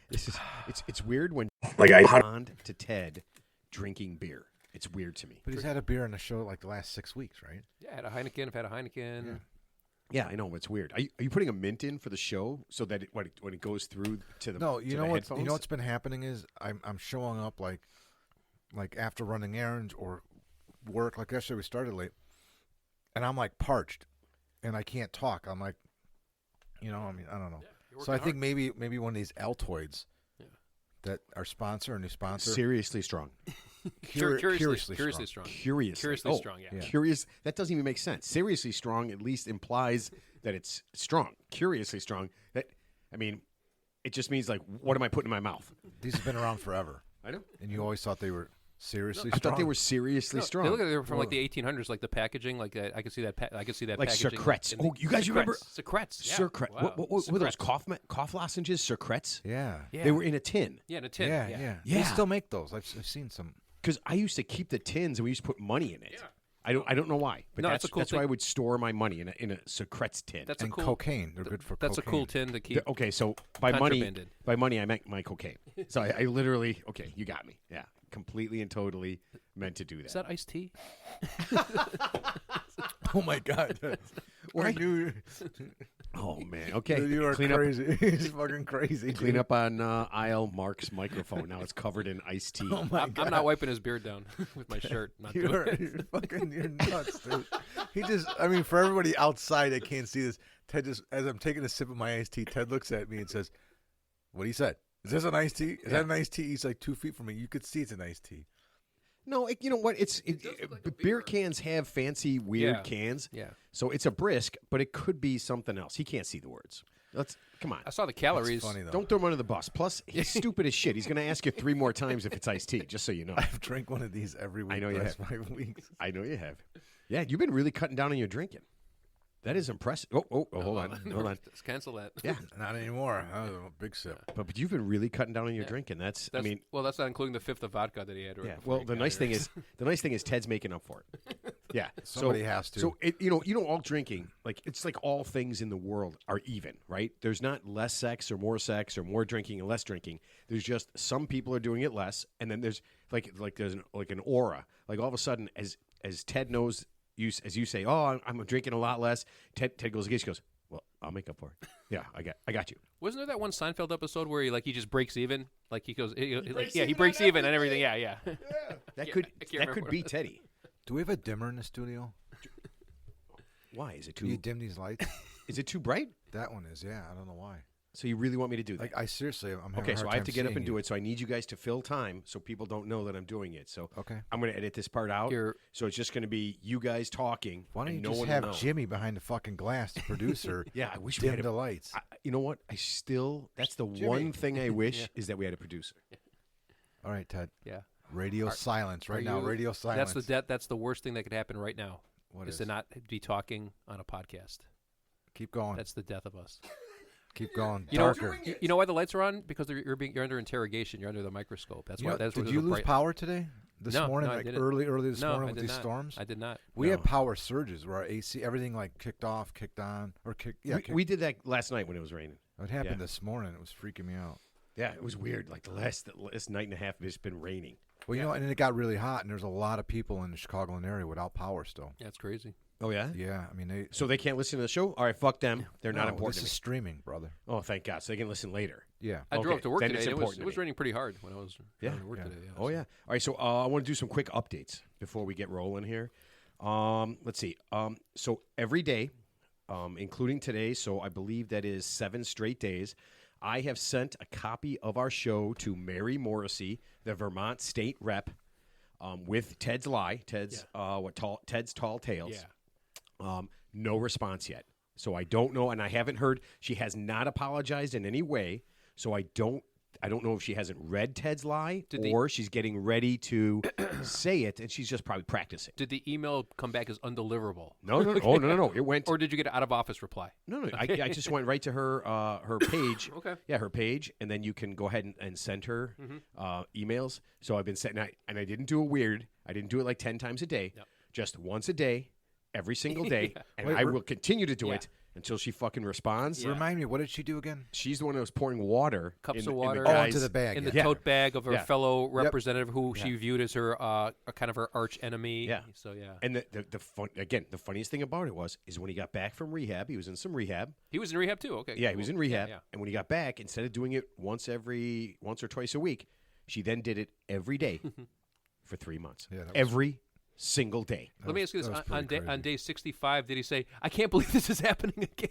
It's weird when I respond to Ted drinking beer. It's weird to me. But he's had a beer on the show like the last 6 weeks, right? Yeah, I had a Heineken. I've had a Heineken. Yeah, I know. It's weird. Are you putting a mint in for the show so that when it goes through to the No, you to know the what? headphones? You know what's been happening is I'm showing up like after running errands or work. Like yesterday, we started late, and I'm like parched, and I can't talk. I'm like, I mean, I don't know. Yeah, so I think maybe one of these Altoids that our new sponsor, seriously strong. Curiously strong. Curiously strong, yeah. Curious. That doesn't even make sense. Seriously strong at least implies that it's strong. Curiously strong. It just means like, what am I putting in my mouth? These have been around forever. I know. And you always thought they were seriously I strong? thought they were seriously strong. They look like they were from like the 1800s, like the packaging. Like I could see that. I could see that. Like packaging Secrets. Oh, you guys remember Secrets? Yeah. Secret. Wow. What were those cough lozenges? Secrets. Yeah. They were in a tin. Yeah, in a tin. Yeah. They still make those. I've seen some. Because I used to keep the tins and we used to put money in it. Yeah. I don't know why, but no, that's a cool why I would store my money in a Secrets tin. That's and a cool, cocaine. They're good for that's cocaine. a cool tin to keep. Okay, so by money I meant my cocaine. So I literally, okay, you got me. Yeah, completely and totally meant to do that. Is that iced tea? Oh my God! Oh man, okay. You are clean crazy. He's fucking crazy. Clean up on aisle Mark's microphone. Now it's covered in iced tea. Oh my God. I'm not wiping his beard down with my shirt. You're nuts, dude. For everybody outside that can't see this, Ted just, as I'm taking a sip of my iced tea, Ted looks at me and says, "What he said? Is this an iced tea? Is that an iced tea?" He's like 2 feet from me. You could see it's an iced tea. No, you know what? Beer cans have fancy, weird cans. Yeah. So it's a brisk, but it could be something else. He can't see the words. Come on. I saw the calories. That's funny, though. Don't throw him under the bus. Plus, he's stupid as shit. He's going to ask you 3 more times if it's iced tea, just so you know. I've drank one of these every week. I know you have. 5 weeks. I know you have. Yeah, you've been really cutting down on your drinking. That is impressive. Hold on. Let's cancel that. Yeah. Not anymore. That was a big sip. But you've been really cutting down on your drinking. That's not including the 5th of vodka that he had. Yeah. Well, the nice thing is Ted's making up for it. Yeah. Somebody has to. So all drinking, it's like all things in the world are even, right? There's not less sex or more drinking and less drinking. There's just some people are doing it less, and then there's there's an aura. Like all of a sudden, as Ted knows. As you say, I'm drinking a lot less. Ted goes against. He goes, well, I'll make up for it. Yeah, I got you. Wasn't there that one Seinfeld episode where he just breaks even? Like he goes, he breaks even and everything. Yeah. That could be Teddy. Do we have a dimmer in the studio? Why is it too? Can you dim these lights? Is it too bright? That one is. Yeah, I don't know why. So you really want me to do that? I seriously, I'm having okay. a hard So I have to time get up and seeing do it. So I need you guys to fill time so people don't know that I'm doing it. So okay, I'm going to edit this part out. So it's just going to be you guys talking. Why don't you no just one have Jimmy behind the fucking glass, the producer? Yeah, I wish dim we had the lights. You know what? That's the one thing I wish is that we had a producer. All right, Ted. Yeah. Radio silence right now. Radio silence. That's the worst thing that could happen right now. What is to not be talking on a podcast. Keep going. That's the death of us. Keep going. Darker. You know why the lights are on? Because you're under interrogation. You're under the microscope. That's why. Did you lose power today? This morning, early this morning with these storms. I did not. We had power surges where our AC, everything kicked off, kicked on, or kicked. Yeah, we did that last night when it was raining. It happened this morning. It was freaking me out. Yeah, it was weird. Like the last night and a half, it's been raining. Well, and it got really hot, and there's a lot of people in the Chicagoland area without power still. That's crazy. Oh, yeah? Yeah. I mean, so they can't listen to the show? All right, fuck them. They're not important this to me. is streaming, brother. Oh, thank God. So they can listen later. Yeah. I drove to work today, and it was raining pretty hard when I was driving to work today. Yeah, oh, yeah. All right, so I want to do some quick updates before we get rolling here. Let's see. So every day, including today, so I believe that is 7 straight days, I have sent a copy of our show to Mary Morrissey, the Vermont state rep, with Ted's Lie, Ted's Tall Tales. Yeah. No response yet. So I don't know, and I haven't heard. She has not apologized in any way, so I don't know if she hasn't read Ted's Lie or she's getting ready to say it, and she's just probably practicing. Did the email come back as undeliverable? No. Oh, no. It went. Or did you get an out-of-office reply? No. I just went right to her page. Okay. Yeah, her page, and then you can go ahead and send her emails. So I've been sending, and I didn't do it weird. I didn't do it like 10 times a day. Yep. Just once a day, every single day, Yeah. and I will continue to do it until she fucking responds. Yeah. Remind me, what did she do again? She's the one that was pouring water. Cups in of the water. guy's- into the bag. in the Yeah. tote bag of her Yeah. fellow representative who she Yeah. viewed as her kind of her arch enemy. Yeah. So yeah. And the funniest thing about it is when he got back from rehab, he was in some rehab. He was in rehab too. Okay. Yeah, he was in rehab. Yeah. And when he got back, instead of doing it once or twice a week, she then did it every day for 3 months. Yeah, that was- Every single day. Let me ask you this: that was on pretty day crazy. 65, did he say, "I can't believe this is happening again"?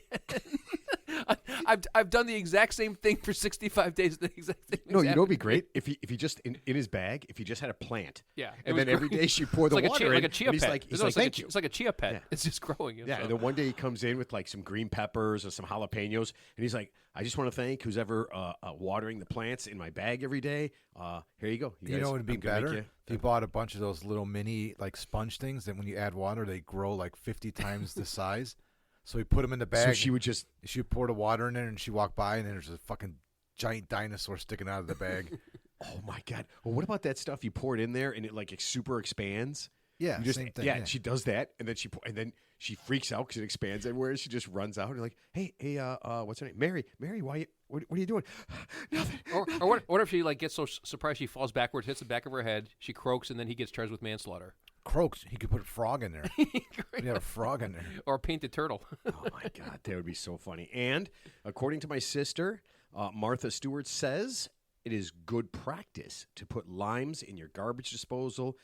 I've done the exact same thing for 65 days. The exact same. No, you know, it'd be happening. great if he just in his bag, if he just had a plant. Yeah, it And was then every great. day she pour It's the like water a chia, in. like a chia and he's pet. like, No, it's like thank you. It's like a chia pet. Yeah. It's just growing. Yeah, so. and then one day he comes in with like some green peppers or some jalapenos, and he's like, "I just want to thank who's ever watering the plants in my bag every day. Here you go. You guys, know what would be I'm gonna make better? you-" If you bought a bunch of those little mini like sponge things that when you add water, they grow like 50 times the size. So he put them in the bag. So she would just She would pour the water in there, and she walked by, and there's a fucking giant dinosaur sticking out of the bag. oh my god. Well, what about that stuff you pour it in there and it like super expands? Yeah, You just, same thing. Yeah, she does that, and then she freaks out because it expands everywhere. And she just runs out and like, hey, what's her name? Mary, what are you doing? Nothing. Or what if she like gets so surprised she falls backwards, hits the back of her head, she croaks, and then he gets charged with manslaughter Croaks. He could put a frog in there. He had a frog in there. or a painted turtle. Oh my god, that would be so funny. And according to my sister, Martha Stewart says it is good practice to put limes in your garbage disposal.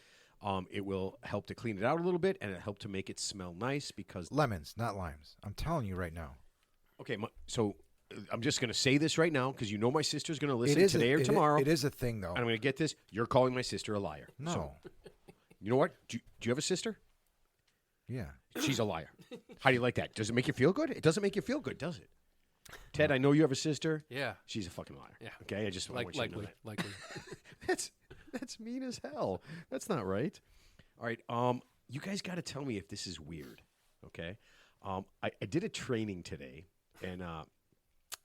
It will help to clean it out a little bit, and it help to make it smell nice because Lemons, not limes. I'm telling you right now. okay, so I'm just going to say this right now because you know my sister's going to listen It is today or tomorrow. It is a thing, though. And I'm going to get this. You're calling my sister a liar. No. So, you know what? Do you have a sister? Yeah. She's a liar. How do you like that? Does it make you feel good? It doesn't make you feel good, does it? Ted, I know you have a sister. Yeah. She's a fucking liar. Yeah. Okay, I just want you to know Likely. that. That's mean as hell. That's not right. All right. You guys got to tell me if this is weird. Okay. I did a training today, and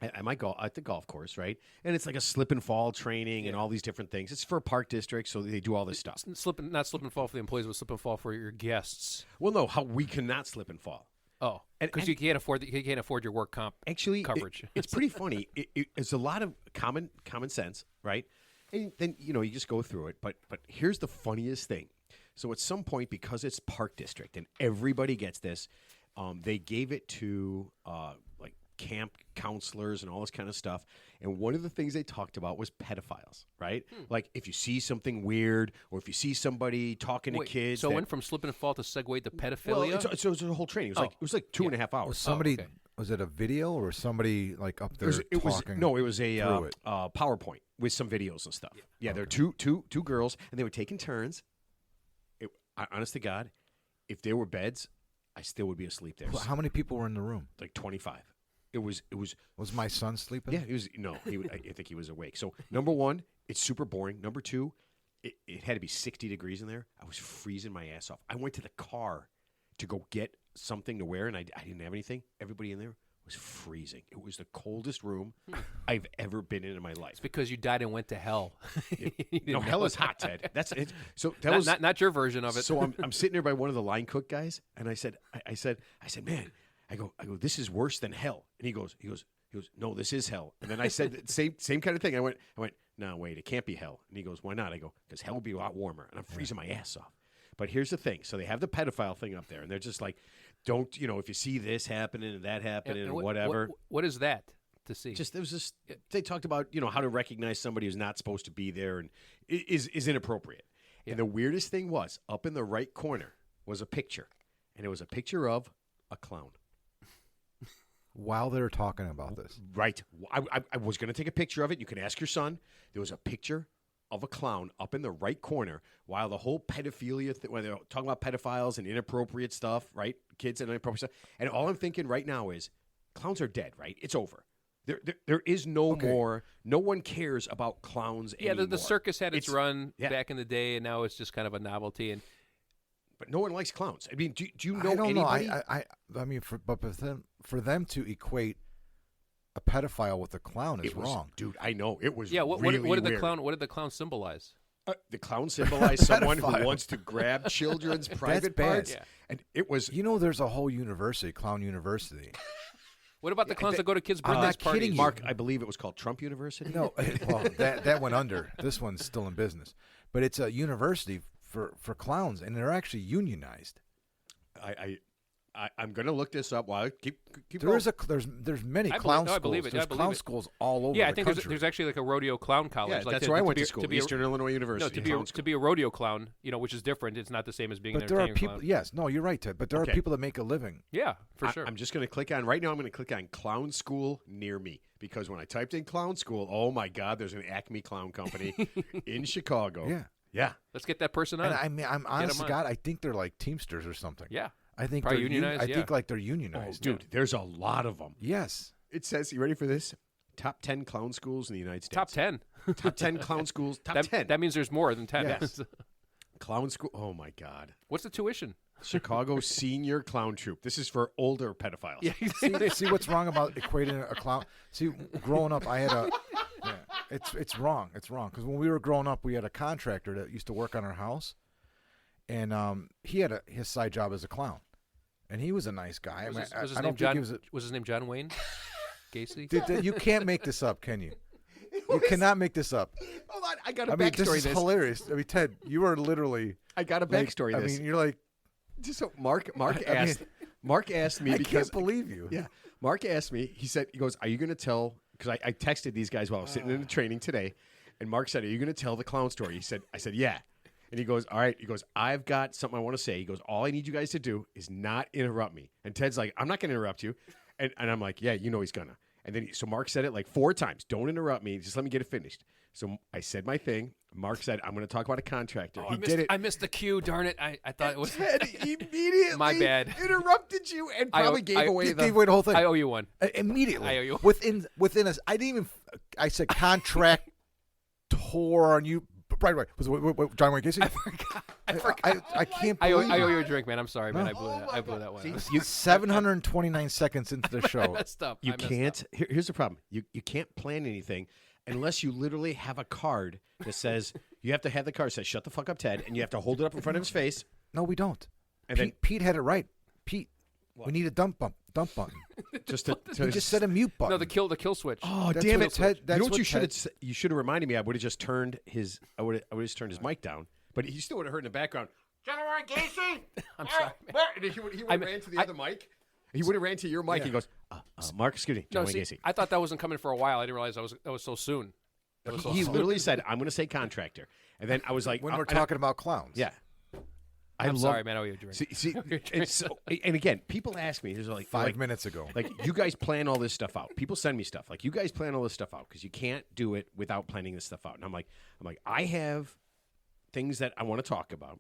at the golf course, right? And it's like a slip and fall training and all these different things. It's for a park district, so they do all this stuff. Not slip and fall for the employees, but slip and fall for your guests. Well, no, how we cannot slip and fall. Oh, And- because you can't afford your work comp Actually, coverage. It's pretty funny. It's a lot of common sense, right? And then you just go through it. But here's the funniest thing. So at some point, because it's park district and everybody gets this, they gave it to like camp counselors and all this kind of stuff. And one of the things they talked about was pedophiles, right? Like if you see something weird or if you see somebody talking to kids. So that- it went from slip and fall to segue to well, pedophilia. it's a whole training. It was like 2.5 hours. Was somebody? okay. Was it a video or somebody like up there It was talking? no, it was a through it? PowerPoint with some videos and stuff. Yeah, there were two girls, and they were taking turns. Honest to God, if there were beds, I still would be asleep there. Well, how many people were in the room? Like 25. It was. Was my son sleeping? Yeah, it was. No, I think he was awake. So number one, it's super boring. Number two, it had to be 60 degrees in there. I was freezing my ass off. I went to the car to go get something to wear, and I didn't have anything. Everybody in there was freezing. It was the coldest room I've ever been in my life. It's because you died and went to hell. You No, didn't hell know is hot, that. Ted. That's it. So that Not, was not your version of it. So I'm sitting there by one of the line cook guys, and I said, man, I go, this is worse than hell. And he goes, no, this is hell. And then I said same kind of thing. I went, no, wait, it can't be hell. And he goes, why not? I go, because hell will be a lot warmer, and I'm freezing my ass off. But here's the thing. So they have the pedophile thing up there, and they're just like, don't, if you see this happening and that happening and whatever. What is that to see? They talked about, how to recognize somebody who's not supposed to be there and is inappropriate. Yeah. And the weirdest thing was, up in the right corner was a picture, and it was a picture of a clown. While they're talking about this, Right. I was going to take a picture of it. You can ask your son. There was a picture of a clown up in the right corner while the whole pedophilia, when they're talking about pedophiles and inappropriate stuff, right? Kids and inappropriate stuff. And all I'm thinking right now is clowns are dead, right? It's over. There is no more. No one cares about clowns anymore. the circus had its run yeah. back in the day, and now it's just kind of a novelty. But no one likes clowns. I mean, do you know I don't anybody? know. I mean, for them to equate a pedophile with a clown is It was, wrong. dude. I know it was. Yeah, what really did the weird. clown? What did the clown symbolize? The clown symbolized someone who Pedophile. wants to grab children's private bad. parts, Yeah. and it was. There's a whole university, clown university. What about the clowns that go to kids' I'm birthday not parties? kidding you. Mark, I believe it was called Trump University. No, well, that went under. This one's still in business, but it's a university for clowns, and they're actually unionized. I'm going to look this up while I keep There's going. there's many I clown believe- no, I schools. believe it. There's I believe clown it. schools all over Yeah, the I think country. there's actually like a rodeo clown college. Yeah, like that's to- where I to went be- to school, be a- Eastern Illinois No, University. to be a rodeo clown, which is different. It's not the same as being But an there are entertaining people. clown. Yes, no, you're right, Ted. But there Okay. are people that make a living. Yeah, for sure. I'm just going to click on right now. I'm going to click on clown school near me because when I typed in clown school, oh my God, there's an Acme Clown Company in Chicago. Yeah, Yeah. Let's get that person on. and I mean, I'm honest 'em to on. God, I think they're like Teamsters or something. Yeah. I think Probably they're unionized, I yeah. think like they're Oh, unionized. dude, there's a lot of them. Yes. It says, you ready for this? Top 10 clown schools in the United States. Top 10. Top 10 clown schools. Top That, 10. that means there's more than 10. Yes. Clown school. Oh my God. What's the tuition? Chicago Senior Clown Troupe. This is for older pedophiles. Yeah. See what's wrong about equating a clown? See, growing up, I had a. Yeah, it's wrong. It's wrong because when we were growing up, we had a contractor that used to work on our house, and he had his side job as a clown, and he was a nice guy. Was, I his don't name think John, he was. was his name John Wayne Gacy? Dude, you can't make this up, can you? You cannot make this up. Hold on. I got a I mean, backstory. this is hilarious. I mean, Ted, you are literally. I got a like, backstory. I this. mean, you're like. Just so Mark I mean, asked. Mark asked me I because can't believe you. yeah. Mark asked me. He said, he goes, "Are you going to tell?" Because I texted these guys while I was sitting in the training today, and Mark said, "Are you going to tell the clown story?" He said, "I said, yeah." And he goes, "All right." He goes, "I've got something I want to say." He goes, "All I need you guys to do is not interrupt me." And Ted's like, "I'm not going to interrupt you," and I'm like, "Yeah, you know he's gonna." And then so Mark said it like 4 times. "Don't interrupt me. Just let me get it finished." So I said my thing. Mark said, "I'm going to talk about a contractor." Oh, He did it. I missed the cue. Darn it! I thought it was. Ted immediately My bad. interrupted you and probably gave away You the. gave away the whole thing. I owe you one. Immediately. I owe you. Within us. I didn't even. I said contract tour, and you. Right. Was it John Wayne Gacy? I forgot. I can't I believe owe you a drink, man. I'm sorry, man. No. I blew that one. You 729 seconds into the show. I messed up. You I messed can't. up. Here's the problem. You can't plan anything unless you literally have a card that says you have to have the card that says "Shut the fuck up, Ted," and you have to hold it up in front of his face. No, we don't. And Pete had it right. Pete, we need a dump button. Just to You just said a mute button. No, the kill switch. oh That's damn what it, Ted- you that's know what what you should have Ted- you should have reminded me. I would have just turned his just turned his mic down, but he still would have heard in the background. General Gacy. I'm sorry. And he would have ran to the other mic. He would have ran to your mic. Yeah. He goes, "Mark, excuse me, No, John Wayne see, Gacy." I thought that wasn't coming for a while. I didn't realize that was so soon. That was so He soon. literally said, "I'm going to say contractor," and then I was like, when we're and I- talking about clowns. yeah." I'm love- sorry, man. I owe you a drink. See, it's so, and again, people ask me, there's like 5 minutes ago. like you guys plan all this stuff out. People send me stuff like you guys plan all this stuff out because you can't do it without planning this stuff out. And I'm like, I have things that I want to talk about,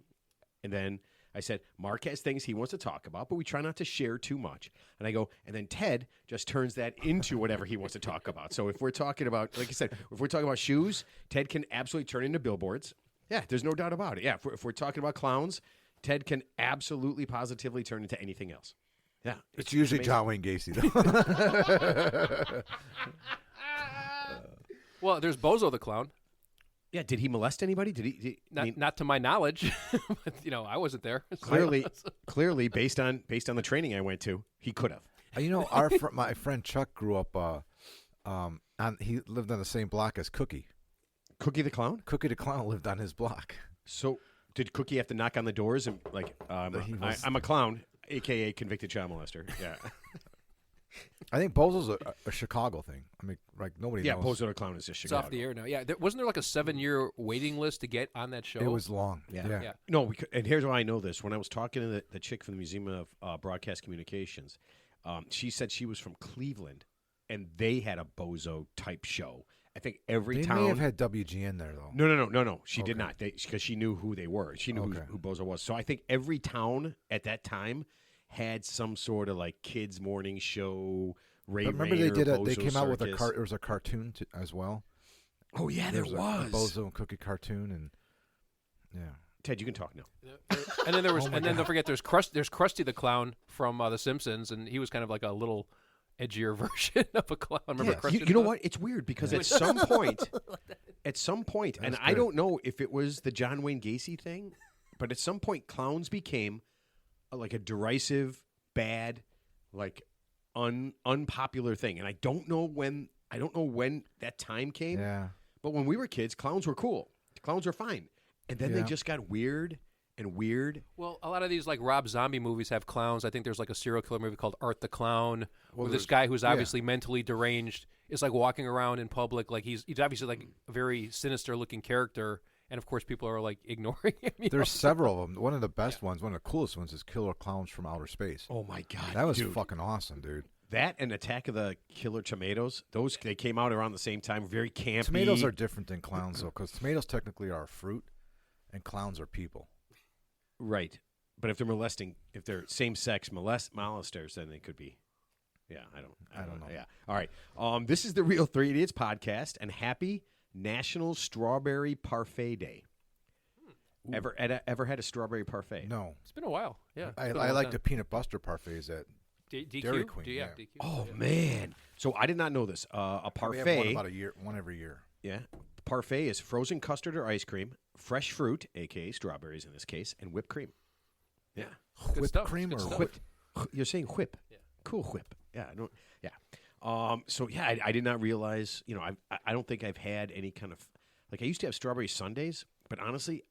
and then I said Mark has things he wants to talk about, but we try not to share too much. And I go, and then Ted just turns that into whatever he wants to talk about. So if we're talking about, like I said, if we're talking about shoes, Ted can absolutely turn into billboards. Yeah, there's no doubt about it. Yeah, if we're talking about clowns, Ted can absolutely positively turn into anything else. Yeah, It's usually amazing. John Wayne Gacy, though. Well, there's Bozo the clown. Yeah, did he molest anybody? Did he? Not to my knowledge, but I wasn't there. Clearly, based on the training I went to, he could have. You know, my friend Chuck grew up. He lived on the same block as Cookie. Cookie the clown. Cookie the clown lived on his block. So did Cookie have to knock on the doors and like, I'm a clown, aka convicted child molester? Yeah, I think Bozo's a Chicago thing. I mean, like nobody yeah. knows. Bozo the clown is just It's Chicago. off the air now. Yeah, wasn't there like a 7-year waiting list to get on that show? It was long. Yeah. Yeah. No, and here's why I know this. When I was talking to the chick from the Museum of Broadcast Communications, she said she was from Cleveland, and they had a Bozo type show. I think every They town may have had WGN there though. No. She did Okay. not. Because she knew who they were. She knew Okay. who Bozo was. So I think every town at that time had some sort of like kids morning show. Ray But remember Rayner, they did. Bozo They came out with a Circus. there was a cartoon as well. Oh yeah, there was was. a Bozo and Cookie cartoon, and yeah. Ted, you can talk now. And then there was, Oh my and then God. don't forget, there's Krusty the clown from The Simpsons, and he was kind of like a little edgier version of a clown. Remember Yes. Krusty You the know Clown? what? It's weird because at some point, and That's I good. don't know if it was the John Wayne Gacy thing, but at some point, clowns became like a derisive, bad, like unpopular thing, and I don't know when that time came. Yeah. But when we were kids, clowns were cool. Clowns were fine, and then they Yeah. just got weird and weird. Well, a lot of these like Rob Zombie movies have clowns. I think there's like a serial killer movie called Art the Clown, where this guy who's obviously mentally deranged is like walking around in public, like he's obviously like a very sinister looking character, and of course people are like ignoring him. you know? There's several of them. One of the best ones, one of the coolest ones, is Killer Clowns from Outer Space. Oh my god, That was dude. fucking awesome, dude. That and Attack of the Killer Tomatoes. Those they came out around the same time. Very campy. Tomatoes are different than clowns, though, because tomatoes technically are a fruit, and clowns are people. right, but if they're same sex molesters, then they could be. Yeah, I don't know. Yeah, all right. This is the Real Three Idiots podcast, and happy National Strawberry Parfait Day. Ever had a strawberry parfait? No. It's been a while. Yeah, I It's been a long like time. the peanut buster parfaits at DQ? Dairy Queen, Yeah, yeah. DQ. Oh yeah. man! So I did not know this. A we have one parfait. about a year, one every year. Yeah, parfait is frozen custard or ice cream, fresh fruit, aka strawberries in this case, and whipped cream. Yeah, Good Whipped stuff. cream Good or stuff. whipped. You're saying whip? Yeah. Cool whip. Yeah, I don't. Yeah. So yeah, I did not realize. You know, I don't think I've had any kind of like I used to have strawberry sundaes, but honestly,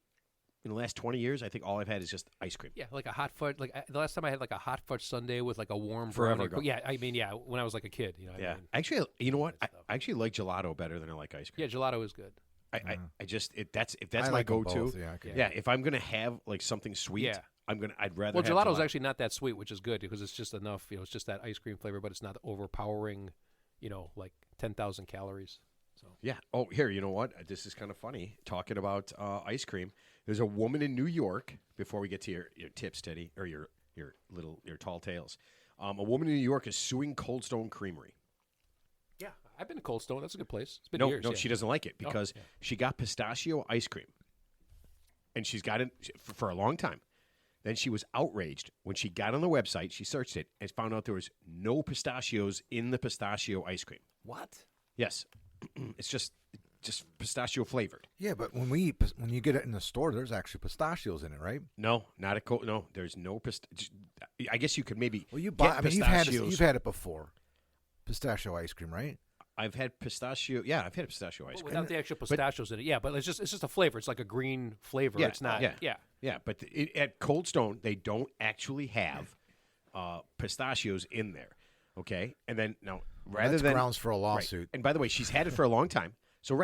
in the last 20 years, I think all I've had is just ice cream. Yeah, like a hot fudge. Like the last time I had like a hot fudge sundae with like a warm Forever brownie. ago. Yeah, I mean, yeah, when I was like a kid. You know. Yeah. I mean, Actually, you know what? I stuff. actually like gelato better than I like ice cream. yeah, gelato is good. I just if that's I my like them go-to. both, yeah, okay. Yeah, if I'm gonna have like something sweet, Yeah. I'd rather. Well, have gelato is gelato. actually not that sweet, which is good because it's just enough. You know, it's just that ice cream flavor, but it's not overpowering. You know, like 10,000 calories. So Yeah. Oh, here, you know what? This is kind of funny. Talking about ice cream, there's a woman in New York. Before we get to your tips, Teddy, or your tall tales, a woman in New York is suing Cold Stone Creamery. yeah, I've been to Cold Stone. That's a good place. It's been No, years. no, yeah. she doesn't like it because yeah. she got pistachio ice cream, and she's got it for a long time. Then she was outraged when she got on the website. She searched it and found out there was no pistachios in the pistachio ice cream. What? Yes, it's just pistachio flavored. Yeah, but when you get it in the store, there's actually pistachios in it, right? No, not a no. There's no pistachio. I guess you could maybe. Well, you get buy. I mean, pistachios. you've had it before. Pistachio ice cream, right? I've had pistachio. Yeah, I've had pistachio ice cream. Without the actual pistachios in it. Yeah, but it's just a flavor. It's like a green flavor. Yeah, It's not. yeah. Yeah. Yeah, but at Cold Stone they don't actually have pistachios in there. Okay, and then now rather That's than grounds for a right. lawsuit. And by the way, she's had it for a long time. So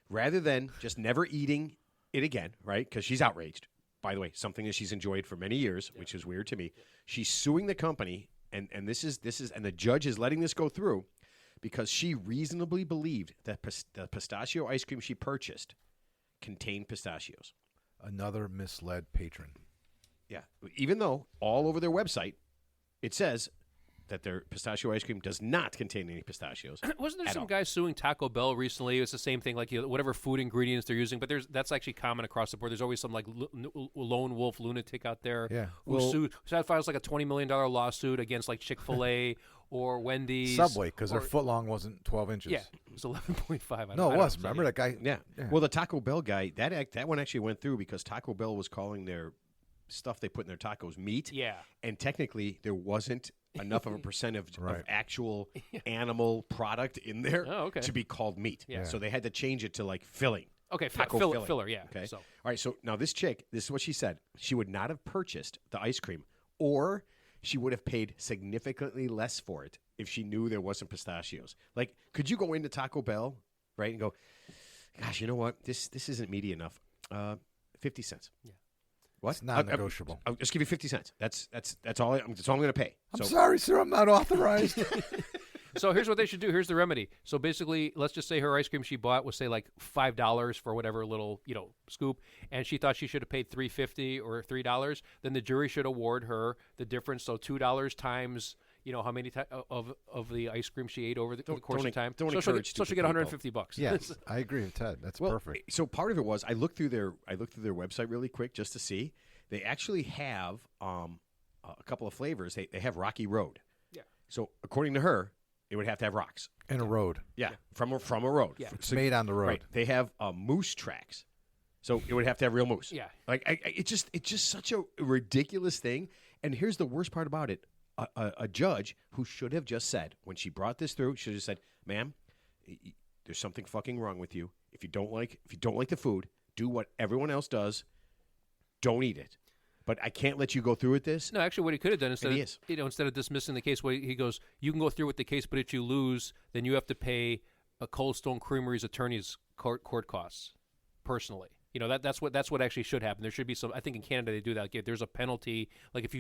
rather than just never eating it again, right? Because she's outraged. By the way, something that she's enjoyed for many years, which is weird to me. She's suing the company, and this is and the judge is letting this go through because she reasonably believed that the pistachio ice cream she purchased contained pistachios. Another misled patron. Yeah, even though all over their website it says that their pistachio ice cream does not contain any pistachios. Wasn't there at some all. guy suing Taco Bell recently? It's the same thing, like whatever food ingredients they're using. But that's actually common across the board. There's always some like lone wolf lunatic out there Yeah. who files like a $20 million lawsuit against like Chick-fil-A or Wendy's, Subway, because their or- foot long wasn't 12 inches. Yeah, it was 11.5. No, it was. Remember that guy? Yeah. Well, the Taco Bell guy, that one actually went through because Taco Bell was calling their stuff they put in their tacos meat. Yeah. And technically, there wasn't enough of a percent of Right. actual animal product in there Oh, okay. to be called meat. Yeah. So they had to change it to like filling. Okay, Taco filling. filler, yeah. Okay. So. All right. So now this chick, this is what she said. She would not have purchased the ice cream, or she would have paid significantly less for it if she knew there wasn't pistachios. Like, could you go into Taco Bell, right, and go, gosh, you know what? This isn't meaty enough. 50 cents. Yeah. What? It's non-negotiable. I'll just give you 50 cents. That's all. That's all I'm going to pay. I'm So sorry, sir. I'm not authorized. So here's what they should do. Here's the remedy. So basically, let's just say her ice cream she bought was say like $5 for whatever little scoop, and she thought she should have paid $3.50 or $3. Then the jury should award her the difference. So $2 times how many of the ice cream she ate over the course of time. don't so she'll encourage get stupid $150. Yes, I agree with Ted. That's well, perfect. So part of it was I looked through their website really quick just to see. They actually have a couple of flavors. They have Rocky Road. Yeah. So according to her, it would have to have rocks. And a road. Yeah, from a road. Yeah. It's made on the road. Right. They have moose tracks. So it would have to have real moose. Yeah. Like it's just such a ridiculous thing. And here's the worst part about it. a judge who should have just said, when she brought this through, should have said, "Ma'am, there's something fucking wrong with you. If you don't like the food, do what everyone else does. Don't eat it. But I can't let you go through with this." No, actually, what he could have done he instead of dismissing the case, he goes, "You can go through with the case, but if you lose, then you have to pay a Cold Stone Creamery's attorney's court costs personally." That's what actually should happen. There should be some. I think in Canada they do that. Like, there's a penalty. Like if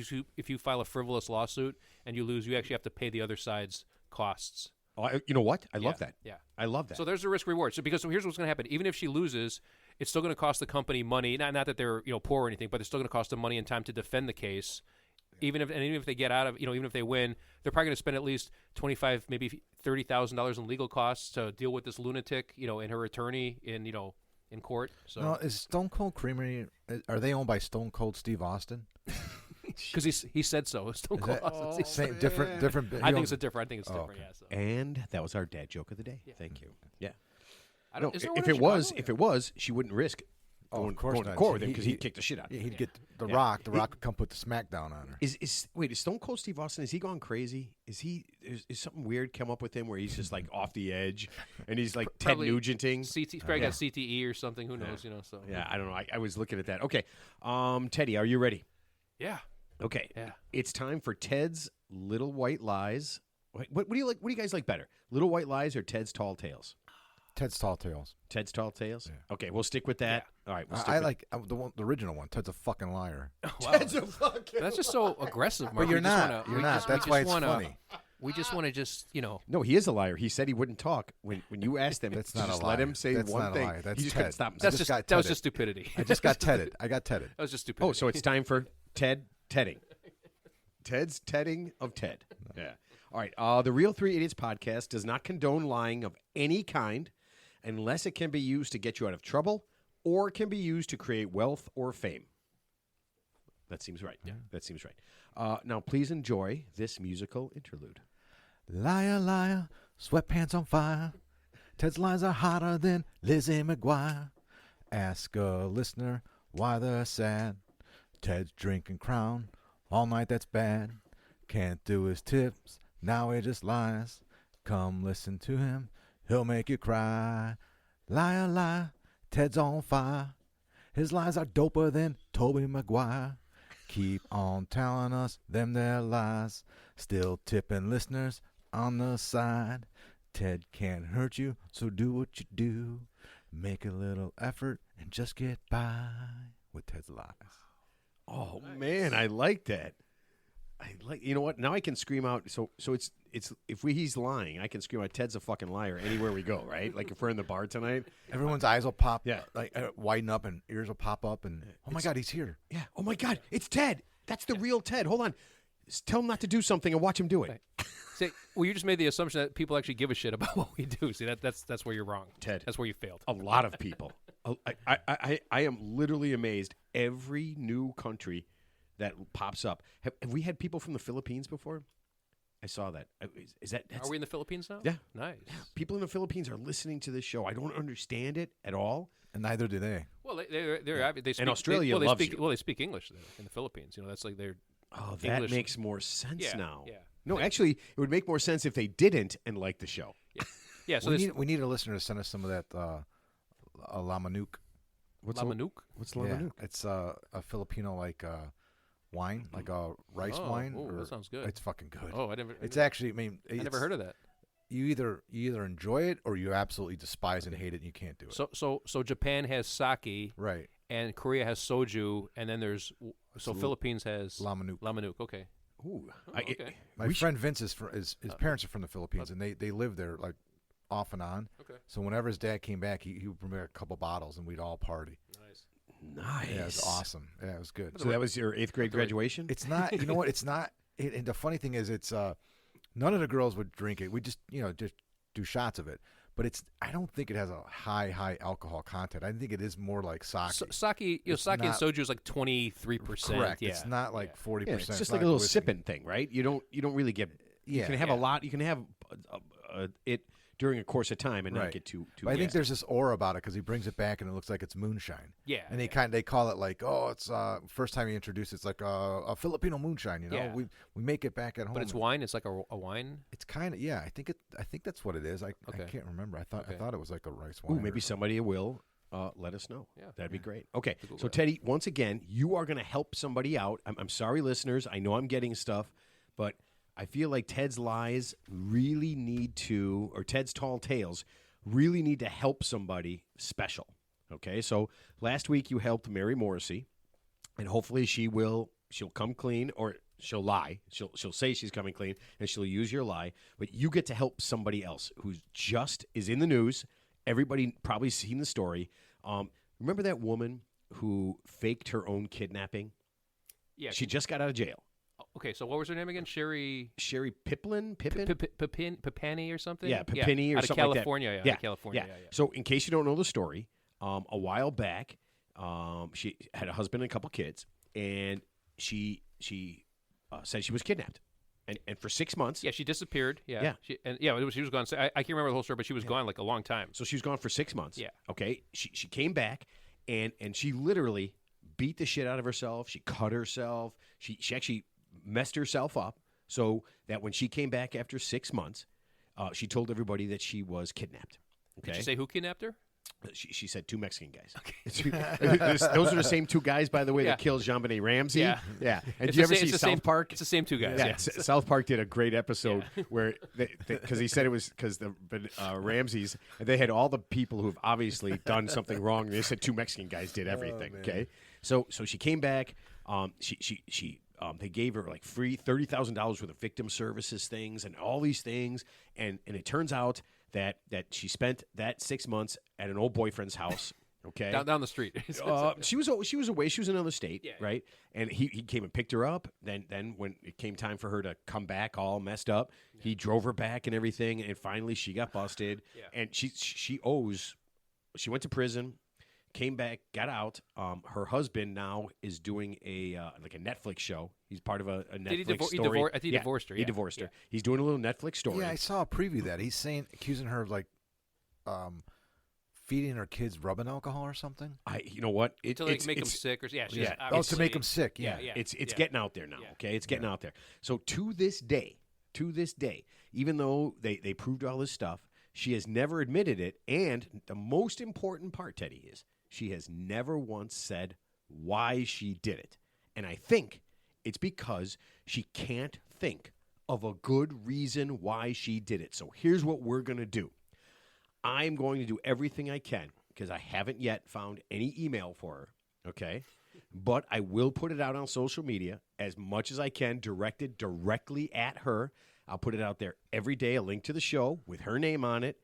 you file a frivolous lawsuit and you lose, you actually have to pay the other side's costs. Oh, you know what? I love that. Yeah, I love that. So there's a risk reward. So here's what's going to happen. Even if she loses, it's still going to cost the company money. Not that they're poor or anything, but it's still going to cost them money and time to defend the case. Even if they get out of even if they win, they're probably going to spend at least $25,000, maybe $30,000 in legal costs to deal with this lunatic, and her attorney in court. So No, is Stone Cold Creamery? Are they owned by Stone Cold Steve Austin? because he said so. Stone Cold Austin. Same, different. I think it's different. Yeah. So. And that was our dad joke of the day. Yeah. Thank you. Yeah. No, if it was, she wouldn't risk going to court with him because he'd kick the shit out of him. He'd get The Rock. The Rock would come put the smackdown on her. Is Stone Cold Steve Austin? Is he gone crazy? Is something weird come up with him where he's just like off the edge and he's like Ted Nugenting? He's probably got CTE or something. Who knows? So yeah, I don't know. I was looking at that. Okay, Teddy, are you ready? Yeah. Okay. Yeah. It's time for Ted's Little White Lies. What do you like? What do you guys like better, Little White Lies or Ted's Tall Tales? Ted's Tall Tales. Ted's Tall Tales. Yeah. Okay, we'll stick with that. Yeah. All right. I like the original one. Ted's a fucking liar. Wow. Ted's a fucking. That's just so aggressive, Mark. But you're not. You're not. That's why it's funny. We just want to No, he is a liar. He said he wouldn't talk when you asked him. That's to not just a let lie. him say That's one not a thing. lie. That's he just Ted. couldn't stop That himself. was just stupidity. I just got tedded. That was just stupidity. Oh, so it's time for Tedding. Ted's Tedding of Ted. Yeah. All right. The Real Three Idiots podcast does not condone lying of any kind unless it can be used to get you out of trouble or can be used to create wealth or fame. That seems right. Yeah, that seems right. Now, please enjoy this musical interlude. Liar, liar, sweatpants on fire. Ted's lies are hotter than Lizzie McGuire. Ask a listener why they're sad. Ted's drinking Crown all night, that's bad. Can't do his tips, now he just lies. Come listen to him, he'll make you cry. Liar, liar, Ted's on fire. His lies are doper than Tobey Maguire. Keep on telling us them their lies. Still tipping listeners on the side. Ted can't hurt you, so do what you do. Make a little effort and just get by with Ted's lies. Oh man, I like that. You know what? Now I can scream out. So it's if he's lying, I can scream out Ted's a fucking liar anywhere we go, right? Like if we're in the bar tonight, everyone's eyes will pop, yeah, widen up, and ears will pop up, and oh my God, he's here. Yeah. Oh my God, it's Ted. That's the real Ted. Hold on. Tell him not to do something and watch him do it. Right. See, well, you just made the assumption that people actually give a shit about what we do. See, that's where you're wrong, Ted. That's where you failed. A lot of people. I am literally amazed. Every new country that pops up. Have we had people from the Philippines before? I saw that. Is that? Are we in the Philippines now? Yeah. Nice. Yeah. People in the Philippines are listening to this show. I don't understand it at all. And neither do they. Well, they speak, and Australia loves you. Well, they speak English there in the Philippines. That's like they're. Oh, that English. Makes more sense now. Yeah. No, actually, it would make more sense if they didn't and liked the show. Yeah. Yeah. So we need a listener to send us some of that Lamanuk. What's Lamanuk? What's Lamanuk? Yeah, it's a Filipino wine, like a rice wine. Oh, that sounds good. It's fucking good. Oh, I never. It's actually. I never heard of that. You either enjoy it or you absolutely despise and hate it, and you can't do it. So Japan has sake, right? And Korea has soju, and then there's Philippines has Lamanuk. Lamanuk, okay. Ooh, okay. My friend Vince his parents are from the Philippines, and they live there like off and on. Okay. So whenever his dad came back, he would bring back a couple bottles, and we'd all party. Nice. Yeah, it was awesome. Yeah, it was good. So that was your 8th grade graduation? It's not. You know what? It's not. And the funny thing is, it's none of the girls would drink it. We just just do shots of it. But I don't think it has a high alcohol content. I think it is more like sake. Sake and soju is like 23%. Correct. Yeah. It's not like 40%. Yeah, it's just like a little sipping thing, right? You don't really get. Yeah. You can have a lot. You can have it during a course of time and not Right. get too. But I think wasted. there's this aura about it because he brings it back and it looks like it's moonshine. Yeah, And they yeah. they call it like, oh, it's first time he introduced it's like a Filipino moonshine. You know, Yeah. we make it back at home. But it's wine. It's like a wine. It's kind of I think that's what it is. I Okay. can't remember. I Okay. thought it was like a rice Ooh, wine. maybe somebody will let us know. Yeah. That'd be great. Okay, Google so that. Teddy, once again, you are going to help somebody out. I'm sorry, listeners. I know I'm getting stuff, but I feel like Ted's lies really need to, or Ted's tall tales really need to help somebody special. Okay, so last week you helped Mary Morrissey, and hopefully she'll come clean, or she'll lie. She'll say she's coming clean, and she'll use your lie. But you get to help somebody else who's just is in the news. Everybody probably seen the story. Remember that woman who faked her own kidnapping? Yeah. She just got out of jail. Okay, so what was her name again? Sherry Sherry Pippin? Papani or something? Yeah, Papini or out of something like that. California. Yeah, out of California. Yeah. So in case you don't know the story, a while back, she had a husband and a couple kids, and she said she was kidnapped. And for 6 months. Yeah, she disappeared. Yeah. Yeah. She was gone. I can't remember the whole story, but she was gone like a long time. So she was gone for 6 months. Yeah. Okay. She came back, and she literally beat the shit out of herself. She cut herself. She actually messed herself up so that when she came back after 6 months, she told everybody that she was kidnapped. Okay. Did she say who kidnapped her? She said 2 Mexican guys. Okay. Those are the same 2 guys, by the way, Yeah. that killed Jean-Benet Ramsey. Yeah. Yeah. And It's did you the ever same- see it's the South same- Park? It's the same 2 guys. Yeah, Yeah. South Park did a great episode where because he said it was because the Ramses, they had all the people who've obviously done something wrong. They said 2 Mexican guys did everything. man. Okay, so she came back. They gave her like free $30,000 worth of victim services things and all these things, and it turns out that she spent that 6 months at an old boyfriend's house. Okay, Down the street. she was away. She was in another state, Yeah. right? And he came and picked her up. Then when it came time for her to come back, all messed up, he drove her back and everything. And finally, she got busted. Yeah. And she owes. She went to prison, came back, got out. Her husband now is doing a Netflix show. He's part of a Netflix story. I think he divorced her. He Yeah. divorced her. Yeah. He's doing a little Netflix story. Yeah, I saw a preview of that he's accusing her of like feeding her kids rubbing alcohol or something. You know what? To like make them sick or yeah. She's Yeah. Oh, to make them sick. Yeah. Yeah. It's Yeah. getting out there now. Yeah. Okay, it's getting out there. So to this day, even though they proved all this stuff, she has never admitted it. And the most important part, Teddy, is she has never once said why she did it. And I think it's because she can't think of a good reason why she did it. So here's what we're going to do. I'm going to do everything I can because I haven't yet found any email for her, okay? But I will put it out on social media as much as I can, directed directly at her. I'll put it out there every day, a link to the show with her name on it.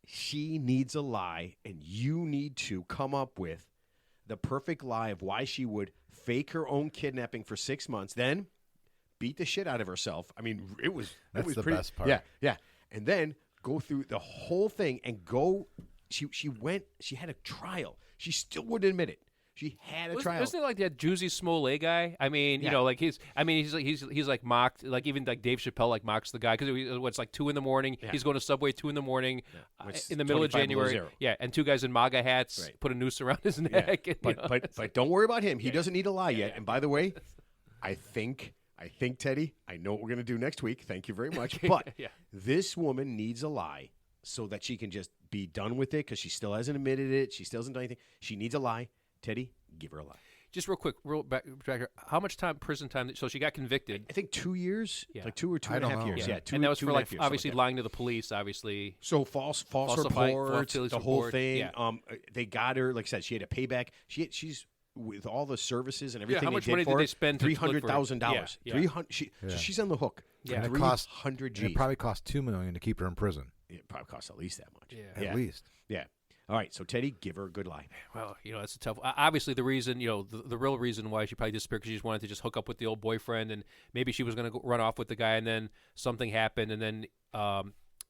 She needs a lie, and you need to come up with the perfect lie of why she would fake her own kidnapping for 6 months, then beat the shit out of herself. I mean, it was the pretty, best part. Yeah. And then go through the whole thing and go. She had a trial. She still wouldn't admit it. She had a trial. Isn't it like that Juicy Smollett guy? I mean, Yeah. like he's like mocked, like even like Dave Chappelle like mocks the guy because it's like 2 a.m. Yeah. He's going to Subway 2 a.m. It's In the middle of 25 below January. zero. Yeah, and 2 guys in MAGA hats Right. put a noose around his Yeah. neck. and, you know, But don't worry about him. He doesn't need a lie yet. And by the way, I think Teddy, I know what we're going to do next week. Thank you very much. But Yeah. this woman needs a lie so that she can just be done with it because she still hasn't admitted it. She still hasn't done anything. She needs a lie. Teddy, give her a lie. Just real quick, back, how much prison time? So she got convicted. I think 2 years, Yeah. like 2 or two I and a don't half know. years. Yeah. Yeah, two, and that was two for and a like half years, obviously something like lying to the police, obviously. that. So false Falsifying- reports, false the whole report, thing. yeah. They got her. Like I said, she had to pay back. She's with all the services and everything. how much they money did did for they her, spend to look for her? $300,000. Yeah. 300. So Yeah. she's on the hook. Yeah. And For it cost 300 and G's. it probably cost $2 million to keep her in prison. It probably costs at least that much. Yeah. At least. Yeah. All right. So Teddy, give her a good lie. Well, that's a tough. Obviously, the reason, the real reason why she probably disappeared because she just wanted to just hook up with the old boyfriend, and maybe she was going to run off with the guy, and then something happened, and then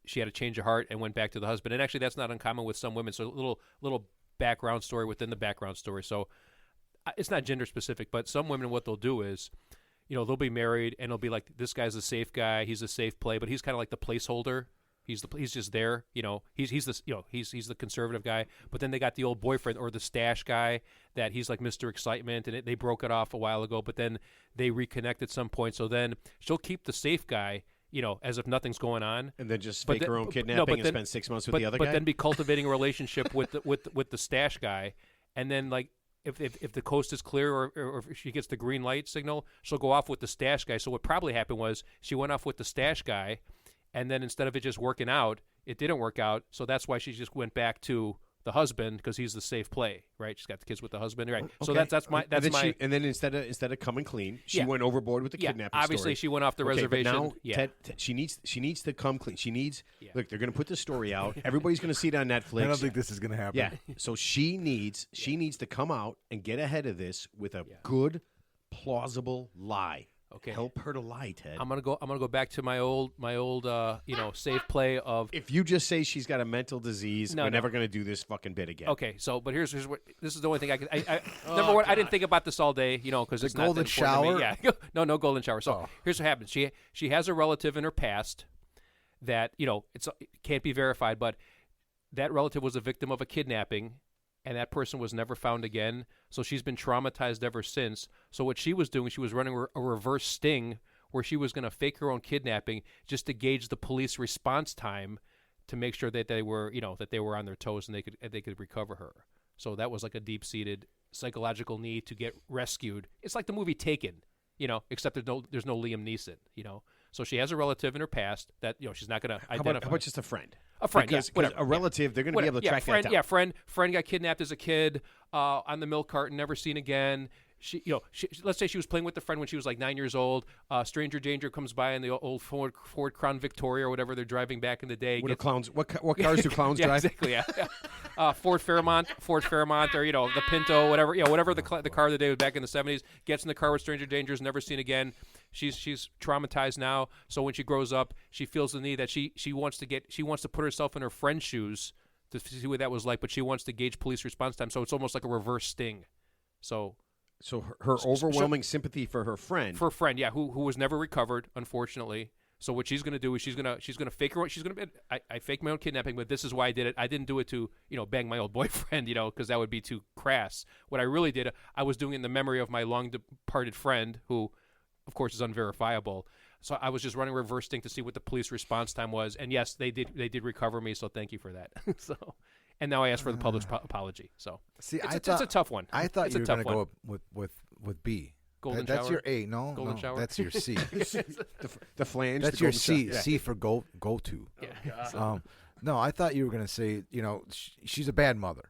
she had a change of heart and went back to the husband. And actually, that's not uncommon with some women. So a little background story within the background story. So it's not gender specific, but some women, what they'll do is, they'll be married and they'll be like, this guy's a safe guy, he's a safe play, but he's kind of like the placeholder. He's just there. He's the conservative guy. But then they got the old boyfriend or the stash guy that he's like Mr. Excitement, and they broke it off a while ago. But then they reconnect at some point. So then she'll keep the safe guy, as if nothing's going on, and then just fake her own kidnapping and spend 6 months with the other guy. But then be cultivating a relationship with the stash guy, and then like. If the coast is clear or if she gets the green light signal, she'll go off with the stash guy. So what probably happened was she went off with the stash guy, and then instead of it just working out, it didn't work out. So that's why she just went back to the husband because he's the safe play, right? She's got the kids with the husband, right? Okay. So that's my. And then instead of coming clean, she went overboard with the kidnapping. Obviously, story. she went off the reservation. But now, Ted, she needs to come clean. She needs. Look, they're going to put the story out. Everybody's going to see it on Netflix. I don't think this is going to happen. Yeah. So she needs to come out and get ahead of this with a good, plausible lie. Okay. Help her to lie, Ted. I'm gonna go back to my old safe play of. If you just say she's got a mental disease, we're never gonna do this fucking bit again. Okay, so but here's what this is the only thing I can. Number one, I didn't think about this all day, because it's golden not that important shower. to me. Yeah, no golden shower. So here's what happens. She has a relative in her past that it can't be verified, but that relative was a victim of a kidnapping. And that person was never found again. So she's been traumatized ever since. So what she was doing, she was running a reverse sting where she was going to fake her own kidnapping just to gauge the police response time to make sure that they were, that they were on their toes and they could recover her. So that was like a deep-seated psychological need to get rescued. It's like the movie Taken, except there's no Liam Neeson, So she has a relative in her past that she's not going to identify. How about just a friend? A friend, because a relative, they're going to be able to track friend, that down. Yeah, friend got kidnapped as a kid on the milk carton, never seen again. She, let's say she was playing with the friend when she was like 9 years old. Stranger danger comes by in the old Ford Crown Victoria or whatever they're driving back in the day. What cars do clowns drive? Exactly. Yeah. Ford Fairmont, or the Pinto, whatever. Whatever the car of the day was back in the 70s. Gets in the car with stranger danger, is never seen again. She's traumatized now. So when she grows up, she feels the need that she wants to put herself in her friend's shoes to see what that was like, but she wants to gauge police response time. So it's almost like a reverse sting. So her overwhelming sympathy for her friend. For a friend, yeah, who was never recovered, unfortunately. So what she's going to do is she's going to fake her. She's going to. I faked my own kidnapping, but this is why I did it. I didn't do it to bang my old boyfriend, because that would be too crass. What I really did, I was doing it in the memory of my long departed friend, who, of course, is unverifiable. So I was just running reverse sting to see what the police response time was, and yes, they did recover me. So thank you for that. And now I ask for the public's apology. So it's a tough one. I thought you were going to go with B. Golden that's shower? your A. No, golden shower? That's your C. the flange. That's your C. Yeah. C for go to. Yeah. No, I thought you were going to say, she's a bad mother.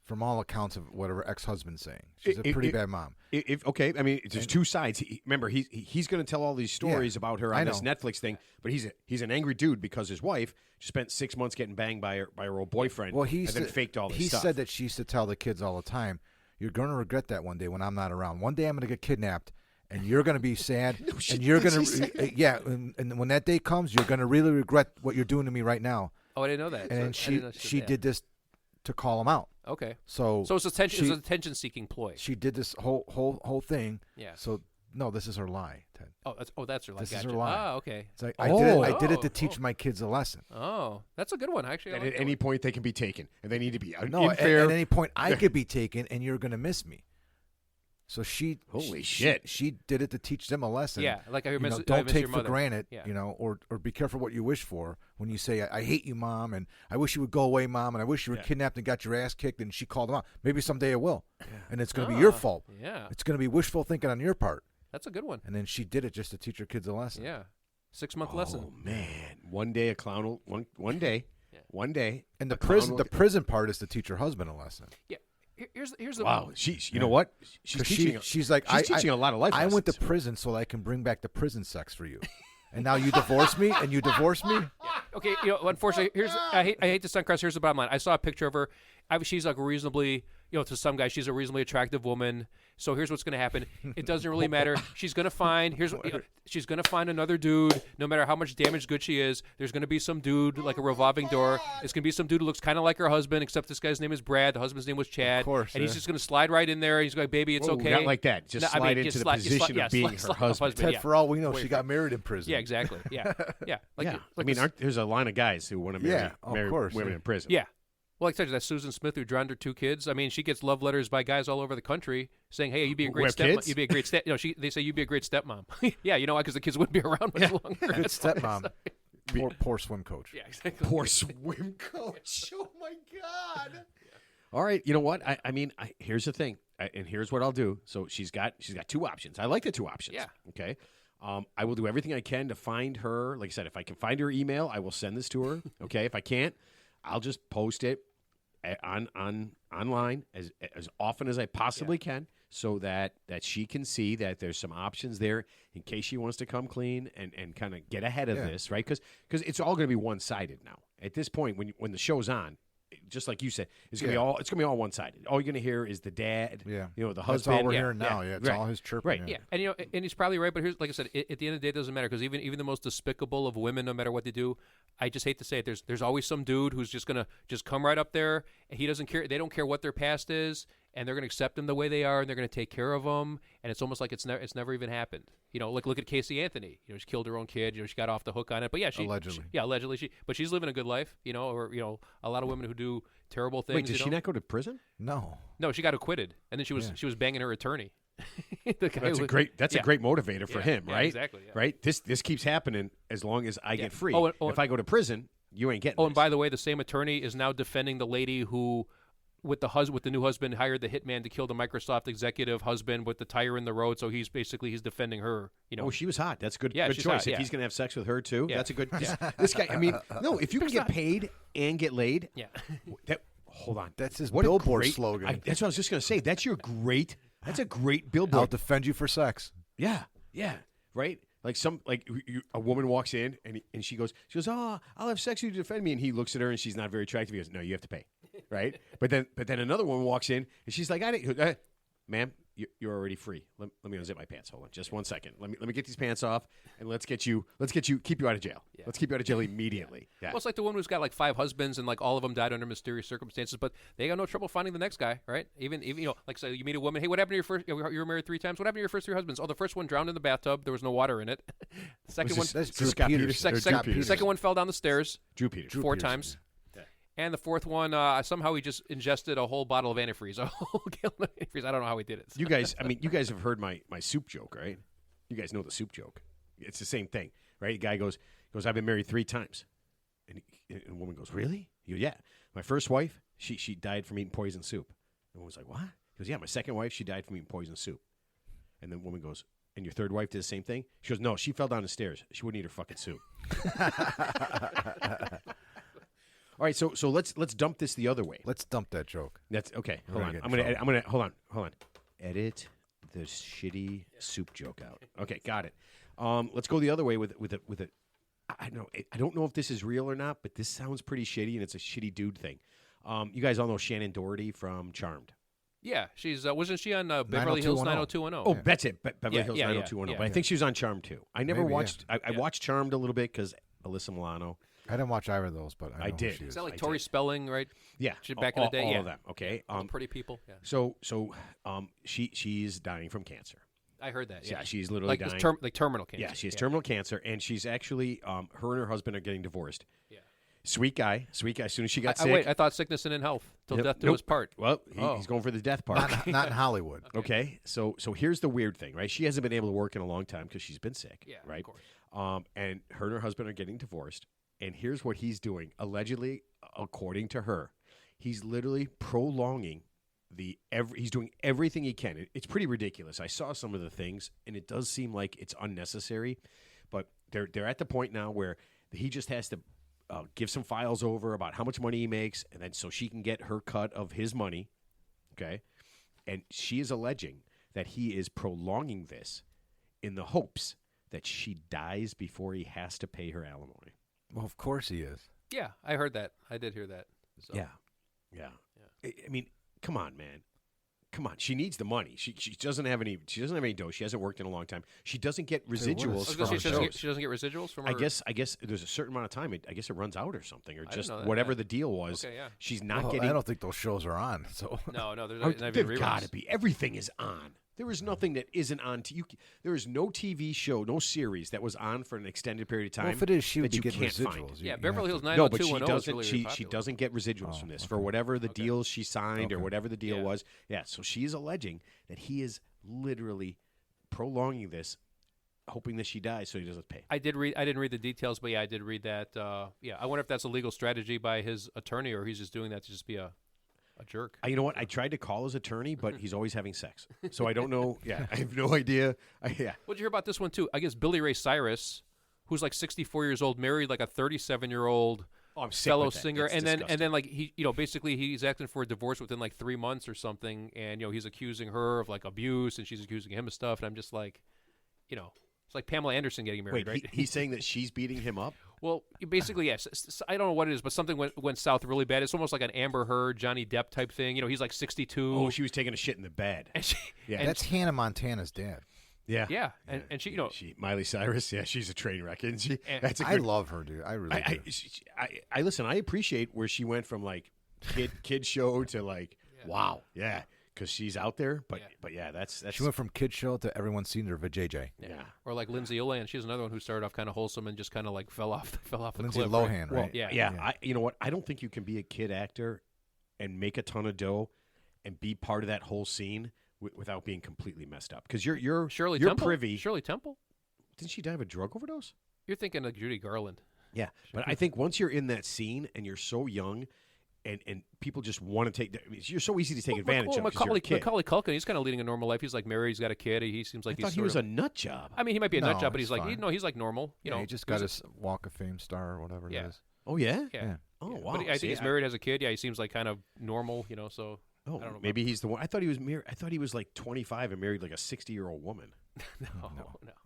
From all accounts of whatever ex-husband's saying, she's a pretty bad mom. There's two sides. Remember, he's going to tell all these stories about her on this Netflix thing, but he's an angry dude because his wife spent 6 months getting banged by her old boyfriend. Well, then faked all this stuff. He said that she used to tell the kids all the time, "You're going to regret that one day when I'm not around. One day I'm going to get kidnapped, and you're going to be sad, and you're going to and when that day comes, you're going to really regret what you're doing to me right now." Oh, I didn't know that. And she did this to call him out. Okay. So it's a attention-seeking ploy. She did this whole thing. Yeah. So no, this is her lie, Ted. That's her lie. This gotcha. is her lie. Ah, okay. It's like I did it to teach my kids a lesson. Oh, that's a good one, actually. And at any point they can be taken, and they need to be no. At any point I could be taken, and you're going to miss me. So holy shit, she did it to teach them a lesson. Yeah, like I miss. Don't take your for mother. granted, or be careful what you wish for. When you say, "I hate you, Mom," and "I wish you would go away, Mom," and "I wish you were kidnapped and got your ass kicked," and she called them out. Maybe someday it will, and it's going to be your fault. Yeah, it's going to be wishful thinking on your part. That's a good one. And then she did it just to teach her kids a lesson. Yeah, 6-month lesson. Oh man, one day a clown will one day. And the prison part is to teach her husband a lesson. Yeah. Here's the wow. You know what? She's teaching. She's teaching a lot of life lessons. I went to prison so that I can bring back the prison sex for you, and now you divorce me, and you divorce me. Yeah. Okay. Unfortunately, I hate to sound crass. Here's the bottom line. I saw a picture of her. She's like reasonably to some guy, she's a reasonably attractive woman. So here's what's going to happen. It doesn't really matter. She's going to find she's going to find another dude. No matter how much damaged good she is, there's going to be some dude like a revolving door. It's going to be some dude who looks kind of like her husband, except this guy's name is Brad. The husband's name was Chad. Of course, and he's just going to slide right in there. He's going, baby, it's okay. Not like that. Just slide into the position of being her husband. Ted, for all we know, she got married in prison. Yeah, exactly. Yeah, yeah. There's a line of guys who want to marry women in prison. Yeah. Well, like I said, that Susan Smith who drowned her 2 kids. I mean, she gets love letters by guys all over the country saying, "Hey, you'd be a great stepmom. You'd be a great step." They say you'd be a great stepmom. Yeah, you know why? Because the kids wouldn't be around much longer. Good stepmom. Poor swim coach. Yeah, exactly. Poor swim coach. Oh my God. All right, you know what? I mean, here's the thing, and here's what I'll do. So she's got 2 options. I like the 2 options. Yeah. Okay. I will do everything I can to find her. Like I said, if I can find her email, I will send this to her. Okay. If I can't, I'll just post it online as often as I possibly can, so that she can see that there's some options there in case she wants to come clean and kind of get ahead of this, right? Because it's all going to be one-sided now. At this point, when the show's on, just like you said, it's going to be all one-sided. All you're going to hear is the dad, the husband. That's all we're hearing now. Yeah, it's all his chirping. Right. Yeah, and he's probably right. But here's, like I said, at the end of the day, it doesn't matter, because even the most despicable of women, no matter what they do, I just hate to say it, there's always some dude who's just gonna come right up there, and he doesn't care. They don't care what their past is, and they're gonna accept them the way they are, and they're gonna take care of them. And it's almost like it's never even happened. Look at Casey Anthony. She killed her own kid. She got off the hook on it. But yeah, allegedly. But she's living a good life. Or a lot of women who do terrible things. Wait, did she not go to prison? No, she got acquitted, and then she was banging her attorney. That's a great motivator for him, right? Exactly. Yeah. Right. This keeps happening as long as I get free. If I go to prison, you ain't getting. Oh, and by the way, the same attorney is now defending the lady who, with the new husband, hired the hitman to kill the Microsoft executive husband with the tire in the road. So he's defending her. Oh, she was hot. That's good. Yeah, good she's choice. hot, If he's gonna have sex with her too, that's a good. Yeah. This guy. I mean, no. If you can get paid and get laid, hold on. That's his billboard slogan. That's what I was just gonna say. That's a great billboard. I'll defend you for sex. Yeah. Right. Like a woman walks in and she goes, oh, I'll have sex with you to defend me. And he looks at her and she's not very attractive. He goes, no, you have to pay. Right. But then another woman walks in and she's like, ma'am, you're already free. Let me unzip my pants. Hold on, just 1 second. Let me get these pants off, and let's keep you out of jail. Yeah. Let's keep you out of jail immediately. Yeah. Well, it's like the woman who's got like 5 husbands, and like all of them died under mysterious circumstances, but they got no trouble finding the next guy, right? Even like say you meet a woman, hey, what happened to your first? You were married 3 times. What happened to your first 3 husbands? Oh, the first one drowned in the bathtub. There was no water in it. The second one, the second one fell down the stairs. Drew Peters. 4 times. And the 4th one, somehow he just ingested a whole bottle of antifreeze, a whole gallon of antifreeze. I don't know how he did it. You guys have heard my soup joke, right? You guys know the soup joke. It's the same thing, right? The guy goes, I've been married 3 times. And a woman goes, really? He goes, yeah. My first wife, she died from eating poison soup. And the woman's like, what? He goes, yeah, my second wife, she died from eating poison soup. And then the woman goes, and your third wife did the same thing? She goes, no, she fell down the stairs. She wouldn't eat her fucking soup. All right, so let's dump this the other way. Let's dump that joke. That's okay. Hold on. I'm gonna hold on. Edit the shitty soup joke out. Okay, got it. Let's go the other way with it. I don't know if this is real or not, but this sounds pretty shitty, and it's a shitty dude thing. You guys all know Shannon Doherty from Charmed. Yeah, she's wasn't she on Beverly Hills 90210? Oh, that's it. Beverly Hills 90210. But I think she was on Charmed too. I never watched. I watched Charmed a little bit because Alyssa Milano. I didn't watch either of those, but I know did. Who she is. Is that like Tori Spelling, right? Yeah, back in the day. All of them. Okay, pretty people. Yeah. So she's dying from cancer. I heard that. Yeah, she's literally dying. Like terminal cancer. Yeah, she has terminal cancer, and she's actually her and her husband are getting divorced. Yeah. Sweet guy. As soon as she got sick. Wait, I thought sickness and in health till death do us part. Well, he's going for the death part. Not in Hollywood. Okay. So here's the weird thing, right? She hasn't been able to work in a long time because she's been sick. Yeah, right. Of course. And her and her husband are getting divorced. And here's what he's doing. Allegedly, according to her, he's literally prolonging he's doing everything he can. It's pretty ridiculous. I saw some of the things, and it does seem like it's unnecessary. But they're at the point now where he just has to give some files over about how much money he makes, and then so she can get her cut of his money. Okay, and she is alleging that he is prolonging this in the hopes that she dies before he has to pay her alimony. Well, of course he is. Yeah, I heard that. I did hear that. So. Yeah. I mean, come on, man. Come on, she needs the money. She doesn't have any. She doesn't have any dough. She hasn't worked in a long time. She doesn't get residuals from her she doesn't shows. get residuals from her. I guess there's a certain amount of time. I guess it runs out or something, or I didn't just know that, whatever yeah. the deal was. Okay, yeah. She's not Well, getting. I don't think those shows are on. So No, there's Oh, not even they've reruns. got to be. Everything is on. There is nothing that isn't on. There is no TV show, no series that was on for an extended period of time. well, if it is, she would that be you getting can't residuals. find. Yeah, Beverly Hills No, but she 90210 is doesn't. really She popular. doesn't get residuals from this for okay. whatever the deals she signed or Okay. whatever the deal Yeah. was. Yeah, so she is alleging that he is literally prolonging this, hoping that she dies so he doesn't pay. I didn't read the details, but yeah, I did read that. Yeah, I wonder if that's a legal strategy by his attorney, or he's just doing that to just be a jerk. You know what? I tried to call his attorney, but he's always having sex, so I don't know. Yeah, I have no idea. Yeah. What'd you hear about this one too? I guess Billy Ray Cyrus, who's like 64 years old, married like a 37-year-old Oh, I'm sick fellow with that. singer, That's and disgusting. then like he, basically he's acting for a divorce within like 3 months or something, and he's accusing her of like abuse, and she's accusing him of stuff, and I'm just like, it's like Pamela Anderson getting married, Wait, right? he's saying that she's beating him up? Well, basically, yes. I don't know what it is, but something went south really bad. It's almost like an Amber Heard, Johnny Depp type thing. He's like 62. Oh, she was taking a shit in the bed. and she, Yeah. and that's Hannah Montana's dad. Yeah. yeah, and she, Miley Cyrus, yeah, she's a train wreck, isn't she? And- That's a I good. love her, dude. I really do. I listen. I appreciate where she went from like kid show to like wow, yeah, because she's out there. But yeah, that's She went from kid show to everyone's seen her JJ. yeah. or like Lindsay Lohan. She's another one who started off kind of wholesome and just kind of like fell off the Lindsay cliff. Lohan, Right? right? Yeah. Yeah. You know what? I don't think you can be a kid actor and make a ton of dough and be part of that whole scene without being completely messed up. Because you're Shirley you're Temple. privy. Shirley Temple. Didn't she die of a drug overdose? You're thinking of Judy Garland. Yeah, but I think once you're in that scene and you're so young, and people just want to take, you're so easy to take advantage of. 'cause you're a kid. Macaulay Culkin. He's kind of leading a normal life. He's like married. He's got a kid. He seems like I thought he was a nut job. I mean, he might be a nut No, job, but he's he's like fine. he's like normal. You know, he just got his Walk of Fame star or whatever Yeah. it is. Oh yeah. yeah. Oh Yeah. wow. But I think See, he's married, has a kid. Yeah, he seems like kind of normal. So Oh, I don't know maybe he's the one. I thought he was married. I thought he was like 25 and married like a 60-year-old woman. no.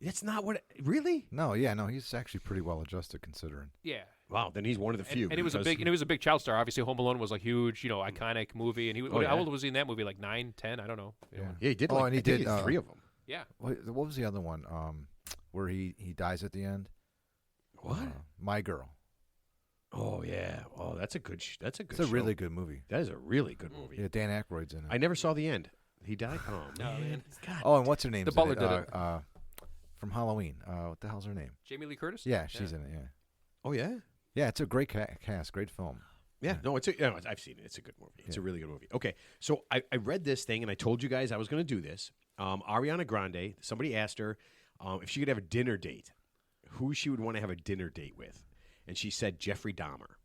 That's not what. Really? No, he's actually pretty well adjusted considering. Yeah. Wow. Then he's one of the few. And he was a because- big child star. Obviously, Home Alone was a huge, iconic movie. And he was, Oh, yeah. how old was he in that movie? Like 9, 10? I don't know. Yeah. Yeah, he did. Oh, Like, and he I think did, did 3 of them. Yeah. What was the other one? Where he dies at the end? What? My Girl. Oh yeah. Oh, that's a good. That's a good. It's a show. really good movie. That is a really good movie. Yeah, Dan Aykroyd's in it. I never saw the end. He died. Oh No, man. man. God. Oh, and what's her name? The Butler did it. From Halloween. What the hell's her name? Jamie Lee Curtis? Yeah, she's in it. Yeah, Oh yeah. yeah. It's a great cast, great film. Yeah, no, I've seen it. It's a good movie. It's a really good movie. Okay, so I read this thing and I told you guys I was going to do this. Ariana Grande, somebody asked her if she could have a dinner date, who she would want to have a dinner date with, and she said Jeffrey Dahmer.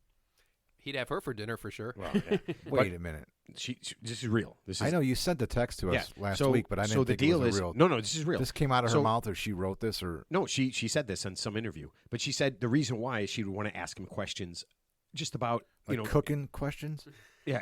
He'd have her for dinner for sure. Well, yeah. Wait a minute. This is real. This is I know you sent the text to us last week, but I didn't so the think deal it was is real. no, this is real. This came out of her So- mouth, or she wrote this, or No, she said this in some interview, but she said the reason why is she would want to ask him questions just about cooking questions. yeah,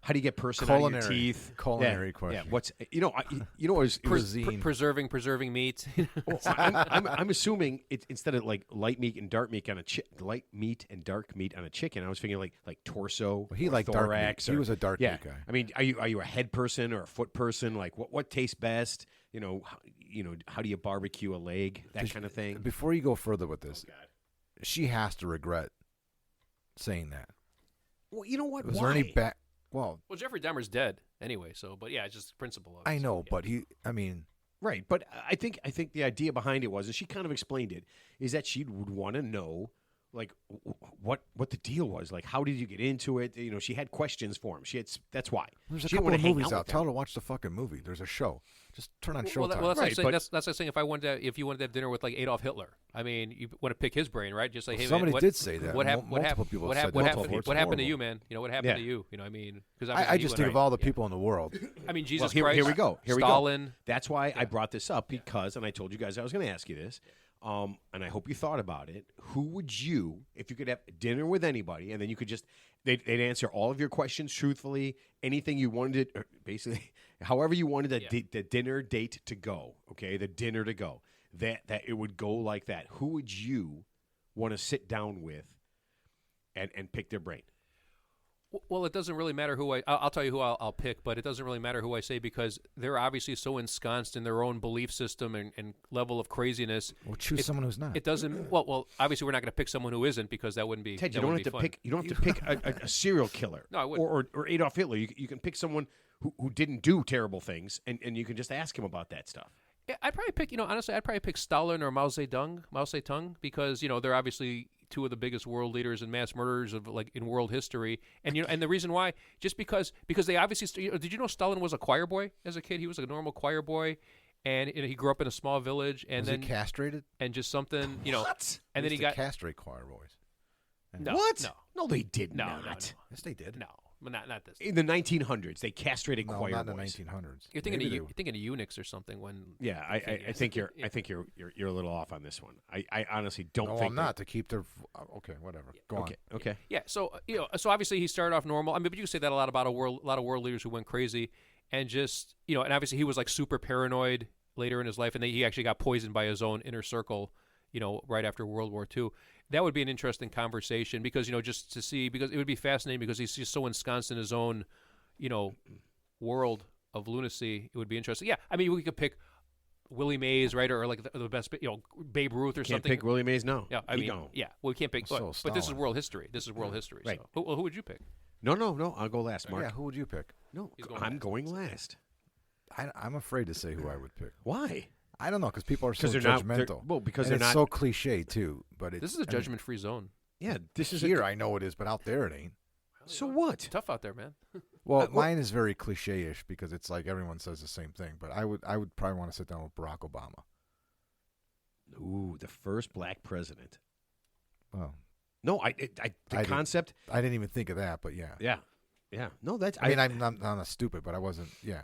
how do you get person out of your Culinary- teeth? culinary yeah, question. Yeah, what's it was Cuisine. Preserving meat. Well, I'm assuming it instead of like light meat and dark meat on a light meat and dark meat on a chicken. I was thinking like torso. Well, he or liked dark meat. thorax. He was a dark yeah. meat guy. I mean, are you a head person or a foot person? Like what tastes best? How do you barbecue a leg? That kind of thing. Before you go further with this, she has to regret saying that. Well, you know what? Was Why? there any back? Well, Well, Jeffrey Dahmer's dead anyway, but yeah, it's just the principle of it. I know, Yeah. but I mean, Right, but I think the idea behind it was, and she kind of explained it, is that she would want to know, like, what the deal was. Like, how did you get into it? She had questions for him. That's why. there's a she didn't couple wanna of hang movies out out. with Tell him. her to watch the fucking movie. There's a show. Just turn on Well, Showtime. that's Right, like saying, but- that's like saying if you wanted to have dinner with like Adolf Hitler. I mean, you want to pick his brain, right? Just like, hey, somebody man, what, did say that. What happened? What Multiple happened? people What said happened? that. What Multiple happened? people. What It's happened to you, horrible. man? What happened Yeah. to you? I mean, because I just think of all the people in the world. I mean, Jesus Well, Christ. here we go. Stalin. That's why I brought this up because, and I told you guys I was going to ask you this, and I hope you thought about it. Who would you, if you could have dinner with anybody, and then you could just, they'd answer all of your questions truthfully, anything you wanted, or basically, however you wanted the dinner date to go, okay, the dinner to go, that it would go like that. Who would you want to sit down with and pick their brain? Well, it doesn't really matter who I'll tell you who I'll pick, but it doesn't really matter who I say because they're obviously so ensconced in their own belief system and level of craziness. Well, choose someone who's not. It doesn't. Well, obviously we're not going to pick someone who isn't because that wouldn't be. Ted, you that don't wouldn't have to be fun. pick. You don't have to pick a serial killer. No, I wouldn't. Or Adolf Hitler. You can pick someone who didn't do terrible things, and you can just ask him about that stuff. Yeah, I'd probably pick. Honestly, I'd probably pick Stalin or Mao Zedong, because they're obviously two of the biggest world leaders and mass murderers of in world history, and and the reason why, just because they obviously. Did you know Stalin was a choir boy as a kid? He was a normal choir boy, and he grew up in a small village, and Was then he castrated? and just something What? and then he Used to got castrate choir boys. no, What? No, they did no, not. no, Yes, they did. no, but not this. In the 1900s, they castrated No, choir not in the boys. 1900s. You're thinking Maybe you're thinking of eunuchs or something when. Yeah, I think you're a little off on this one. I honestly don't No, think I'm not. To keep their. Okay, whatever. Go on. Okay. Yeah, so so obviously he started off normal. I mean, but you can say that a lot about a lot of world leaders who went crazy, and just and obviously he was super paranoid later in his life, and he actually got poisoned by his own inner circle, right after World War II. That would be an interesting conversation because just to see, because it would be fascinating because he's just so ensconced in his own, world of lunacy. It would be interesting. Yeah, I mean we could pick Willie Mays, right, or the best, Babe Ruth or Can't something. pick Willie Mays. No. Yeah, I He mean, don't. yeah, well, we can't pick. So But this is Stalin. world history. This is world history. Right. So who would you pick? No. I'll go last, Mark. Yeah, who would you pick? No, He's going I'm last. going last. I'm afraid to say who I would pick. Why? I don't know because people are so 'Cause they're not- they're- judgmental. well, because and they're it's not- so cliche too. But This is a judgment-free zone. Yeah, this is Here, I know it is, but out there, it ain't. So what? Tough out there, man. Well, well- mine is very cliche-ish because it's like everyone says the same thing. But I would probably want to sit down with Barack Obama. Ooh, the first black president. Well, No, the I didn't- concept. I didn't even think of that, but yeah. Yeah. No, that's. I mean, I'm not stupid, but I wasn't. Yeah.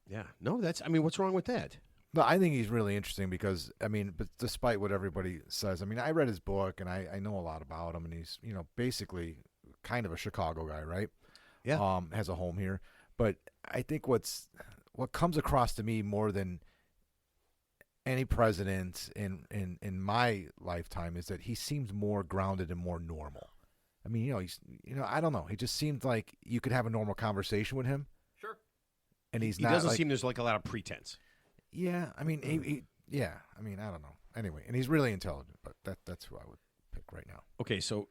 Yeah. No, that's. I mean, what's wrong with that? No, I think he's really interesting because but despite what everybody says, I read his book and I know a lot about him, and he's basically kind of a Chicago guy, right? Yeah. Has a home here, but I think what comes across to me more than any president in my lifetime is that he seems more grounded and more normal. I mean, he's I don't know. He just seemed like you could have a normal conversation with him, Sure. and he He doesn't seem there's a lot of pretense. Yeah, I mean, yeah, I mean, I don't know. Anyway, and he's really intelligent, but that's who I would pick right now. Okay, so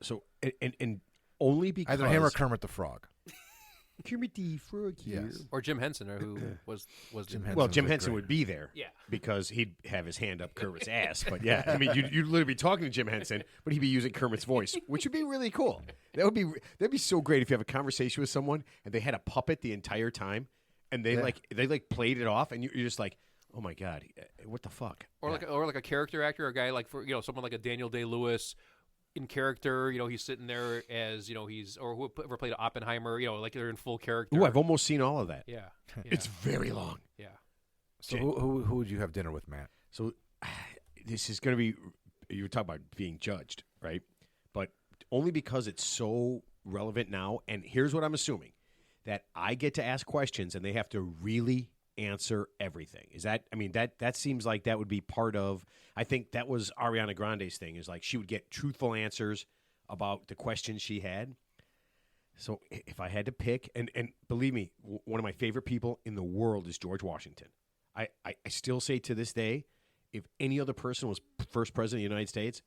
and only because Either him or Kermit the Frog. Kermit the Frog here. Yes. Or Jim Henson, or who was Jim the- Henson. Well, Jim was a Henson great- would be there. Yeah. Because he'd have his hand up Kermit's ass. But yeah, I mean, you'd literally be talking to Jim Henson, but he'd be using Kermit's voice, which would be really cool. That'd be so great if you have a conversation with someone and they had a puppet the entire time, and they Yeah. played it off, and you're just like, oh my god, what the fuck? Or Yeah. like a character actor, a guy someone like a Daniel Day-Lewis in character. He's sitting there as he's, or who ever played Oppenheimer. Like they're in full character. Ooh, I've almost seen all of that. Yeah. It's very long. Yeah. So who would you have dinner with, Matt? So this is going to be, you were talking about being judged, right? But only because it's so relevant now. And here's what I'm assuming, that I get to ask questions and they have to really answer everything. Is that, I mean, that seems like that would be part of, I think that was Ariana Grande's thing, is like she would get truthful answers about the questions she had. So if I had to pick, and believe me, one of my favorite people in the world is George Washington. I still say to this day, if any other person was first president of the United States,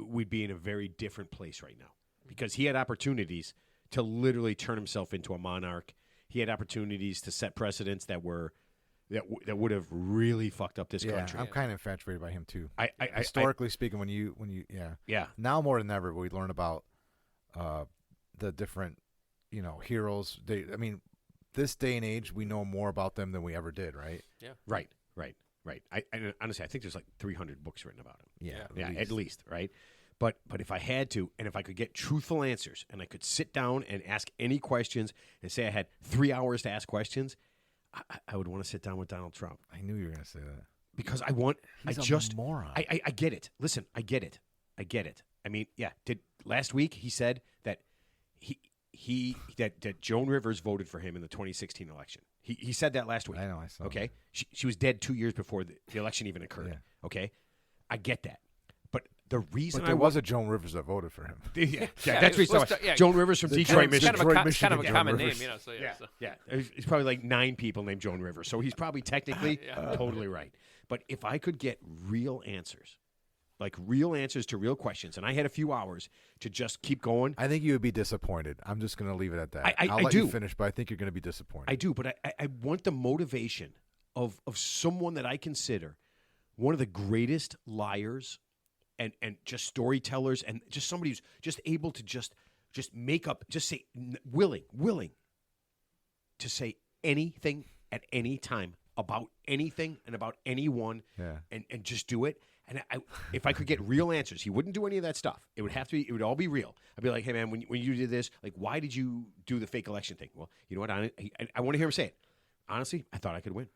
we'd be in a very different place right now, because he had opportunities to literally turn himself into a monarch. He had opportunities to set precedents that would have really fucked up this country. I'm kind of infatuated by him too. Historically, Historically speaking, when you yeah. now more than ever we learn about the different heroes. This day and age we know more about them than we ever did, right? Yeah. Right. I honestly, I think there's like 300 books written about him. Yeah. At least, right? But if I had to, and if I could get truthful answers, and I could sit down and ask any questions, and say I had 3 hours to ask questions, I would want to sit down with Donald Trump, I knew you were going to say that. because He's a moron. I get it. Listen, I get it. I mean, yeah. Last week he said that that Joan Rivers voted for him in the 2016 election. He said that last week. I know. I saw. Okay, she was dead 2 years before the election even occurred. Yeah. Okay, I get that, but The reason But there was a Joan Rivers that voted for him. yeah, that's it what he's was- talking about. yeah. Joan Rivers from Detroit, It's Michigan. kind of a Michigan, kind of a Joan common Rivers. name, So Yeah. There's probably like 9 people named Joan Rivers, so he's probably technically totally right. But if I could get real answers, like real answers to real questions, and I had a few hours to just keep going, I think you would be disappointed. I'm just going to leave it at that. I I'll let do. you finish, but I think you're going to be disappointed. I do. But I want the motivation of someone that I consider one of the greatest liars and just storytellers, and just somebody who's just able to just make up, just say willing to say anything at any time about anything and about anyone, and just do it. And if I could get real answers, he wouldn't do any of that stuff. It would have to be. It would all be real. I'd be like, hey man, when you did this, like, why did you do the fake election thing? Well, you know what? I want to hear him say it. Honestly, I thought I could win.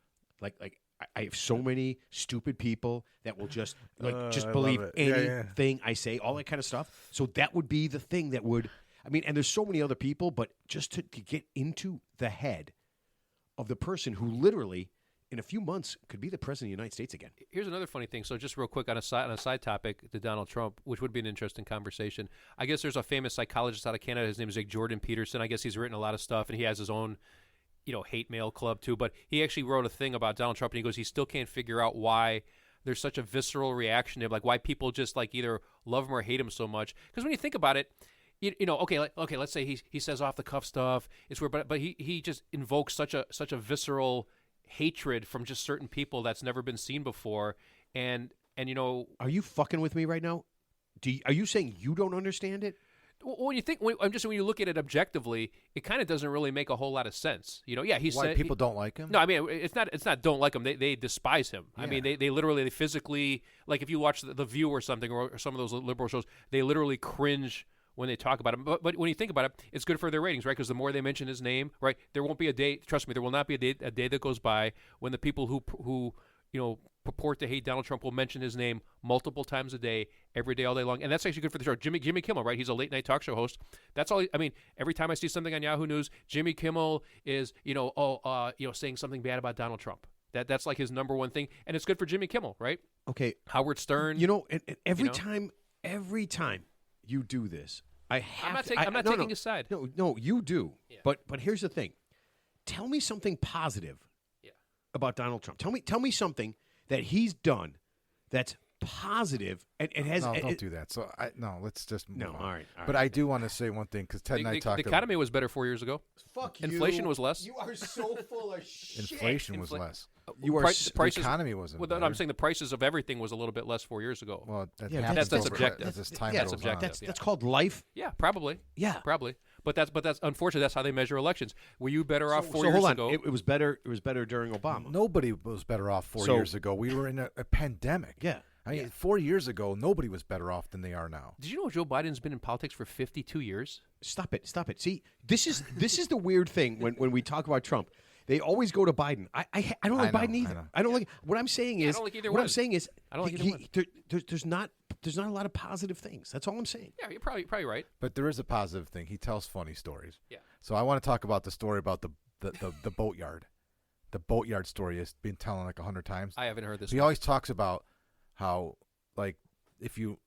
Like I have so many stupid people that will just I believe love it. anything I say, all that kind of stuff. So that would be the thing that would. I mean, and there's so many other people, but just to get into the head of the person who literally, in a few months, could be the president of the United States again. Here's another funny thing. So just real quick on a side topic to Donald Trump, which would be an interesting conversation. I guess there's a famous psychologist out of Canada. His name is like Jordan Peterson. I guess he's written a lot of stuff, and he has his own, hate mail club too. But he actually wrote a thing about Donald Trump, and he goes, he still can't figure out why there's such a visceral reaction to him, like why people just like either love him or hate him so much. Because when you think about it, okay, let's say he says off the cuff stuff. It's weird, but he just invokes such a visceral hatred from just certain people that's never been seen before. And Are you fucking with me right now? Are you saying you don't understand it? when you look at it objectively, it kind of doesn't really make a whole lot of sense. He Why said people don't like him? No, I mean it's not don't like him. They despise him. I mean they literally physically, like if you watch the View or something or some of those liberal shows, they literally cringe when they talk about him. But when you think about it, it's good for their ratings, right? Because the more they mention his name, right, there won't be a day. Trust me, there will not be a day that goes by when the people who purport to hate Donald Trump will mention his name multiple times a day, every day, all day long. And that's actually good for the show. Jimmy Kimmel, right? He's a late night talk show host. That's all. I mean, every time I see something on Yahoo News, Jimmy Kimmel is, saying something bad about Donald Trump. That's like his number one thing. And it's good for Jimmy Kimmel, right? Okay. Howard Stern. And every time you do this, I have I'm not taking his side. No, you do. Yeah. But here's the thing. Tell me something positive about Donald Trump. Tell me something that he's done that's positive and it has. No, don't do that. So let's just move on. All right. But I do want to say one thing because Ted and I talked. The economy was better 4 years ago. Fuck you. Inflation was less. You are so full of shit. Inflation was less. You are. The economy wasn't. Well, I'm saying the prices of everything was a little bit less 4 years ago. Well, that's subjective. That's subjective. That's called life. Yeah, probably. Yeah, probably. But that's unfortunately that's how they measure elections. Were you better off 4 years hold on. ago? It was better. It was better during Obama. Nobody was better off 4 years ago. We were in a pandemic. Yeah. I mean, 4 years ago, nobody was better off than they are now. Did you know Joe Biden's been in politics for 52 years? Stop it. See, this is the weird thing when we talk about Trump. They always go to Biden. I don't like Biden either. I don't like. What I'm saying is. I don't like either what one. I'm saying is. I don't like either one. There's not a lot of positive things. That's all I'm saying. Yeah, you're probably right. But there is a positive thing. He tells funny stories. Yeah. So I want to talk about the story about the boatyard. The boatyard story has been telling like 100 times. I haven't heard this. He always talks about how, like, if you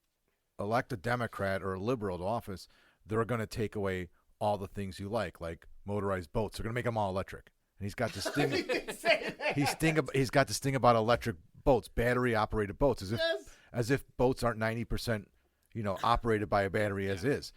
elect a Democrat or a liberal to office, they're going to take away all the things you like motorized boats. They're going to make them all electric. And he's got this thing. He's got this thing about electric boats, battery operated boats, as if boats aren't 90%, operated by a battery as is.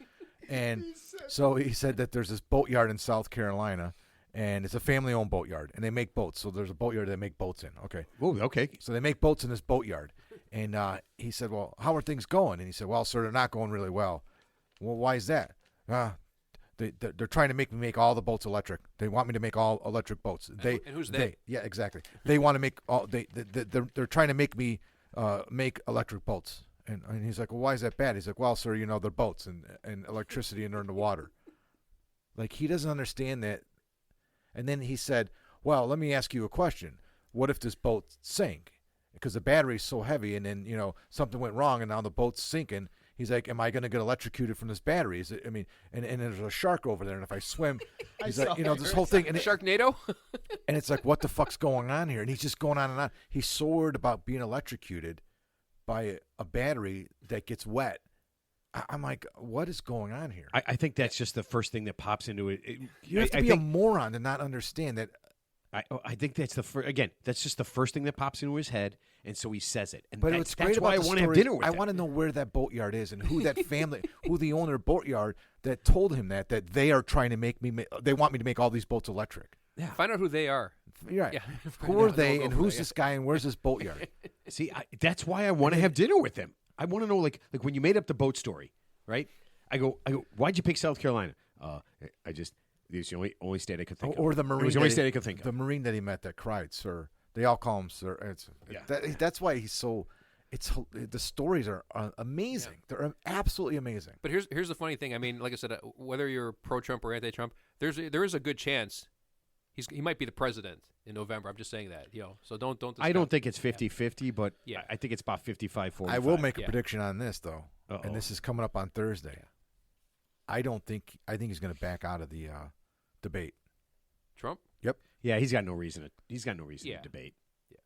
And so he said that there's this boatyard in South Carolina, and it's a family-owned boatyard, and they make boats. So there's a boatyard they make boats in. Okay. Oh, okay. So they make boats in this boatyard, and he said, "Well, how are things going?" And he said, "Well, sir, they're not going really well." Well, why is that? They're trying to make me make all the boats electric. They want me to make all electric boats. And who's they? Yeah, exactly. They want to make all. They're trying to make me make electric boats. And he's like, well, why is that bad? He's like, well, sir, they're boats and electricity and they're in the water. Like, he doesn't understand that. And then he said, well, let me ask you a question. What if this boat sank? Because the battery's so heavy and then, something went wrong and now the boat's sinking. He's like, am I going to get electrocuted from this battery? And there's a shark over there. And if I swim, he's like, this whole thing. And Sharknado? And it's like, what the fuck's going on here? And he's just going on and on. He's so worried about being electrocuted by a battery that gets wet. I'm like, what is going on here? I think that's just the first thing that pops into it. You have to be a moron to not understand that. I think that's that's just the first thing that pops into his head, and so he says it. And But that's, what's great that's why I about the want to have story, dinner with I him. want to know where that boatyard is and who that family, who the owner of boatyard that told him that they are trying to make me. They want me to make all these boats electric. Yeah. Find out who they are. You're right. Yeah. Who are they, and who's this guy, and where's this boatyard? See, that's why I want to have dinner with him. I want to know, like when you made up the boat story, right? I go. Why'd you pick South Carolina? It's the only state I could think of. Or the Marine. It was the only state I could think of. The Marine that he met that cried, sir. They all call him sir. That's why he's so. The stories are amazing. Yeah. They're absolutely amazing. But here's the funny thing. I mean, like I said, whether you're pro-Trump or anti-Trump, there is a good chance he might be the president in November. I'm just saying that, So don't. I don't think it's 50-50, but I think it's about 55-45. I will make a prediction on this though, Uh-oh. and this is coming up on Thursday. Yeah. I think he's going to back out of the debate. Trump? Yep. Yeah, he's got no reason to debate.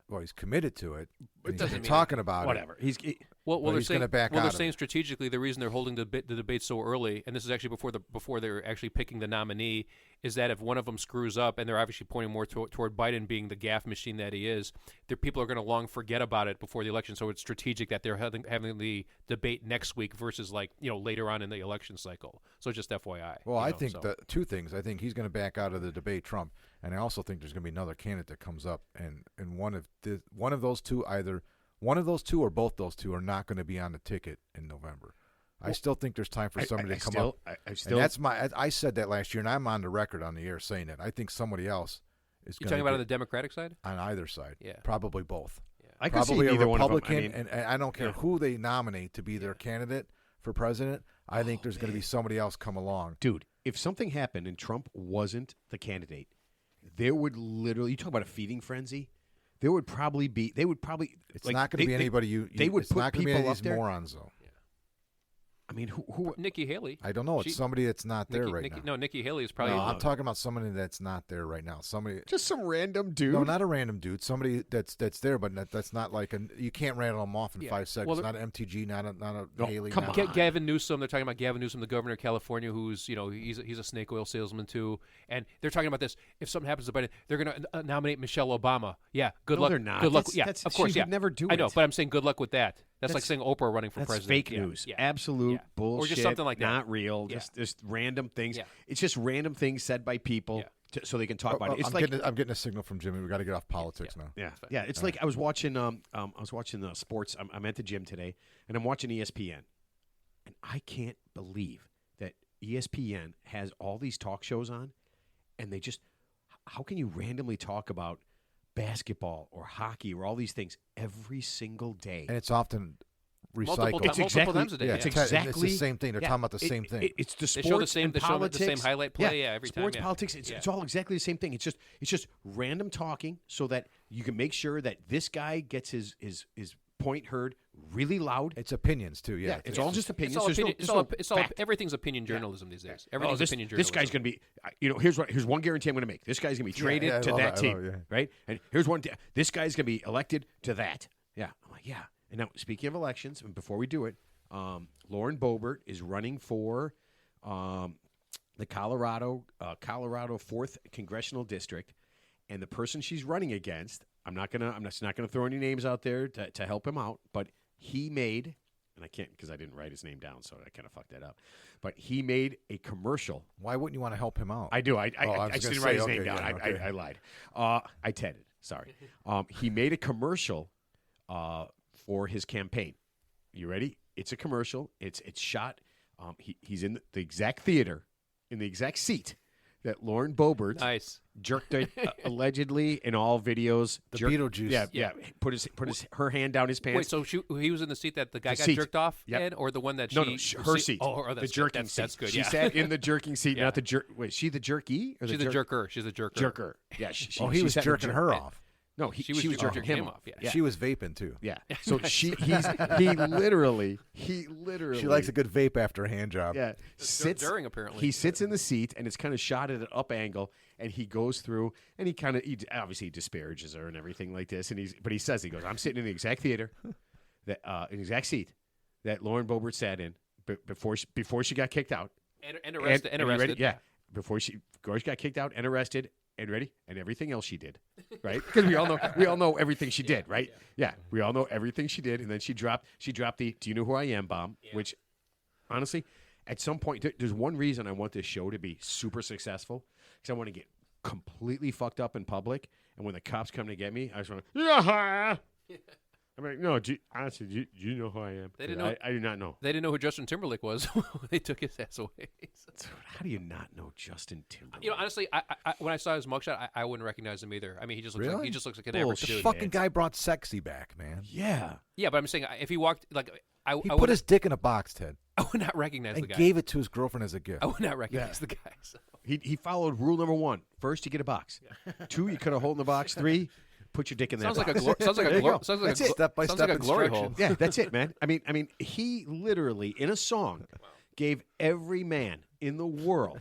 Well, he's committed to it. It He's been talking about whatever. it. Well, they're saying they're saying strategically the reason they're holding the debate so early, and this is actually before they're actually picking the nominee, is that if one of them screws up, and they're obviously pointing more toward Biden being the gaffe machine that he is, people are going to long forget about it before the election. So it's strategic that they're having the debate next week versus later on in the election cycle. So just FYI. Well, I think the two things. I think he's going to back out of the debate, Trump, and I also think there's going to be another candidate that comes up, and one of those two, either one of those two or both those two, are not going to be on the ticket in November. I still think there's time for somebody to come up. And that's I said that last year, and I'm on the record on the air saying that. I think somebody else is. You're talking about on the Democratic side? On either side, yeah, probably both. Yeah. I could probably see either a Republican, one of them. and I don't care who they nominate to be their candidate for president. I think there's going to be somebody else come along, dude. If something happened and Trump wasn't the candidate, there would literally. You talk about a feeding frenzy. There would probably be. They would probably. It's not going to be anybody. They would it's put not going to be any people of up these there. morons, though. I mean, who? Nikki Haley. I don't know. It's somebody that's not there right now. No, Nikki Haley is probably. No, I'm talking about somebody that's not there right now. Somebody. Just some random dude. No, not a random dude. Somebody that's there, but that's not like you can't rattle them off in 5 seconds. Well, not an MTG, not a Haley. Come on. Gavin Newsom. They're talking about Gavin Newsom, the governor of California, who's he's a snake oil salesman too. And they're talking about this. If something happens to Biden, they're going to nominate Michelle Obama. Yeah, good luck. They're not. Good luck. That's, of course. She would never do it. I know, but I'm saying good luck with that. That's like saying Oprah running for that's president. Fake news. Absolute bullshit. Or just something like that. Not real. Just random things. It's just random things said by people so they can talk about it. It's I'm getting a signal from Jimmy. We got to get off politics now. Yeah. It's like I was watching. The sports. I'm at the gym today, and I'm watching ESPN, and I can't believe that ESPN has all these talk shows on, and they just. How can you randomly talk about basketball or hockey or all these things every single day? And it's often recycled. Multiple times a day. It's exactly the same thing. They're talking about the same thing. It's the sports they show the same. and politics. The same highlight play. Every time. Sports, politics. It's all exactly the same thing. It's just random talking so that you can make sure that this guy gets his point heard really loud. It's opinions too. Yeah, it's all just opinions. It's all everything's opinion journalism these days. Everything's opinion journalism. This guy's going to be. Here's one guarantee I'm going to make. This guy's going to be traded to that team, right? And here's one. This guy's going to be elected to that. Yeah, I'm like, yeah. And now, speaking of elections, and before we do it, Lauren Boebert is running for the Colorado 4th congressional district, and the person she's running against, I'm just not gonna throw any names out there to help him out, but he made, and I can't because I didn't write his name down, so I kind of fucked that up. But he made a commercial. Why wouldn't you want to help him out? I do. I just didn't write his name down. Okay. I lied. I tedded. Sorry. He made a commercial for his campaign. You ready? It's a commercial. It's shot. He's in the exact theater, in the exact seat that Lauren Boebert jerked allegedly in all videos. The Beetlejuice. Yeah. Put her hand down his pants. Wait, so he was in the seat that the guy got jerked off in, or the one that her seat. Oh, or the jerking seat. That's good. She sat in the jerking seat, not the jerk. Wait, she the jerky or she's the jerker? She's the jerker. Jerker. Yeah. He was jerking her off. No, she was jerking him off. Yeah. She was vaping too. Yeah. So he literally. She likes a good vape after a hand job. Yeah. During apparently. He sits in the seat and it's kind of shot at an up angle, and he goes through and he obviously disparages her and everything like this, but he says, he goes, I'm sitting in the exact theater that an exact seat that Lauren Boebert sat in before she got kicked out. And arrested. And you ready? arrested. Yeah. Before she got kicked out and arrested and ready and everything else she did, right? Because we all know everything she did, right? Yeah. We all know everything she did, and then she dropped the "Do you know who I am?" bomb, which honestly, at some point, there's one reason I want this show to be super successful because I want to get completely fucked up in public, and when the cops come to get me, I just want to I'm like, no, honestly, do you know who I am? They didn't know. I do not know. They didn't know who Justin Timberlake was when they took his ass away. How do you not know Justin Timberlake? You know, honestly, I when I saw his mugshot, I wouldn't recognize him either. I mean, he just looks like an average The dude. fucking guy brought sexy back, man. Yeah. Yeah, but I'm saying if he walked like He put his dick in a box, Ted, I would not recognize the and guy. gave it to his girlfriend as a gift. I would not recognize the guy. So. He followed rule number 1. First, you get a box. 2, you cut a hole in the box. 3, put your dick in that Sounds box. like a glory hole. Yeah, that's it, man. I mean, he literally in a song gave every man in the world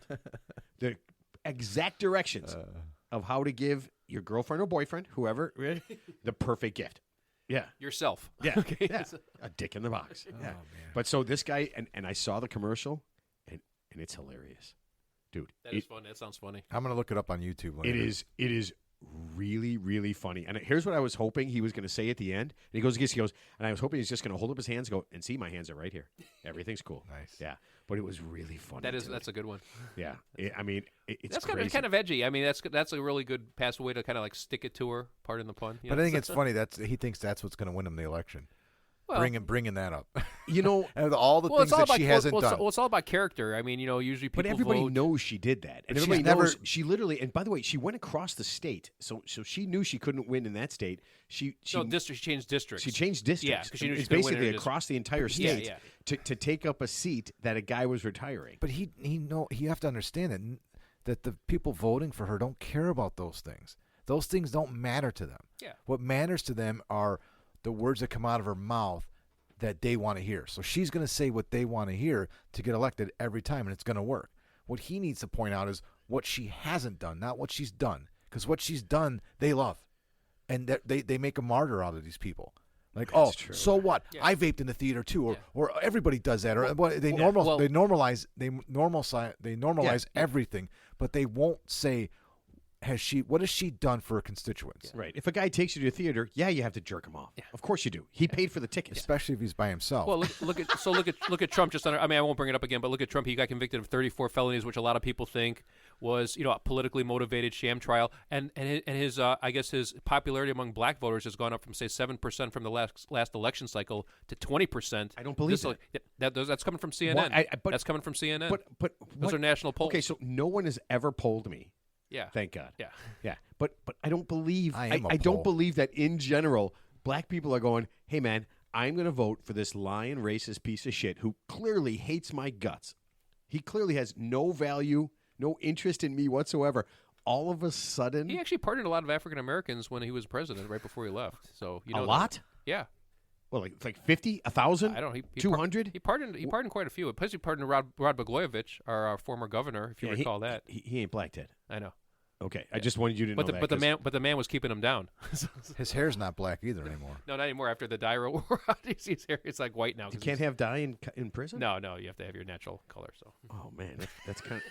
the exact directions of how to give your girlfriend or boyfriend, whoever, the perfect gift. Yeah. Yourself. Yeah. Okay. Yeah. A dick in the box. Yeah. man. But so this guy, and I saw the commercial, and it's hilarious. Dude. That is fun. That sounds funny. I'm gonna look it up on YouTube later. It is really, really funny. And here's what I was hoping he was going to say at the end. And he goes, and I was hoping he's just going to hold up his hands and go, and see, my hands are right here. Everything's cool. Nice. Yeah. But it was really funny. That's a good one. Yeah. I mean, it's that's crazy. kind of edgy. I mean, that's a really good passive way to kind of like stick it to her. Pardon the pun. But I think it's funny he thinks that's what's going to win him the election. Well, bringing that up. You know, and all the things that she hasn't done. Well, it's all about character. I mean, you know, usually people but everybody vote. knows she did that, and She's everybody never- knows she literally. And by the way, she went across the state, so she knew she couldn't win in that state. She changed districts. She changed districts. Yeah, because she knew she it's couldn't win in basically her across the entire Yeah, state to take up a seat that a guy was retiring. But he have to understand that the people voting for her don't care about those things. Those things don't matter to them. Yeah. What matters to them are the words that come out of her mouth that they want to hear. So she's going to say what they want to hear to get elected every time, and it's going to work. What he needs to point out is what she hasn't done, not what she's done. Because what she's done, they love. And they make a martyr out of these people. Like, That's true. so what? Yeah. I vaped in the theater too, or everybody does that, or they well, normalize everything, but they won't say, what has she done for her constituents? Right. If a guy takes you to a theater, you have to jerk him off. Yeah. Of course you do. He paid for the tickets. Especially if he's by himself. Well, look at Trump. I mean, I won't bring it up again, but look at Trump. He got convicted of 34 felonies, which a lot of people think was, a politically motivated sham trial. And his I guess his popularity among black voters has gone up from say 7% from the last election cycle to 20%. I don't believe that's coming from CNN. That's coming from CNN. But those are national polls. Okay, so no one has ever polled me. Yeah. Thank God. Yeah. Yeah. But I don't believe I don't believe that in general black people are going, "Hey man, I'm going to vote for this lying racist piece of shit who clearly hates my guts. He clearly has no value, no interest in me whatsoever." All of a sudden, He actually pardoned a lot of African Americans when he was president right before he left. So, a lot? Yeah. Well, like 50, 1,000, I don't know. 200? He pardoned quite a few. Plus, he pardoned Rod Blagojevich, our former governor, if you recall that. He ain't black, Ted. I know. Okay, I just wanted you to know that. But the man was keeping him down. His hair's not black either anymore. No, not anymore. After the dye wore out, his hair it's like white now. You can't have dye in prison? No, you have to have your natural color. So. Oh man, that's kind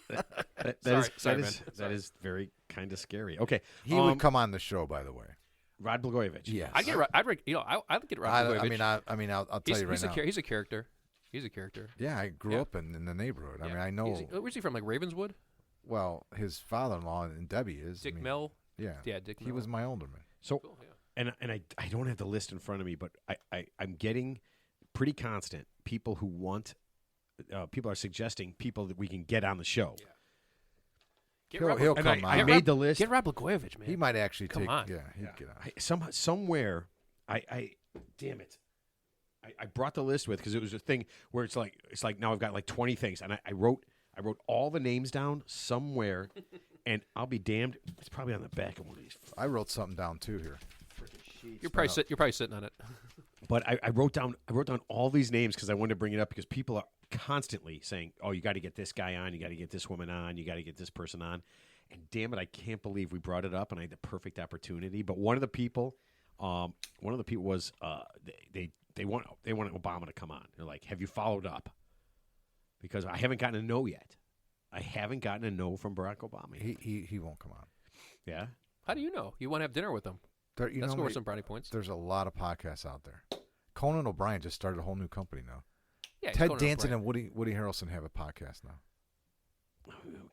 of that is very kind of scary. Okay, He would come on the show, by the way. Rod Blagojevich. Yes. I'd get Rod Blagojevich. I'll tell you right now. He's a character. He's a character. Yeah, I grew up in the neighborhood. I mean, I know. Where's he from? Like Ravenswood? Well, his father-in-law and Debbie is. Dick Mel. Yeah. Yeah, Dick He Mel. was my alderman. So, Cool, yeah. and I don't have the list in front of me, but I'm getting pretty constant people who want. People are suggesting people that we can get on the show. Yeah. He'll And come on. I made the list. Get Rod Blagojevich, man. He might actually Come take. on. Yeah, he'd get on. Somewhere, I damn it. I brought the list with because it was a thing where it's like now I've got like 20 things, and I wrote all the names down somewhere, and I'll be damned, it's probably on the back of one of these. I wrote something down too here. You're probably sitting on it. But I wrote down all these names because I wanted to bring it up because people are constantly saying, "Oh, you got to get this guy on, you got to get this woman on, you got to get this person on," and damn it, I can't believe we brought it up, and I had the perfect opportunity. But one of the people was they want Obama to come on. They're like, have you followed up? Because I haven't gotten a no yet. I haven't gotten a no from Barack Obama yet. He won't come on. Yeah. How do you know? You want to have dinner with him? That's worth some brownie points. There's a lot of podcasts out there. Conan O'Brien just started a whole new company now. Yeah, Ted Danson and Woody Harrelson have a podcast now.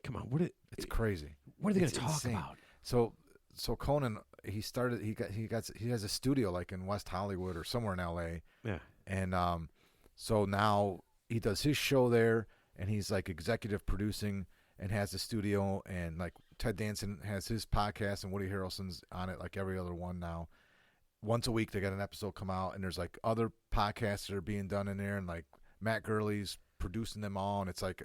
Come on, it's crazy. What are they going to talk insane. about? So Conan, he has a studio like in West Hollywood or somewhere in L.A. Yeah. And so now he does his show there, and he's like executive producing and has a studio, and like Ted Danson has his podcast, and Woody Harrelson's on it like every other one now. Once a week they got an episode come out, and there's like other podcasts that are being done in there, and like Matt Gurley's producing them all, and it's like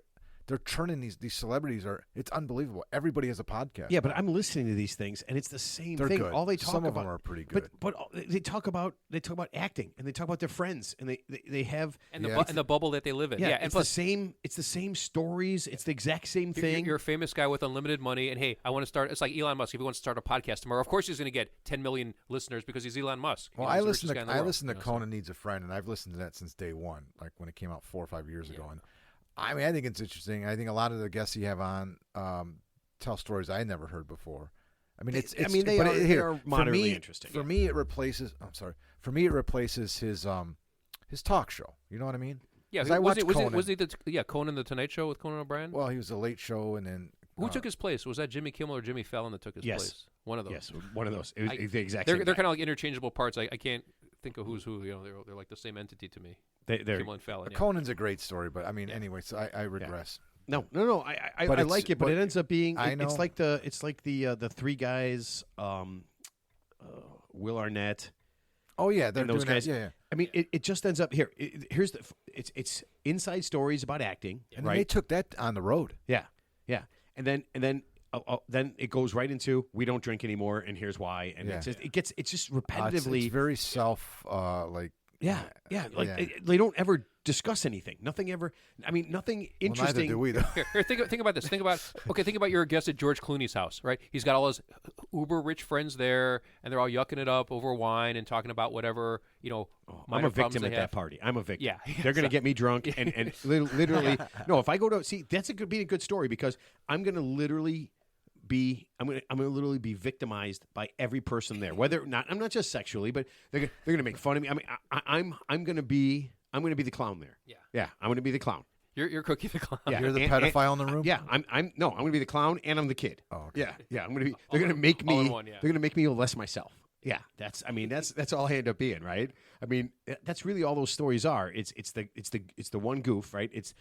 they're churning these celebrities it's unbelievable. Everybody has a podcast. Yeah, but I'm listening to these things, and it's the same They're thing. good. All they talk Some about, of them are pretty good. But they talk about acting, and they talk about their friends, and they have and the bubble that they live in. Yeah, and it's plus, the same stories. It's the exact same thing. You're a famous guy with unlimited money, and hey, I want to start. It's like Elon Musk. If he wants to start a podcast tomorrow, of course he's going to get 10 million listeners because he's Elon Musk. Well, I listen to Conan Needs a Friend, and I've listened to that since day one, like when it came out 4 or 5 years ago. And I mean, I think it's interesting. I think a lot of the guests you have on tell stories I never heard before. I mean, they are moderately interesting. For me, it replaces. I'm sorry. For me, it replaces his talk show. You know what I mean? Yeah. I watched Conan. Was he Conan the Tonight Show with Conan O'Brien? Well, he was a late show, and then who took his place? Was that Jimmy Kimmel or Jimmy Fallon that took his place? One of those. Yes, one of those. It was the exact. They're kind of like interchangeable parts. I can't think of who's who. You know, they're like the same entity to me. They're Kimmel and Fallon. Yeah. Conan's a great story, but I mean, anyway, so I regress. No. I like it, but it ends up being. It's like the three guys, Will Arnett. Oh yeah, they're those doing guys. That. Yeah. I mean, it just ends up here. Here's it's inside stories about acting, and right? They took that on the road. Yeah, and then it goes right into we don't drink anymore, and here's why, and it's just repetitively. It's very self like. Yeah. They don't ever discuss anything. Nothing ever. I mean, nothing interesting. Well, neither do we, though. Here, think about this. Think about you're a guest at George Clooney's house, right? He's got all his uber rich friends there, and they're all yucking it up over wine and talking about whatever I'm a victim at that party. I'm a victim. Yeah, they're going to get me drunk, and literally, no. If I go to see, that's be a good story because I'm going to literally. I'm gonna literally be victimized by every person there. Whether or not I'm not just sexually, but they're gonna make fun of me. I mean, I'm gonna be the clown there. Yeah. I'm gonna be the clown. You're Cookie the clown. Yeah, you're the pedophile in the room. Yeah, I'm gonna be the clown and I'm the kid. Oh, okay. Yeah. I'm gonna be. They're gonna make me. All in one, yeah. They're gonna make me less myself. Yeah, that's all I end up being, right? I mean, that's really all those stories are. It's the one goof, right? It's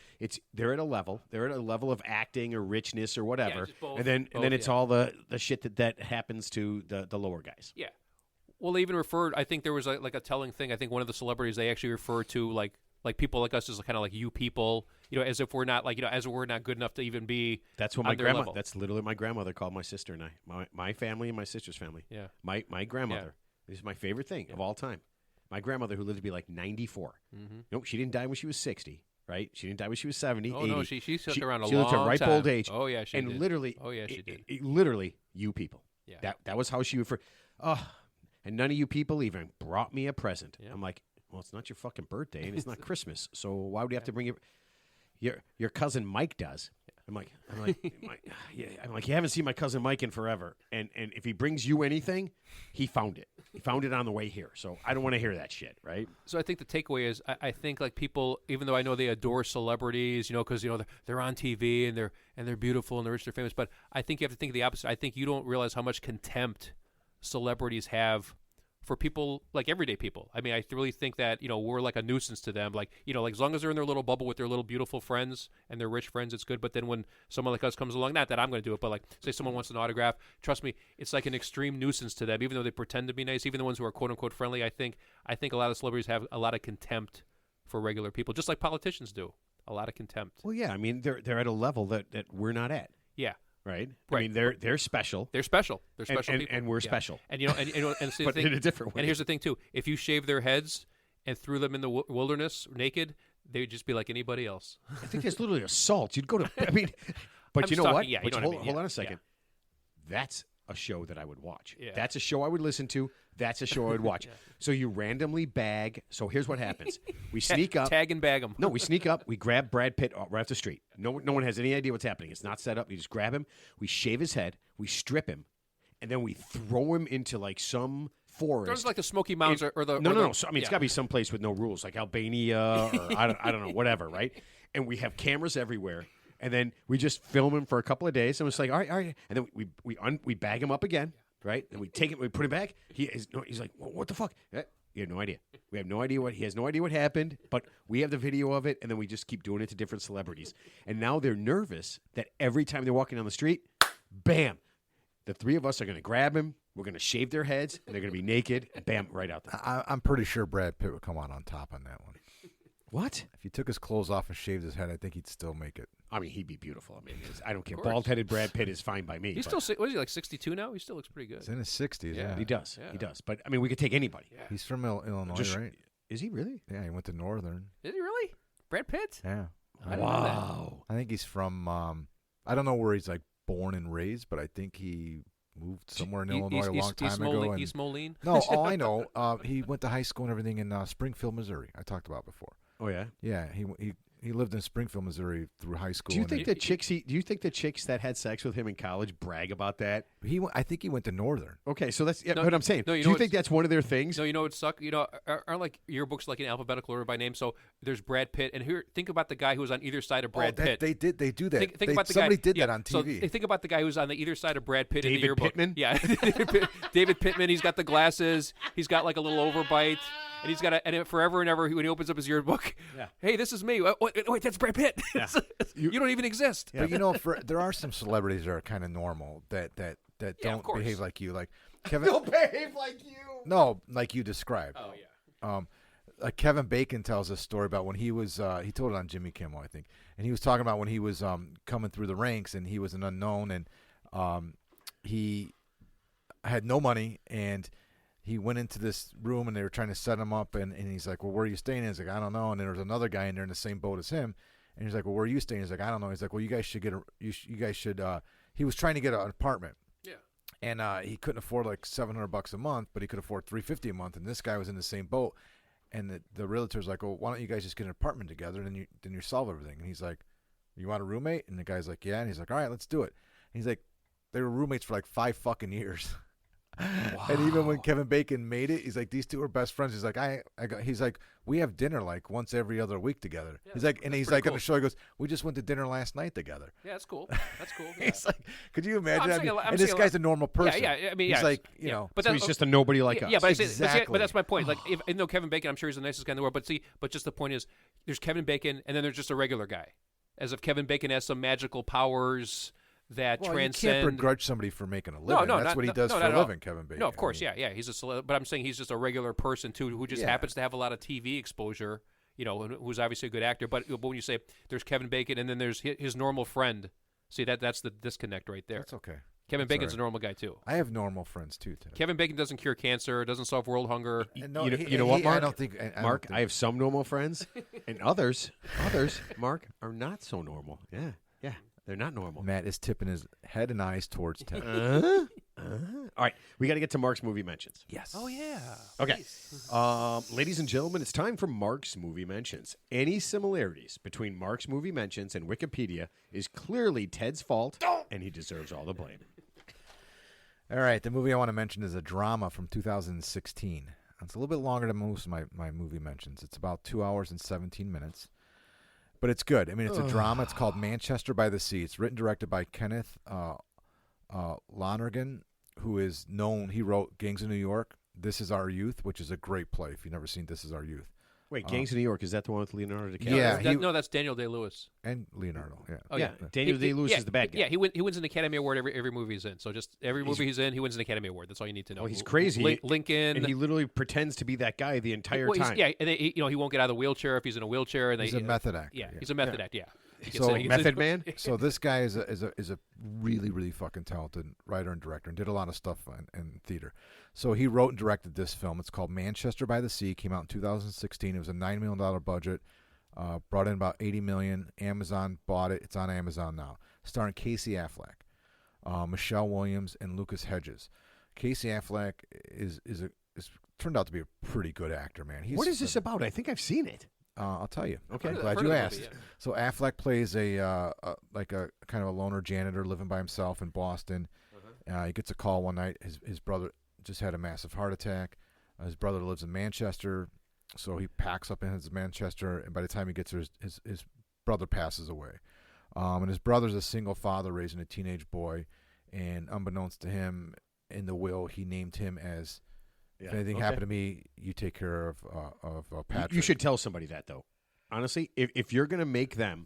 they're at a level of acting or richness or whatever, both, and then it's all the shit that happens to the lower guys. Yeah. Well, they even referred. I think there was a telling thing. I think one of the celebrities they actually referred to like people like us as kind of like you people, as if we're not as if we're not good enough to even be. That's what my grandma. Level. That's literally what my grandmother called my sister and I. My family and my sister's family. Yeah. My grandmother. Yeah. This is my favorite thing of all time. My grandmother, who lived to be like 94. Mm-hmm. Nope, she didn't die when she was 60. Right? She didn't die when she was 70. Oh 80. no, she stuck around a long time. She lived to a ripe old age. Oh yeah, she did. And literally, oh yeah, she did. Literally, you people. Yeah. That was how she referred. Oh, and none of you people even brought me a present. Yeah. I'm like, well, it's not your fucking birthday and it's not Christmas, so why would you have to bring your cousin Mike does? I'm like, you haven't seen my cousin Mike in forever, and if he brings you anything, he found it. He found it on the way here, so I don't want to hear that shit, right? So I think the takeaway is, I think like people, even though I know they adore celebrities, because they're on TV and they're beautiful and they're rich, they're famous, but I think you have to think of the opposite. I think you don't realize how much contempt celebrities have for people, like everyday people. I mean, I really think that, we're like a nuisance to them. Like, like as long as they're in their little bubble with their little beautiful friends and their rich friends, it's good. But then when someone like us comes along, not that I'm going to do it, but like say someone wants an autograph, trust me, it's like an extreme nuisance to them, even though they pretend to be nice, even the ones who are quote unquote friendly. I think a lot of celebrities have a lot of contempt for regular people, just like politicians do. A lot of contempt. Well, yeah. I mean, they're at a level that we're not at. Yeah. Right. I mean, they're special. They're special. They're special people, and we're special. And and so but in a different way. And here's the thing too: if you shave their heads and threw them in the wilderness naked, they would just be like anybody else. I think that's literally assault. You'd go to. I mean, but you know what? Yeah, hold on a second. Yeah. a show that I would watch. Yeah. That's a show I would listen to. That's a show I would watch. So you randomly bag. So here's what happens. We sneak up. Tag and bag them. No, we sneak up. We grab Brad Pitt right off the street. No one has any idea what's happening. It's not set up. We just grab him. We shave his head. We strip him. And then we throw him into like some forest. There's like the Smoky Mountains or the... No. So, I mean, it's got to be someplace with no rules, like Albania or I don't know, whatever, right? And we have cameras everywhere. And then we just film him for a couple of days. And it's like, all right. And then we bag him up again, right? And we take it, we put him back. He's like, well, what the fuck? You have no idea. We have no idea he has no idea what happened, but we have the video of it, and then we just keep doing it to different celebrities. And now they're nervous that every time they're walking down the street, bam, the three of us are going to grab him. We're going to shave their heads, and they're going to be naked, and bam, right out there. I'm pretty sure Brad Pitt would come out on top on that one. What? If he took his clothes off and shaved his head, I think he'd still make it. I mean, he'd be beautiful. I mean, I don't care. Bald-headed Brad Pitt is fine by me. He's still, what is he, like 62 now? He still looks pretty good. He's in his 60s. Yeah. He does. Yeah. He does. But, I mean, we could take anybody. Yeah. He's from Illinois, right? Is he really? Yeah, he went to Northern. Is he really? Brad Pitt? Yeah. I didn't know that. Wow. I think he's from, I don't know where he's like born and raised, but I think he moved somewhere in Illinois a long time ago. And, East Moline? no, I know. He went to high school and everything in Springfield, Missouri. I talked about before. Oh, yeah? Yeah, he lived in Springfield, Missouri through high school. Do you and think the chicks that had sex with him in college brag about that? I think he went to Northern. Okay, so that's No, what I'm saying. no, Do you think that's one of their things? No, you know what suck? You know, aren't like yearbooks like in alphabetical order by name? So there's Brad Pitt, and here, think about the guy who was on either side of Brad Pitt. They do that. Think about the somebody guy. did Yeah, that on so TV. think about the guy who's on the either side of Brad Pitt in the David yearbook. Pittman? Yeah, David Pittman. He's got the glasses. He's got like a little overbite. And he's got and forever and ever when he opens up his yearbook, hey, this is me. Wait, that's Brad Pitt. Yeah. You don't even exist. But you know, there are some celebrities that are kind of normal that don't behave like you. Like Kevin. They'll behave like you. No, like you described. Oh yeah. Like Kevin Bacon tells a story about when he was he told it on Jimmy Kimmel, I think, and he was talking about when he was coming through the ranks and he was an unknown and he had no money and he went into this room and they were trying to set him up and he's like, well, where are you staying? And he's like, I don't know. And there was another guy in there in the same boat as him. And he's like, well, where are you staying? He's like, I don't know. He's like, well, you guys should he was trying to get an apartment. Yeah. And he couldn't afford like $700 a month, but he could afford $350 a month. And this guy was in the same boat. And the realtor's like, well, why don't you guys just get an apartment together and then you solve everything. And he's like, you want a roommate? And the guy's like, yeah. And he's like, all right, let's do it. And he's like, they were roommates for like 5 fucking years. Wow. And even when Kevin Bacon made it, he's like, these two are best friends. He's like, he's like, we have dinner like once every other week together. Yeah, he's like, and he's like cool. On the show, he goes, we just went to dinner last night together. Yeah, that's cool. That's cool. Yeah. He's like, could you imagine? No, and this guy's a normal person. Yeah. I mean, he's like, you know, but so he's just a nobody like us. Yeah, but exactly. But that's my point. Like, if no Kevin Bacon, I'm sure he's the nicest guy in the world. But just the point is, there's Kevin Bacon, and then there's just a regular guy, as if Kevin Bacon has some magical powers that transcend. You can't begrudge somebody for making a living. That's what he does for a living, Kevin Bacon. No, of course, yeah. He's a celeb, but I'm saying he's just a regular person too, who just happens to have a lot of TV exposure. You know, who's obviously a good actor. But when you say there's Kevin Bacon and then there's his normal friend, see that's the disconnect right there. That's okay. Kevin Bacon's a normal guy too. I have normal friends too. Kevin Bacon doesn't cure cancer, doesn't solve world hunger. You know what, Mark? I don't think. Mark, I have some normal friends, and others, Mark, are not so normal. Yeah. They're not normal. Matt is tipping his head and eyes towards Ted. All right, we got to get to Mark's movie mentions. Yes. Oh yeah. Okay, ladies and gentlemen, it's time for Mark's movie mentions. Any similarities between Mark's movie mentions and Wikipedia is clearly Ted's fault, and he deserves all the blame. All right, the movie I want to mention is a drama from 2016. It's a little bit longer than most of my movie mentions. It's about 2 hours and 17 minutes. But it's good. I mean, it's a drama. It's called Manchester by the Sea. It's written and directed by Kenneth Lonergan, who is known. He wrote Gangs of New York, This Is Our Youth, which is a great play if you've never seen This Is Our Youth. Wait, Gangs of New York, is that the one with Leonardo DiCaprio? Yeah. No, that's Daniel Day-Lewis. And Leonardo, yeah. Oh, yeah. Daniel Day-Lewis is the bad guy. Yeah, he wins an Academy Award every movie he's in. So just every movie he's in, he wins an Academy Award. That's all you need to know. Well, he's crazy. Lincoln. And he literally pretends to be that guy the entire time. Yeah, and he won't get out of the wheelchair if he's in a wheelchair. And he's a method actor. Yeah, he's a method actor, yeah. So Method Man? So this guy is a really, really fucking talented writer and director and did a lot of stuff in theater. So he wrote and directed this film. It's called Manchester by the Sea. Came out in 2016. It was a $9 million budget. Brought in about $80 million. Amazon bought it. It's on Amazon now. Starring Casey Affleck. Michelle Williams, and Lucas Hedges. Casey Affleck is turned out to be a pretty good actor, man. What is this about? I think I've seen it. I'll tell you. Okay. I'm I've glad heard you of the asked. movie, yeah. So Affleck plays a kind of a loner janitor living by himself in Boston. He gets a call one night. His brother just had a massive heart attack. His brother lives in Manchester, so he packs up in his Manchester, and by the time he gets there, his brother passes away. And his brother's a single father raising a teenage boy, and unbeknownst to him, in the will, he named him as, if anything happened to me, you take care of Patrick. You should tell somebody that, though. Honestly, if you're going to make them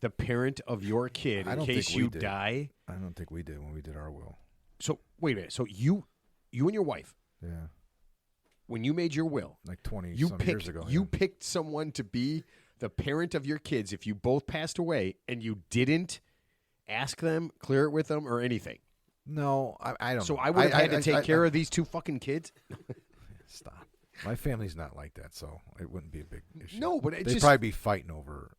the parent of your kid in case you die. I don't think we did when we did our will. So, wait a minute. So, you and your wife, Yeah. when you made your will, Like 20 you some picked, years ago. you picked someone to be the parent of your kids if you both passed away, and you didn't ask them, clear it with them, or anything. No, I don't So know. I would have had to take care of these two fucking kids? Stop. My family's not like that, so it wouldn't be a big issue. No, but They'd it's just probably be fighting over.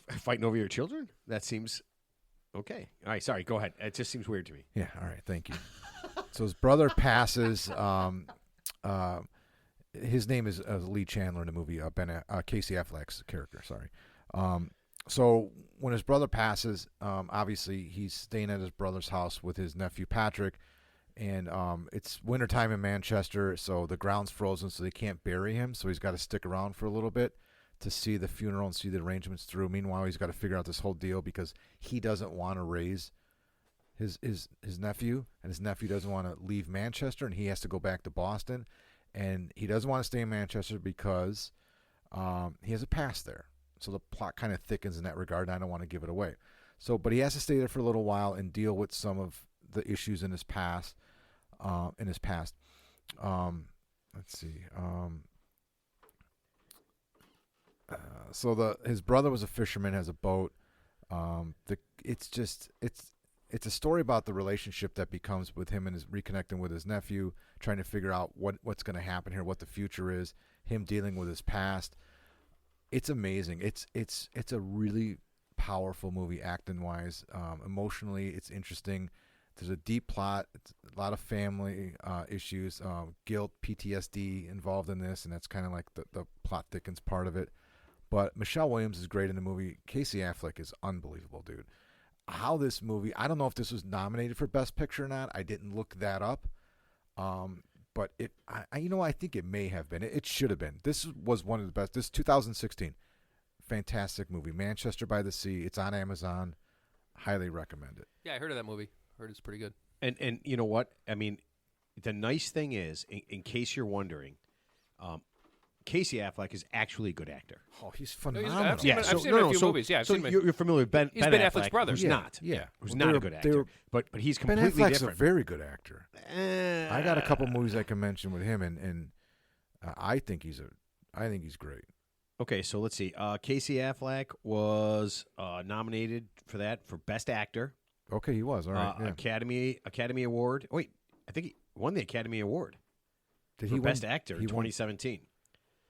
fighting over your children? That seems okay. All right, sorry, go ahead. It just seems weird to me. Yeah, all right, thank you. So his brother passes. His name is Lee Chandler in the movie. Casey Affleck's character. Sorry. So when his brother passes, obviously he's staying at his brother's house with his nephew Patrick, and it's wintertime in Manchester, so the ground's frozen, so they can't bury him. So he's got to stick around for a little bit to see the funeral and see the arrangements through. Meanwhile, he's got to figure out this whole deal because he doesn't want to raise his nephew, and his nephew doesn't want to leave Manchester, and he has to go back to Boston, and he doesn't want to stay in Manchester because he has a past there. So the plot kind of thickens in that regard, and I don't want to give it away. So, but he has to stay there for a little while and deal with some of the issues in his past. Let's see. So his brother was a fisherman, has a boat. It's a story about the relationship that becomes with him and his reconnecting with his nephew, trying to figure out what's going to happen here, what the future is, him dealing with his past. It's amazing. It's a really powerful movie, acting wise. Emotionally, it's interesting. There's a deep plot. It's a lot of family issues, guilt, PTSD involved in this, and that's kind of like the plot thickens part of it. But Michelle Williams is great in the movie. Casey Affleck is unbelievable, dude. How this movie, I don't know if this was nominated for Best Picture or not. I didn't look that up. But I think it may have been. It should have been. This was one of the best. This 2016. Fantastic movie. Manchester by the Sea. It's on Amazon. Highly recommend it. Yeah, I heard of that movie. Heard it's pretty good. And you know what? I mean, the nice thing is, in case you're wondering, Casey Affleck is actually a good actor. Oh, he's No, phenomenal. I've seen him in a few movies. Yeah, I've so seen him. you're familiar with Ben Affleck's brother. who's Yeah, not. yeah. Who's Well, not they're- a good actor. But he's Ben completely Affleck's different. a very good actor. I got a Uh, couple movies I can mention with him, and I think he's great. Okay, so let's see. Casey Affleck was nominated for that for Best Actor. Okay, he was all right. Yeah. Academy Award. Wait, I think he won the Academy Award Did for he Best win? Actor in He won? 2017.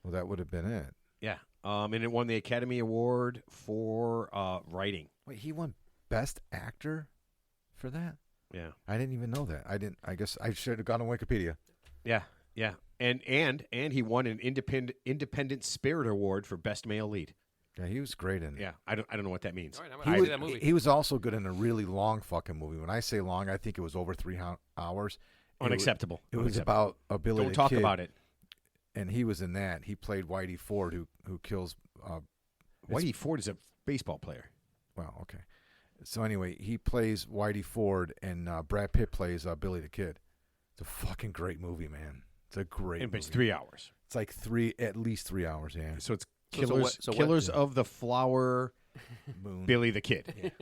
Well, that would have been it. Yeah, and it won the Academy Award for writing. Wait, he won Best Actor for that? Yeah, I didn't even know that. I guess I should have gone on Wikipedia. yeah, and he won an Independent Spirit Award for Best Male Lead. Yeah, he was great in it. Yeah, I don't know what that means. All right, I'm He gonna was, see that movie. he was also good in a really long fucking movie. When I say long, I think it was over 3 hours. Unacceptable. It was about a Billy Don't the talk Kid, about it. and he was in that. He played Whitey Ford, who kills. Whitey Ford is a baseball player. Well, okay. So anyway, he plays Whitey Ford, and Brad Pitt plays Billy the Kid. It's a fucking great movie, man. It's a great And movie. it's 3 hours. It's like at least 3 hours, yeah. So it's So Killers, what- Killers of the Flower, Moon. Billy the Kid.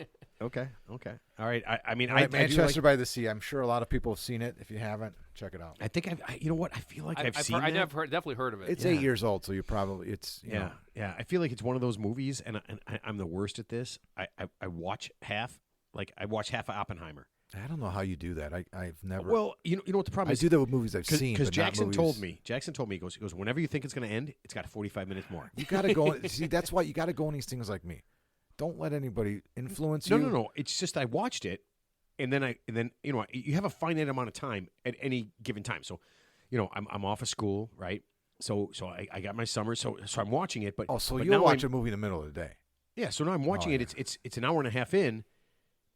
Okay. All right. I mean, All right, I do Manchester like, by the Sea. I'm sure a lot of people have seen it. If you haven't, check it out. I think you know what? I feel like I've seen I that. definitely heard of it. It's Yeah. 8 years old, so you probably you know. Yeah. I feel like it's one of those movies, and I'm the worst at this. I watch half. Like I watch half of Oppenheimer. I don't know how you do that. I've never. Well, you know what the problem I is. do that with movies I've seen. Because but not Jackson movies. told me. He goes. Whenever you think it's going to end, it's got 45 minutes more. You got to go. See, that's why you got to go on these things like me. Don't let anybody influence you. No. It's just I watched it, and then you have a finite amount of time at any given time. So, I'm off of school, right? So I got my summer, so I'm watching it. But so now you watch a movie in the middle of the day. Yeah, so now I'm watching it. It's an hour and a half in,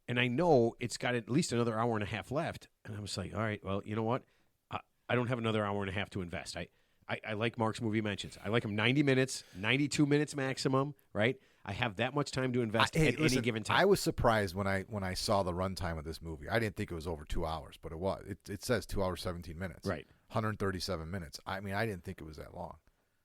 and I know it's got at least another hour and a half left. And I was like, all right, well, you know what? I don't have another hour and a half to invest. I like Mark's movie mentions. I like them 90 minutes, 92 minutes maximum, right? I have that much time to invest at any given time. I was surprised when I saw the runtime of this movie. I didn't think it was over 2 hours, but it was. It says 2 hours 17 minutes. Right. 137 minutes. I mean, I didn't think it was that long.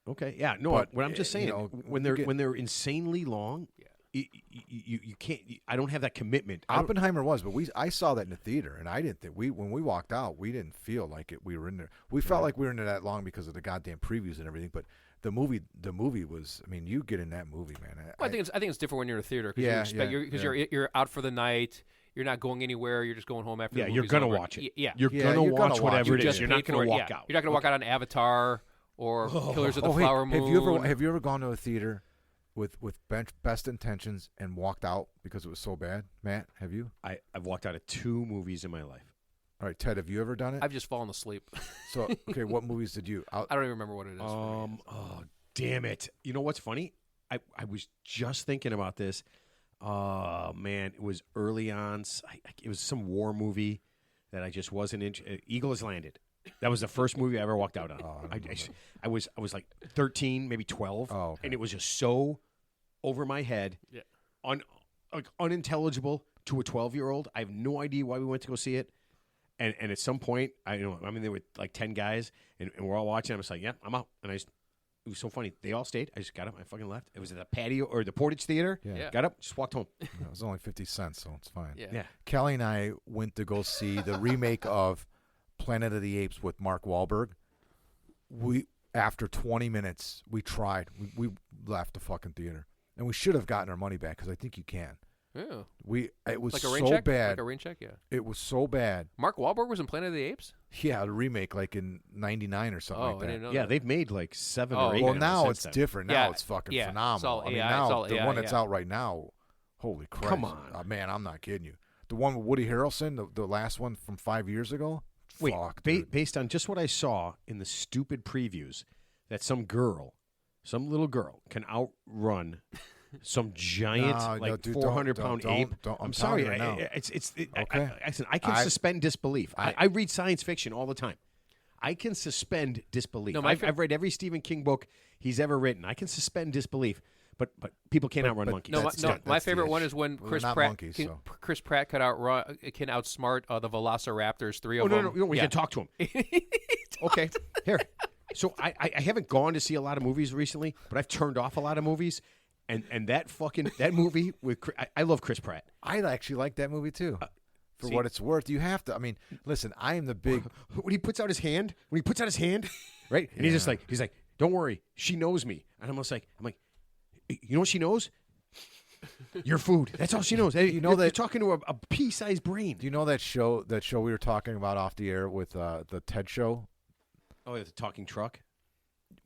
Okay, yeah, no. But, what I'm just saying, when they're insanely long, you can't. I don't have that commitment. Oppenheimer was, but I saw that in the theater, and I didn't think when we walked out, we didn't feel like it. We were in there. We felt like we were in there that long because of the goddamn previews and everything. But the movie was. I mean, you get in that movie, man. Well, I think it's different when you're in a theater because you're out for the night. You're not going anywhere. You're just going home after. Yeah, the you're gonna over. watch it. Yeah, you're gonna watch whatever it is. You're not gonna walk out. You're not gonna walk out on Avatar or Killers of the Flower Moon. Have you ever gone to a theater with best intentions and walked out because it was so bad? Matt, have you? I've walked out of 2 movies in my life. All right, Ted, have you ever done it? I've just fallen asleep. So, okay, what movies did you? I don't even remember what it is. Oh, damn it! You know what's funny? I was just thinking about this. Oh man, it was early on. It was some war movie that I just wasn't into. Eagle Has Landed. That was the first movie I ever walked out on. I was like 13, maybe 12, okay. And it was just so over my head, unintelligible to a 12-year-old. I have no idea why we went to go see it. And at some point, there were like 10 guys, and we're all watching. I was like, yeah, I'm out. And it was so funny. They all stayed. I just got up. I fucking left. It was at the patio or the Portage Theater. Yeah. Got up, just walked home. It was only 50 cents, so it's fine. Yeah. Kelly and I went to go see the remake of Planet of the Apes with Mark Wahlberg. After 20 minutes, we tried. We left the fucking theater, and we should have gotten our money back because I think you can. Yeah. It was like so check? bad. Like a rain check, yeah. It was so bad. Mark Wahlberg was in Planet of the Apes? Yeah, the remake, like in '99 or something like that. I didn't know Yeah, that. they've made like 7 or 8. Well, now since it's then. different. Now it's fucking phenomenal. The one that's out right now, holy Christ! Come on, man, I'm not kidding you. The one with Woody Harrelson, the last one from 5 years ago. Wait, fuck, based on just what I saw in the stupid previews, that some little girl, can outrun some giant 400-pound ape. I'm sorry. I can suspend disbelief. I read science fiction all the time. I can suspend disbelief. No, I've read every Stephen King book he's ever written. I can suspend disbelief, but people can't outrun monkeys. My favorite one is when Chris Pratt monkeys, so. Chris Pratt can outsmart the Velociraptors. 3 of them. No, we can talk to him. Okay, here. So I haven't gone to see a lot of movies recently, but I've turned off a lot of movies. And that movie with I love Chris Pratt. I actually like that movie too. For what it's worth, you have to. I mean, listen, I am the big. When he puts out his hand, right, and he's like, "Don't worry, she knows me." And I'm like, you know what she knows? Your food. That's all she knows. Hey, you're talking to a pea-sized brain. Do you know that show we were talking about off the air with the TED show? Oh, the talking truck.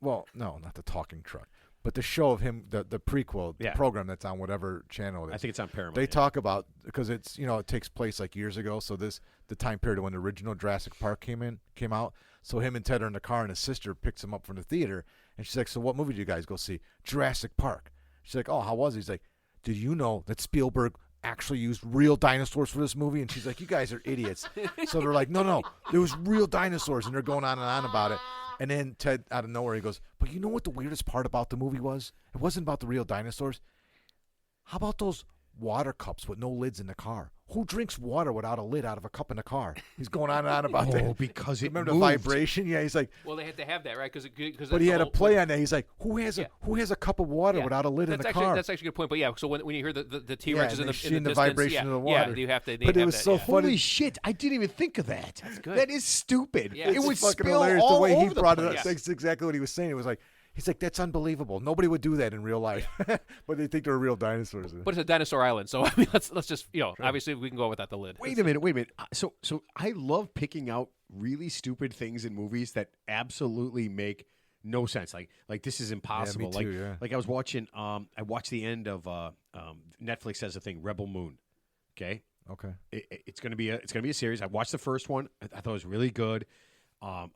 Well, no, not the talking truck. But the show of him, the prequel, the program that's on whatever channel it is. I think it's on Paramount. They talk about, because it's, it takes place like years ago. So the time period when the original Jurassic Park came out. So him and Ted are in the car and his sister picks him up from the theater. And she's like, so what movie did you guys go see? Jurassic Park. She's like, oh, how was it? He's like, did you know that Spielberg actually used real dinosaurs for this movie? And she's like, you guys are idiots. So they're like, no, there was real dinosaurs. And they're going on and on about it. And then Ted, out of nowhere, he goes, but you know what the weirdest part about the movie was? It wasn't about the real dinosaurs. How about those water cups with no lids in the car? Who drinks water without a lid out of a cup in the car? He's going on and on about that. Oh, because it Remember moved. the vibration? Yeah, he's like. Well, they had to have that, right? But he had a play on that. He's like, who has a cup of water without a lid in the car? That's actually a good point. But yeah, so when you hear the T-Rex in the distance, vibration of the water. Yeah, you have to. But it was so funny. Holy shit! I didn't even think of that. That's good. That is stupid. Yeah. It would fucking spill hilarious all the way over he brought it the up. place. That's exactly what he was saying. It was like. He's like, that's unbelievable. Nobody would do that in real life, but they think they're real dinosaurs. But it's a dinosaur island, so I mean, let's just obviously we can go without the lid. Wait a minute. So I love picking out really stupid things in movies that absolutely make no sense. Like this is impossible. Yeah, me too, like I was watching. I watched the end of Netflix has a thing, Rebel Moon. Okay. Okay. It's gonna be a series. I watched the first one. I thought it was really good. A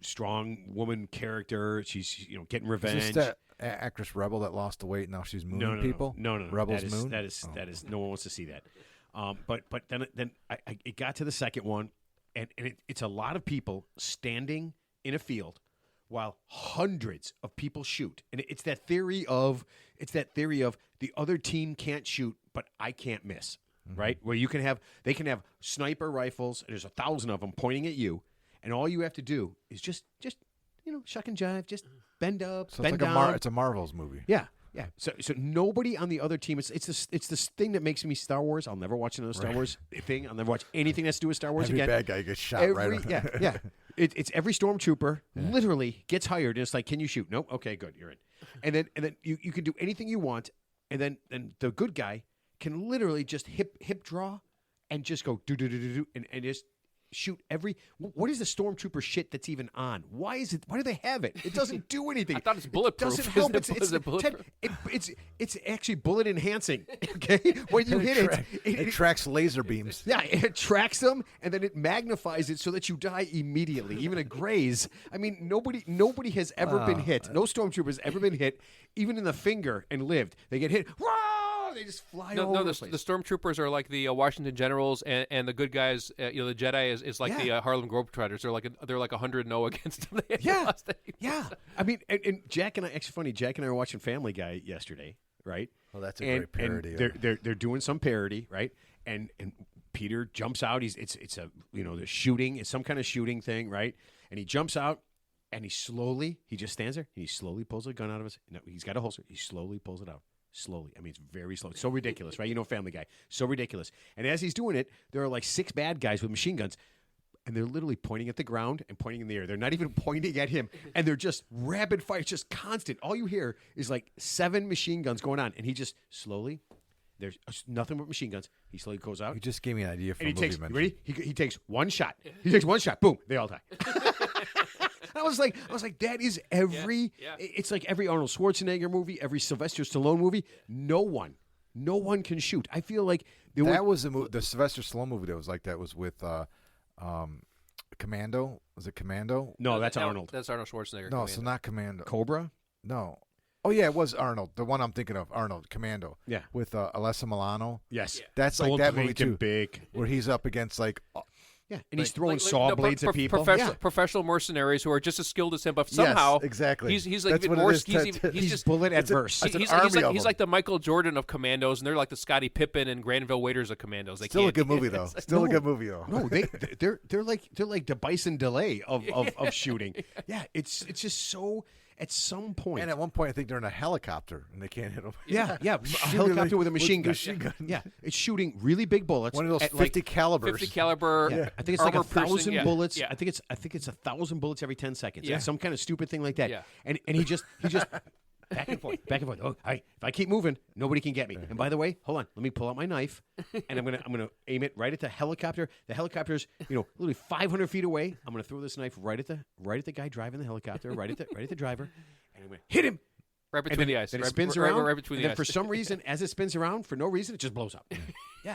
strong woman character. She's getting revenge. Is this that actress Rebel that lost the weight and now she's mooning people? No. Rebel's that is, moon. That is no one wants to see that. But then it got to the second one, and it's a lot of people standing in a field while hundreds of people shoot, and it's that theory of the other team can't shoot, but I can't miss, right? Where they can have sniper rifles, and there's 1,000 of them pointing at you, and all you have to do is just shuck and jive, just bend up, So bend it's like down. it's a Marvel's movie. Yeah. So nobody on the other team. It's this thing that makes me Star Wars. I'll never watch another Star Wars thing. I'll never watch anything that's to do with Star Wars Every again. bad guy gets shot right on. Yeah. It's every stormtrooper literally gets hired, and it's like, can you shoot? Nope. Okay, good, you're in. And then you can do anything you want, and then the good guy can literally just hip draw, and just go do and just shoot every. What is the stormtrooper shit that's even on? Why do they have it? It doesn't do anything. I thought it's bulletproof. It doesn't help. Is it bulletproof? It's actually bullet enhancing. Okay, when you hit It tracks laser beams. yeah, it tracks them, and then it magnifies it so that you die immediately, even a graze. I mean, nobody has ever been hit. No stormtrooper has ever been hit, even in the finger, and lived. They get hit. Whoa! They just fly all over The the place. stormtroopers are like the Washington Generals, and the good guys, the Jedi is like the Harlem Globetrotters. They're like 100-0 against them. Yeah. I mean, and Jack and I. Actually, funny. Jack and I were watching Family Guy yesterday, right? Well, that's a great parody. And they're doing some parody, right? And Peter jumps out. It's a the shooting. It's some kind of shooting thing, right? And he jumps out, and he just stands there, and he slowly pulls a gun out of his. No, he's got a holster. He slowly pulls it out. Slowly. I mean, it's very slow. It's so ridiculous, right? Family Guy. So ridiculous. And as he's doing it, there are like 6 bad guys with machine guns, and they're literally pointing at the ground and pointing in the air. They're not even pointing at him, and they're just rapid fire. It's just constant. All you hear is like 7 machine guns going on, and he just slowly. There's nothing but machine guns. He slowly goes out. You just gave me an idea for and a movie. ready? He takes one shot. He takes one shot. Boom. They all die. I was like, that is every. Yeah. It's like every Arnold Schwarzenegger movie, every Sylvester Stallone movie. No one can shoot. I feel like Was the Sylvester Stallone movie that was like that was with Commando. Was it Commando? No, that's Arnold. That's Arnold Schwarzenegger. No, so not Commando. Cobra. No. Oh yeah, it was Arnold. The one I'm thinking of, Arnold Commando. Yeah. With Alyssa Milano. Yes, That's like Gold that movie plated too, big. where he's up against like. Yeah, and he's throwing saw blades at people. Professional mercenaries who are just as skilled as him, but somehow Yes, exactly. he's like That's even what it more. is, He's just bullet adverse. It's an he's army of he's them. like the Michael Jordan of Commandos, and they're like the Scottie Pippen and Granville Waiters of Commandos. They Still a can't- good movie though. Still a good movie though. No, they're like the Bison delay of shooting. Yeah, it's just so. At some point, And at one point, I think they're in a helicopter and they can't hit them. yeah, a helicopter with a machine gun. Machine gun. Yeah, it's shooting really big bullets. One of those at 50 calibers. 50 caliber. Yeah. I think it's like armor-piercing, 1,000 bullets. Yeah. I think it's 1,000 bullets every 10 seconds. Yeah. It's some kind of stupid thing like that. Yeah. And he just back and forth. Oh, if I keep moving, nobody can get me. And by the way, hold on, let me pull out my knife, and I'm gonna aim it right at the helicopter. The helicopter's literally 500 feet away. I'm gonna throw this knife right at the guy driving the helicopter, right at the driver, and I'm gonna hit him. Right between the eyes. Then it Right- spins right- around. Right between and the then eyes. for some reason, as it spins around, for no reason, it just blows up. Yeah,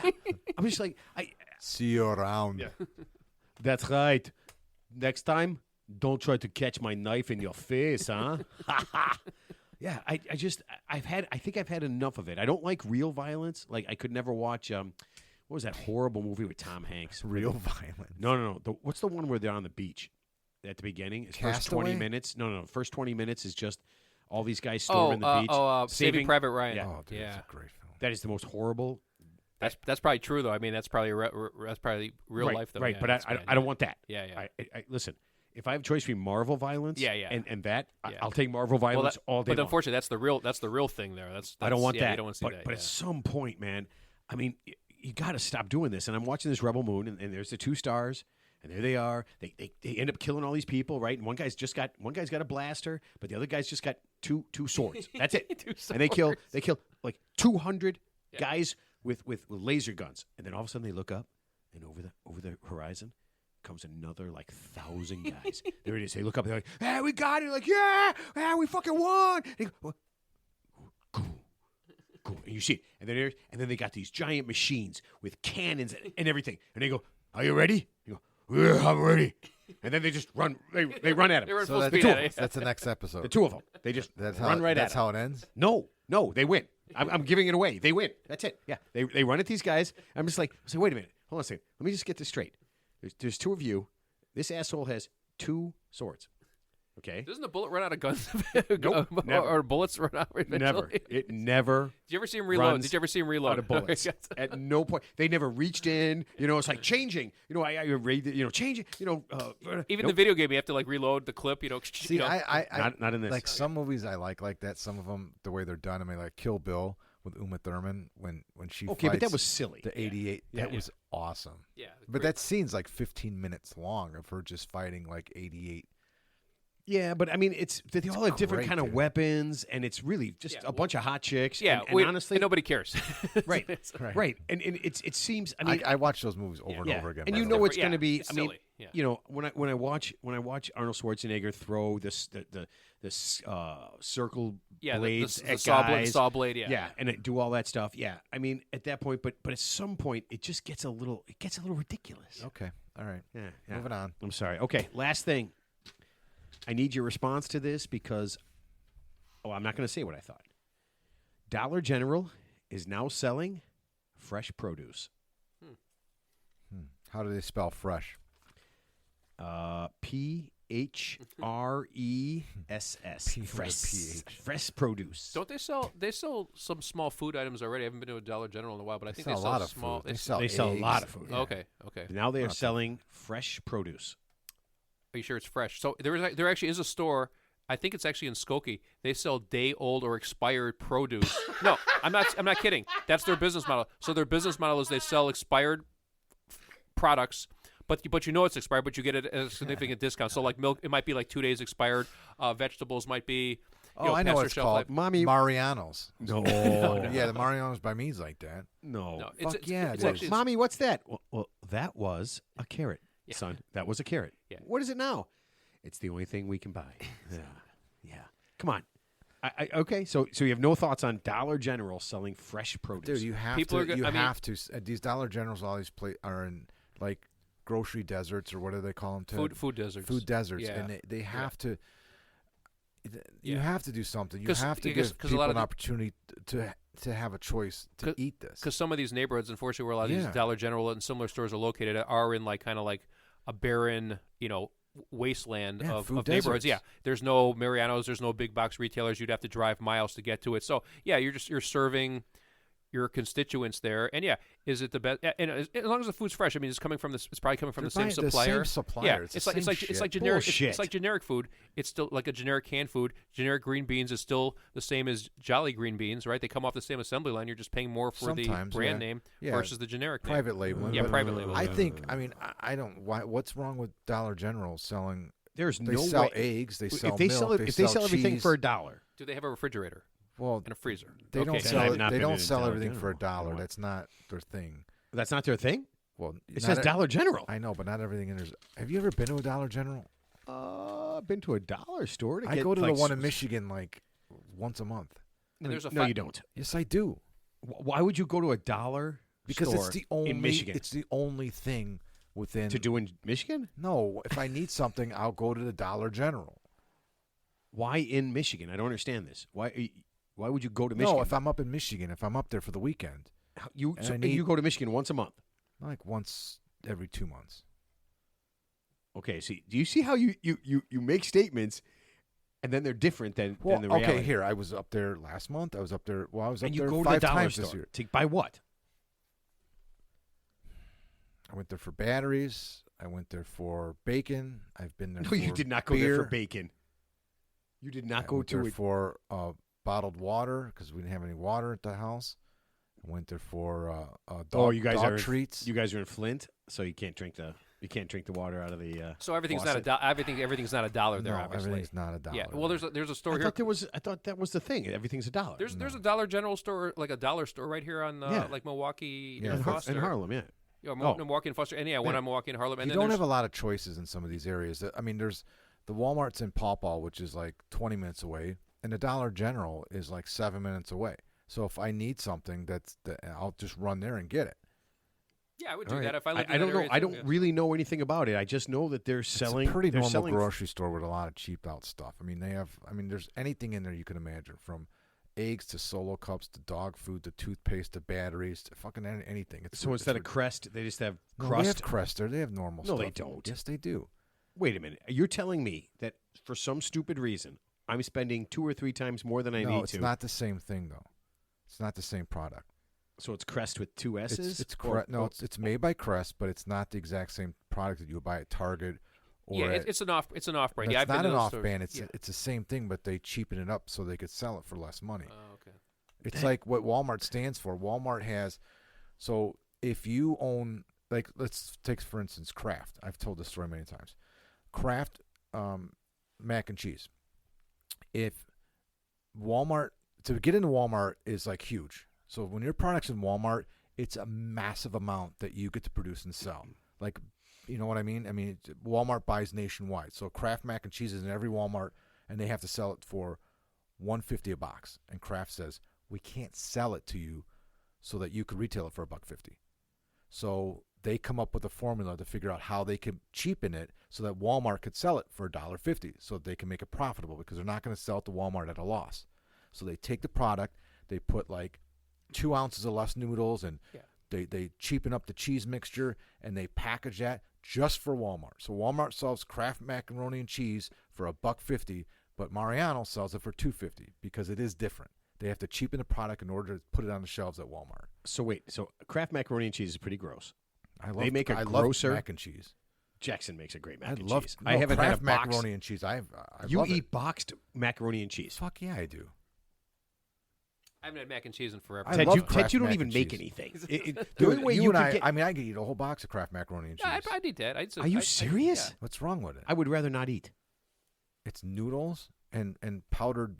I'm just like, See you around. Yeah. That's right. Next time, don't try to catch my knife in your face, huh? Yeah, I think I've had enough of it. I don't like real violence. Like I could never watch what was that horrible movie with Tom Hanks? Real violence. No. What's the one where they're on the beach at the beginning? It's first 20 Castaway? minutes. No. First 20 minutes is just all these guys storming the beach. Saving Private Ryan. Yeah. Oh, dude, Yeah. it's a great film. That is the most horrible. That's probably true though. I mean, that's probably real right, life though. Right, Yeah, but that's I bad. don't want that. Yeah. I listen. If I have a choice between Marvel violence, Yeah. and that, Yeah. I'll take Marvel violence all day. But long. unfortunately, that's the real thing there. That's I don't want that. You don't want to see that. But yeah. at some point, man, I mean, you got to stop doing this. And I'm watching this Rebel Moon, and there's the 2 stars, and there they are. They end up killing all these people, right? And one guy's got a blaster, but the other guy's just got two swords. That's it. Two And they kill swords. like 200 guys with laser guns, and then all of a sudden they look up, and over the horizon comes another 1,000 guys. There it is. They look up. They're like, "Hey, we got it!" Like, yeah, we fucking won. And they go, "Go." and you see it, and then they got these giant machines with cannons and everything, and they go, "Are you ready?" You go, "Yeah, I'm ready," and then they just run. They run at They were him. full that's, speed at it. that's the next episode. The two of them, they just run right at That's him. how it ends. No, they win. I'm giving it away. They win. That's it. Yeah, they run at these guys. I'm just like, say, wait a minute, hold on a second. Let me just get this straight. There's two of you. This asshole has 2 swords. Okay. Doesn't the bullet run out of guns? Nope, never. Or bullets run out eventually? Never. It never. Did you ever see him reload? runs Did you ever see him reload? out of bullets. At no point. They never reached in. It's like changing. I read. Changing. Even nope. the video game, you have to like reload the clip. See, I not in this. like some movies I like that. Some of them, the way they're done. I mean, like Kill Bill with Uma Thurman when she okay, fights but that was silly. the 88. Yeah. That was awesome. Yeah, But great. that scene's like 15 minutes long of her just fighting like 88. Yeah, but I mean, they all have different great, kind of dude. weapons, and it's really just a bunch of hot chicks. Yeah, and honestly, nobody cares. right, Right. right, and it seems. I mean, I watch those movies over and yeah, over again. and by you the know way. it's going to be. it's I mean, silly. Yeah. when I watch Arnold Schwarzenegger throw the circle Yeah, blades the at saw guys, blade. Yeah, and do all that stuff. Yeah, I mean, at that point, but at some point, it just gets a little ridiculous. Okay. All right. Yeah. Moving on. I'm sorry. Okay, last thing. I need your response to this because, I'm not going to say what I thought. Dollar General is now selling fresh produce. How do they spell fresh? PHRESS. P with a Fresh. PH. Fresh produce. Don't they sell? They sell some small food items already. I haven't been to a Dollar General in a while, but I think sell they a sell lot of small. food. They sell They sell a eggs. lot of food. Yeah. Okay. Now they are Not selling fresh produce. Are you sure it's fresh? So there actually is a store. I think it's actually in Skokie. They sell day-old or expired produce. No, I'm not kidding. That's their business model. So their business model is they sell expired products, but it's expired, but you get it at a significant discount. So like milk, it might be like 2 days expired. Vegetables might be. I know past what their it's shelf called. life. Mommy. Mariano's. No. Yeah, the Mariano's by me is like that. No. No, Fuck yeah, it's it actually is. Mommy, what's that? Well, that was a carrot, son. That was a carrot. Yeah. What is it now? It's the only thing we can buy. Yeah. Come on. Okay, so you have no thoughts on Dollar General selling fresh produce? Dude, you have People to. are go- You I mean- have to. These Dollar Generals, all these are in like grocery deserts or what do they call them? food deserts. Food deserts, Yeah. and they have to. You Yeah. have to do something. You 'Cause- have to because- give 'cause a people lot an of the- opportunity to have a choice to eat this. Because some of these neighborhoods, unfortunately, where a lot of Yeah. these Dollar General and similar stores are located, are in like kind of like a barren, wasteland Yeah, of food neighborhoods. deserts. Yeah, there's no Mariano's, there's no big box retailers. You'd have to drive miles to get to it. So yeah, you're serving your constituents there, and yeah, is it the best? And as long as the food's fresh, I mean, it's probably coming from the same buying the supplier. same supplier. Yeah, It's it's the like same it's shit. like generic. Bullshit. It's like generic food. It's still like a generic canned food. Generic green beans is still the same as Jolly green beans, right? They come off the same assembly line. You're just paying more for Sometimes, the brand yeah. name Yeah. versus the generic name. Private labeling. Yeah, but private label. I think. I mean, I don't. What's wrong with Dollar General selling? There's They no sell way. eggs. They sell if they milk. sell they if they sell everything cheese. for $1, Do they have a refrigerator well, and a freezer? they Okay. don't Then sell. I've not They been don't in sell Dollar everything for General. $1. That's not their thing. that's not their thing. Well, It not says e- Dollar General. I know, but not everything in there's. Have you ever been to a Dollar General? I've been to a dollar store to I get go to like, the one in Michigan like once a month. And there's a no, fi- you don't. Yes, I do. Why would you go to a dollar Because store it's the only. in Michigan It's the only thing within. to do in Michigan? No, if I need something, I'll go to the Dollar General. Why in Michigan? I don't understand this. Why would you go to Michigan? No, if I'm up in Michigan, if I'm up there for the weekend, you and so I need- you go to Michigan once a month. like once every 2 months. Okay, see, do you see how you make statements and then they're different than the reality? Okay, here I was up there last month. I was up there. Well, I was up And you there go to the 5 dollar times store this year. to buy what? I went there for batteries. I went there for bacon. I've been there. No, for you did not go beer. there for bacon. You did not I go went to there it. for bottled water because we didn't have any water at the house. I went there for dog, you guys dog are treats. You guys are in Flint, so you can't drink the water out of the. So everything's faucet. not everything's not $1 there. no, Obviously, everything's not $1. yeah. Well, there's a store I here. thought that was the thing. Everything's $1. There's a Dollar General store, like a dollar store right here on Yeah. like Milwaukee Yeah, and Foster. in Harlem, yeah. Yeah, Oh. Milwaukee and Foster. And yeah, one Yeah. on Milwaukee and Harlem. And you then don't there's- have a lot of choices in some of these areas. I mean, there's the Walmart's in Paw Paw, which is like 20 minutes away, and the Dollar General is like 7 minutes away. So if I need something, I'll just run there and get it. Yeah, I would do All right. that if I lived in I don't that know. area I too, don't yeah. really know anything about it. I just know that they're selling. It's a pretty they're normal selling grocery store with a lot of cheap out stuff. I mean, there's anything in there you can imagine, from eggs to Solo cups to dog food to toothpaste to batteries to fucking anything. So instead of Crest, they just have no, crust. they have Crest there. They have normal No, stuff. they don't. Yes, they do. Wait a minute. You're telling me that for some stupid reason, I'm spending 2 or 3 times more than I need it's to. not the same thing though. It's not the same product. So it's Crest with 2 S's? It's made by Crest, but it's not the exact same product that you would buy at Target. Or it's an off brand. It's Yeah, I've not been to an those off stores. brand. Yeah. It's the same thing, but they cheapen it up so they could sell it for less money. Oh, okay. It's like what Walmart stands for. Walmart has, so if you own, like, let's take for instance Kraft. I've told this story many times. Kraft mac and cheese. If Walmart, to get into Walmart is like huge. So when your product's in Walmart, it's a massive amount that you get to produce and sell. Like, you know what I mean? I mean, Walmart buys nationwide. So Kraft Mac and Cheese is in every Walmart, and they have to sell it for $1.50 a box. And Kraft says, we can't sell it to you so that you could retail it for $1.50. So they come up with a formula to figure out how they can cheapen it so that Walmart could sell it for $1.50 so that they can make it profitable, because they're not going to sell it to Walmart at a loss. So they take the product, they put like 2 ounces of less noodles, and they cheapen up the cheese mixture, and they package that just for Walmart. So Walmart sells Kraft macaroni and cheese for $1.50, but Mariano sells it for $2.50 because it is different. They have to cheapen the product in order to put it on the shelves at Walmart. So wait, Kraft macaroni and cheese is pretty gross. I love grosser mac and cheese. Jackson makes a great mac I and love cheese. no, I haven't had a Kraft box. macaroni and cheese. I You love eat it. boxed macaroni and cheese. Fuck yeah, I do. I haven't had mac and cheese in forever. I Ted, love you Kraft don't mac even and make cheese. anything. The Dude, only way you you and could I, get, I mean, I could eat a whole box of Kraft macaroni and cheese. Yeah, I did that. Are you serious? yeah. What's wrong with it? I would rather not eat. It's noodles and powdered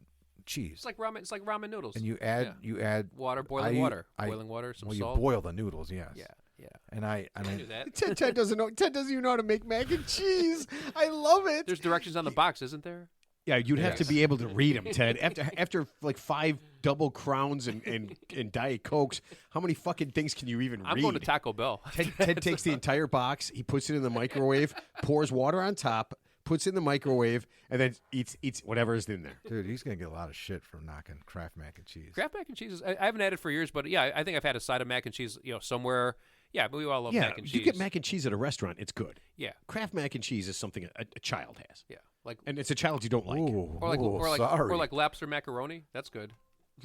cheese. It's like ramen noodles. And you add water, boiling water, some well, salt. you boil the noodles, yes. Yeah. And I knew that. Ted doesn't know. Ted doesn't even know how to make mac and cheese. I love it. There's directions on the box, isn't there? Yeah, you'd have to be able to read them, Ted. After like 5 double crowns and Diet Cokes, how many fucking things can you even I'm read? going to Taco Bell. Ted takes the entire box, he puts it in the microwave, pours water on top, puts it in the microwave, and then eats whatever is in there. Dude, he's gonna get a lot of shit from knocking Kraft mac and cheese. Kraft mac and cheese I haven't had it for years, but yeah, I think I've had a side of mac and cheese, somewhere. Yeah, but we all love mac and cheese. You get mac and cheese at a restaurant, it's good. Yeah, Kraft mac and cheese is something a child has. yeah, like And it's a child you don't like. lobster macaroni. That's good.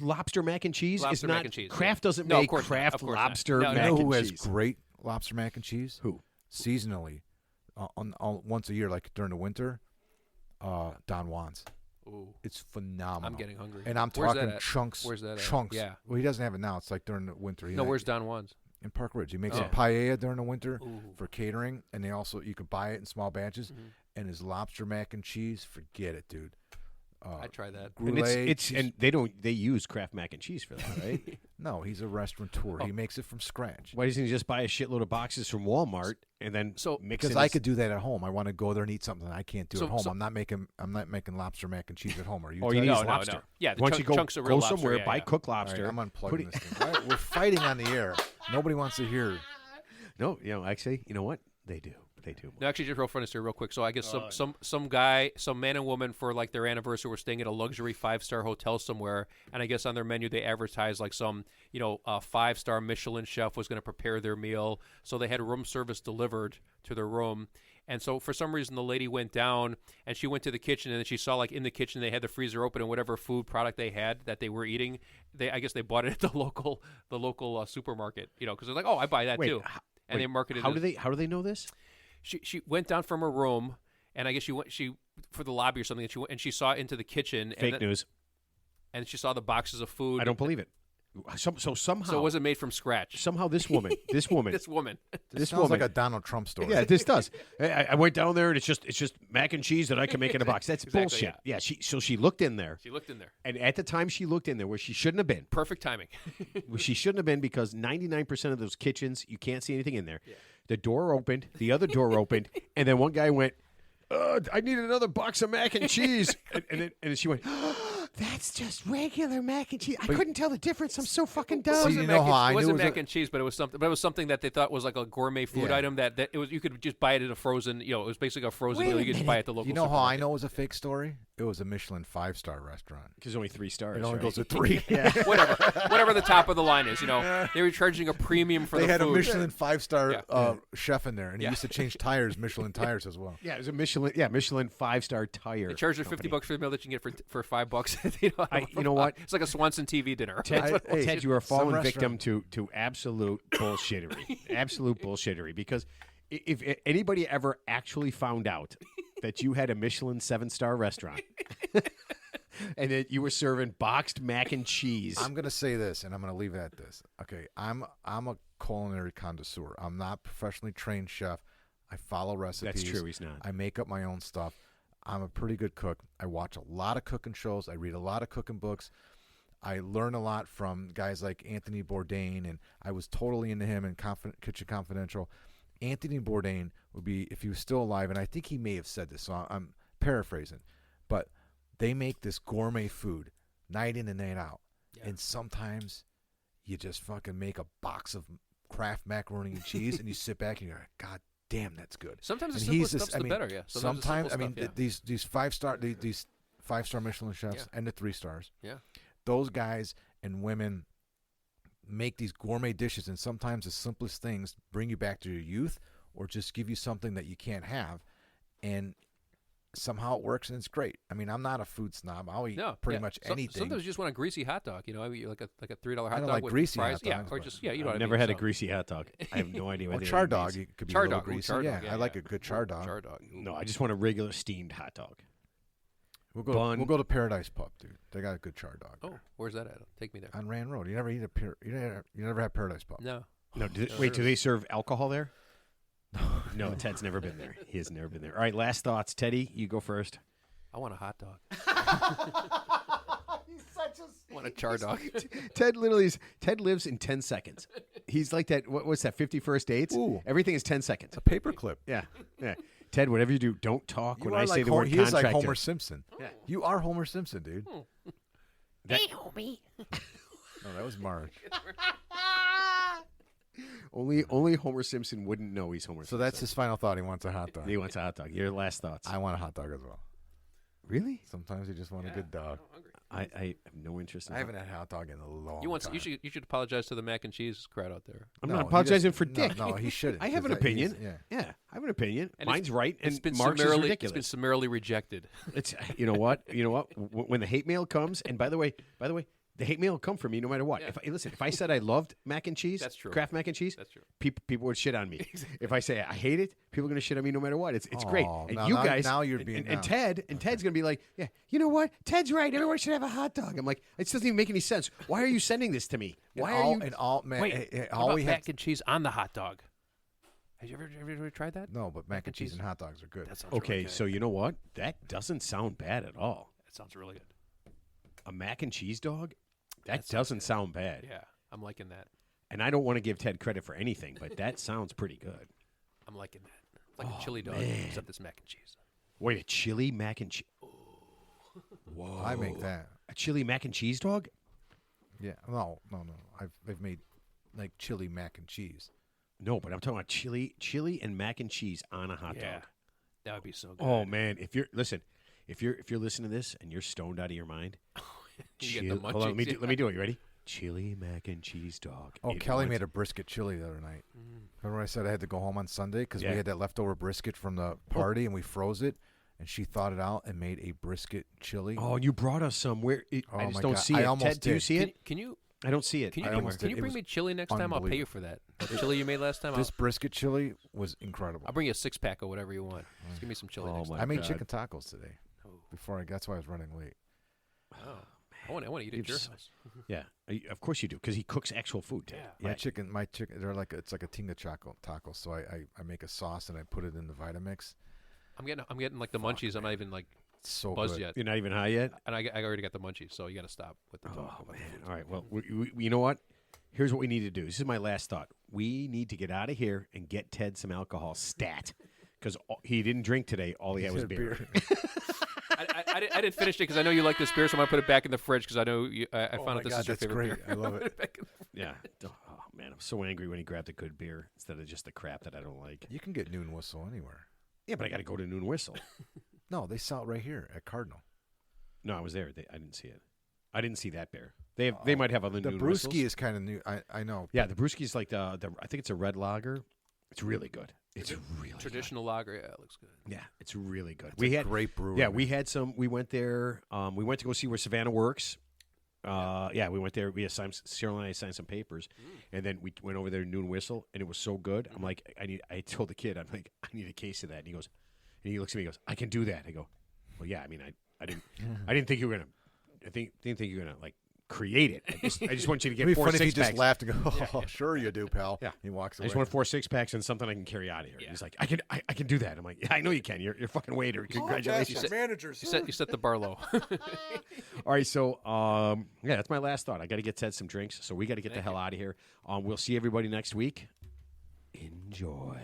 Lobster mac and cheese Lobster is not. mac and cheese, Kraft yeah. doesn't No, of make course not. Kraft Of course not. lobster No, mac You know and who has cheese. great lobster mac and cheese? Who? Seasonally, once a year, like during the winter, Don Juan's. Ooh, It's phenomenal. I'm getting hungry. And I'm Where's talking that at? chunks. Where's that at? Chunks. Yeah. Well, he doesn't have it now. It's like during the winter. No, where's Don Juan's? In Park Ridge. He makes Oh. a paella during the winter Ooh. for catering, and you can buy it in small batches. Mm-hmm. And his lobster mac and cheese, forget it, dude. I'd try that. And and they use Kraft mac and cheese for that, right? No, he's a restaurateur. He makes it from scratch. Why doesn't he just buy a shitload of boxes from Walmart and then mix Because it? I could do that at home. I want to go there and eat something I can't do So- at home. so- I'm not making lobster mac and cheese at home. Are you? Oh, you Ted? need No, lobster. no. Yeah, the Once you chunks of real go lobster, somewhere, yeah, buy yeah. cooked All right, lobster. I'm put unplugging it- this thing. We're fighting on the air. Nobody wants to hear. No, actually, you know what? They do. They do. No, actually, just real funny story, real quick. So I guess some guy, some man and woman for like their anniversary were staying at a luxury 5-star hotel somewhere, and I guess on their menu they advertised like some 5-star Michelin chef was going to prepare their meal, so they had room service delivered to their room. And so for some reason the lady went down and she went to the kitchen, and then she saw like in the kitchen they had the freezer open, and whatever food product they had that they were eating, I guess they bought it at the local supermarket, because they're like, oh, I buy that too, and they marketed. How do they know this? She went down from her room, and I guess she for the lobby or something, and she saw into the kitchen. Fake news. And she saw the boxes of food. I don't believe it. So somehow, So it wasn't made from scratch. somehow this woman, This woman. This sounds like a Donald Trump story. Yeah, this does. I went down there and it's just mac and cheese that I can make in a box. That's Exactly, bullshit. yeah. So she looked in there, She looked in there. and at the time she looked in there where she shouldn't have been. Perfect timing. She shouldn't have been, because 99% of those kitchens you can't see anything in there. Yeah. The door opened, the other door opened, and then one guy went, "I need another box of mac and cheese," and then she went, That's just regular mac and cheese. I couldn't tell the difference. I'm so fucking dumb. See, you know how I it knew wasn't it was mac and cheese, but it was something. But it was something that they thought was like a gourmet food Yeah. item. That it was. You could just buy it in a frozen. You know, it was basically a frozen Wait meal. a You could just buy it at the local. You know how I supermarket. know it was a fake story? It was a Michelin 5-star restaurant. Because only 3 stars. It only right? goes to 3. whatever the top of the line is. You know, they were charging a premium for They the had food. a Michelin 5-star Yeah. chef in there, and he Yeah. used to change tires, Michelin tires as well. Yeah, it was a Michelin. Yeah, Michelin 5-star tire. They charge her company. $50 for the meal that you can get for $5. You know what? It's like a Swanson TV dinner. Ted, Hey, Ted, you are a some fallen victim restaurant- to absolute bullshittery. Absolute bullshittery. Because if anybody ever actually found out that you had a Michelin 7-star restaurant and that you were serving boxed mac and cheese, I'm gonna say this, and I'm gonna leave it at this. Okay, I'm a culinary connoisseur. I'm not professionally trained chef. I follow recipes. that's true. He's not. I make up my own stuff. I'm a pretty good cook. I watch a lot of cooking shows. I read a lot of cooking books. I learn a lot from guys like Anthony Bourdain, and I was totally into him in Kitchen Confidential. Anthony Bourdain would be, if he was still alive, and I think he may have said this, so I'm paraphrasing, but they make this gourmet food night in and night out. Yeah. And sometimes you just fucking make a box of Kraft macaroni and cheese, and you sit back and you're like, God damn, that's good. Sometimes the And simplest he's stuff's this- the better. Yeah. Sometimes, the I mean, simple stuff, yeah. these 5-star Michelin chefs Yeah. and the 3 stars. Yeah. Those guys and women make these gourmet dishes, and sometimes the simplest things bring you back to your youth, or just give you something that you can't have, and somehow it works and it's great. I mean, I'm not a food snob. I'll eat No, pretty yeah. much So- anything. Sometimes you just want a greasy hot dog. You know, I mean, like a $3 hot I don't dog like with greasy fries. hot Yeah, dogs, or but- just you know I've what never I mean? had a So- greasy hot dog. I have no idea what Well, that char even dog means. it could be Char a little dog, ooh, greasy. char yeah, dog, yeah, I like yeah. a good char dog. Char dog. No, I just want a regular steamed hot dog. We'll go. Bun. We'll go to Paradise Pub, dude. They got a good char dog Oh, where's that at? Take me there. on Rand Road. You never eat you never had Paradise Pub. No. No, wait, do they serve alcohol there? No, Ted's never been there. He has never been there. All right, last thoughts. Teddy, you go first. I want a hot dog. He's such a... I want a char dog. Ted lives in 10 seconds. He's like that. What's that? 51st dates. Ooh. Everything is 10 seconds. A paperclip. Yeah, yeah. Ted, whatever you do, don't talk when You are I say like the word he is like contractor. Homer Simpson. Yeah. You are Homer Simpson, dude. That- Hey, homie. No, that was Marge. Only Homer Simpson wouldn't know he's Homer So Simpson. that's his final thought. He wants a hot dog. He wants a hot dog. Your last thoughts. I want a hot dog as well. Really? Sometimes you just want a good dog. I have no interest in I haven't had a hot dog in a long You want? time. You should apologize to the mac and cheese crowd out there. I'm No, not he apologizing doesn't- for no, Dick. No, he shouldn't. I have an 'cause that- he's- opinion. Yeah. Yeah, I have an opinion. And Mine's right, and It's been Mark's is summarily ridiculous. It's been summarily rejected. It's you know what when the hate mail comes, and by the way, the hate mail will come for me no matter what. Yeah. If I said I loved mac and cheese, That's true. Kraft Mac and Cheese, That's true. People would shit on me. If I say I hate it, people are going to shit on me no matter what. It's great. Aw, And now- you now- guys, now you're and- being- and now. Ted's going to be like, yeah, you know what? Ted's right. Everyone should have a hot dog. I'm like, it doesn't even make any sense. Why are you sending this to me? Why are you? And all man, Wait, what all about we had. mac and cheese on the hot dog? Have you ever tried that? No, but mac and cheese and hot dogs are good. That sounds Okay, really good. so you know what? That doesn't sound bad at all. That sounds really good. A mac and cheese dog? That sounds doesn't sound bad. Yeah, I'm liking that. And I don't want to give Ted credit for anything, but that sounds pretty good. I'm liking that. It's like a chili dog, man. except this mac and cheese. Wait, a chili mac and cheese? Whoa. I make that. A chili mac and cheese dog? Yeah. No. I've made like chili mac and cheese. No, but I'm talking about chili and mac and cheese on a hot Yeah, dog. that would be so good. Oh man, if you're listening to this and you're stoned out of your mind, You get the hold on, munchies. let me do it. You ready? Chili mac and cheese dog. Oh, It Kelly wants- made a brisket chili the other night. Remember I said I had to go home on Sunday because Yeah. we had that leftover brisket from the party and we froze it, and she thawed it out and made a brisket chili. Oh, and you brought us some. I Oh just my don't God, see I it. almost Ted, do you did. see it? Can you I don't see it. can you I bring, almost can did. you It bring was me chili next time? I'll pay you for that. The chili you made last time. This brisket chili was incredible. I'll bring you a 6-pack or whatever you want. Just give me some chili Oh, next my time. I made God. chicken tacos today. Oh. Before that's why I was running late. Oh, I want to eat at your house. Yeah, of course you do, because he cooks actual food. Ted. Yeah. My chicken, they're like it's like a tinga taco. So I make a sauce and I put it in the Vitamix. I'm getting like the munchies. I'm not even like It's so buzzed good. yet, You're not even high yet. and I already got the munchies. So you got to stop with the talk. Oh about man! the food. All right. Well, you know what? Here's what we need to do. This is my last thought. We need to get out of here and get Ted some alcohol stat, because he didn't drink today. All he had was beer. I I didn't finish it because I know you like this beer, so I'm gonna put it back in the fridge because I know I Oh found my out this God, is your that's favorite great. beer. I love it. Yeah. Oh man, I'm so angry when he grabbed a good beer instead of just the crap that I don't like. You can get Noon Whistle anywhere. Yeah, but I got to go to Noon Whistle. No, they sell it right here at Cardinal. No, I was there. I didn't see it. I didn't see that beer. They might have other The Noon brewski Whistles. is kind of new. I know. Yeah, the brewski's like the I think it's a red lager. It's really good. It's really Traditional lager, yeah, it looks good. Good. Yeah, it's really good. We had great brewery. Yeah, we had some. We went there. We went to go see where Savannah works. Yeah, we went there. We assigned Cheryl and I signed some papers, and then we went over there to Noon Whistle, and it was so good. I'm like, I told the kid, I'm like, I need a case of that. And he goes, and he looks at me, and goes, I can do that. I go, well, yeah. I mean, I didn't think you were gonna. Didn't think you were gonna like create it. I just want you to get It'd be 4 funny if he 6 just packs. laughed and go, "Oh, sure you do, pal." Yeah. He walks I away. just want 4 6 packs and something I can carry out of here. Yeah. He's like, I can do that. I'm like, yeah, I know you can. You're a fucking waiter. Congratulations. managers. You set the bar low. All right, so yeah, that's my last thought. I got to get Ted some drinks, so we got to get the hell out of here. We'll see everybody next week. Enjoy.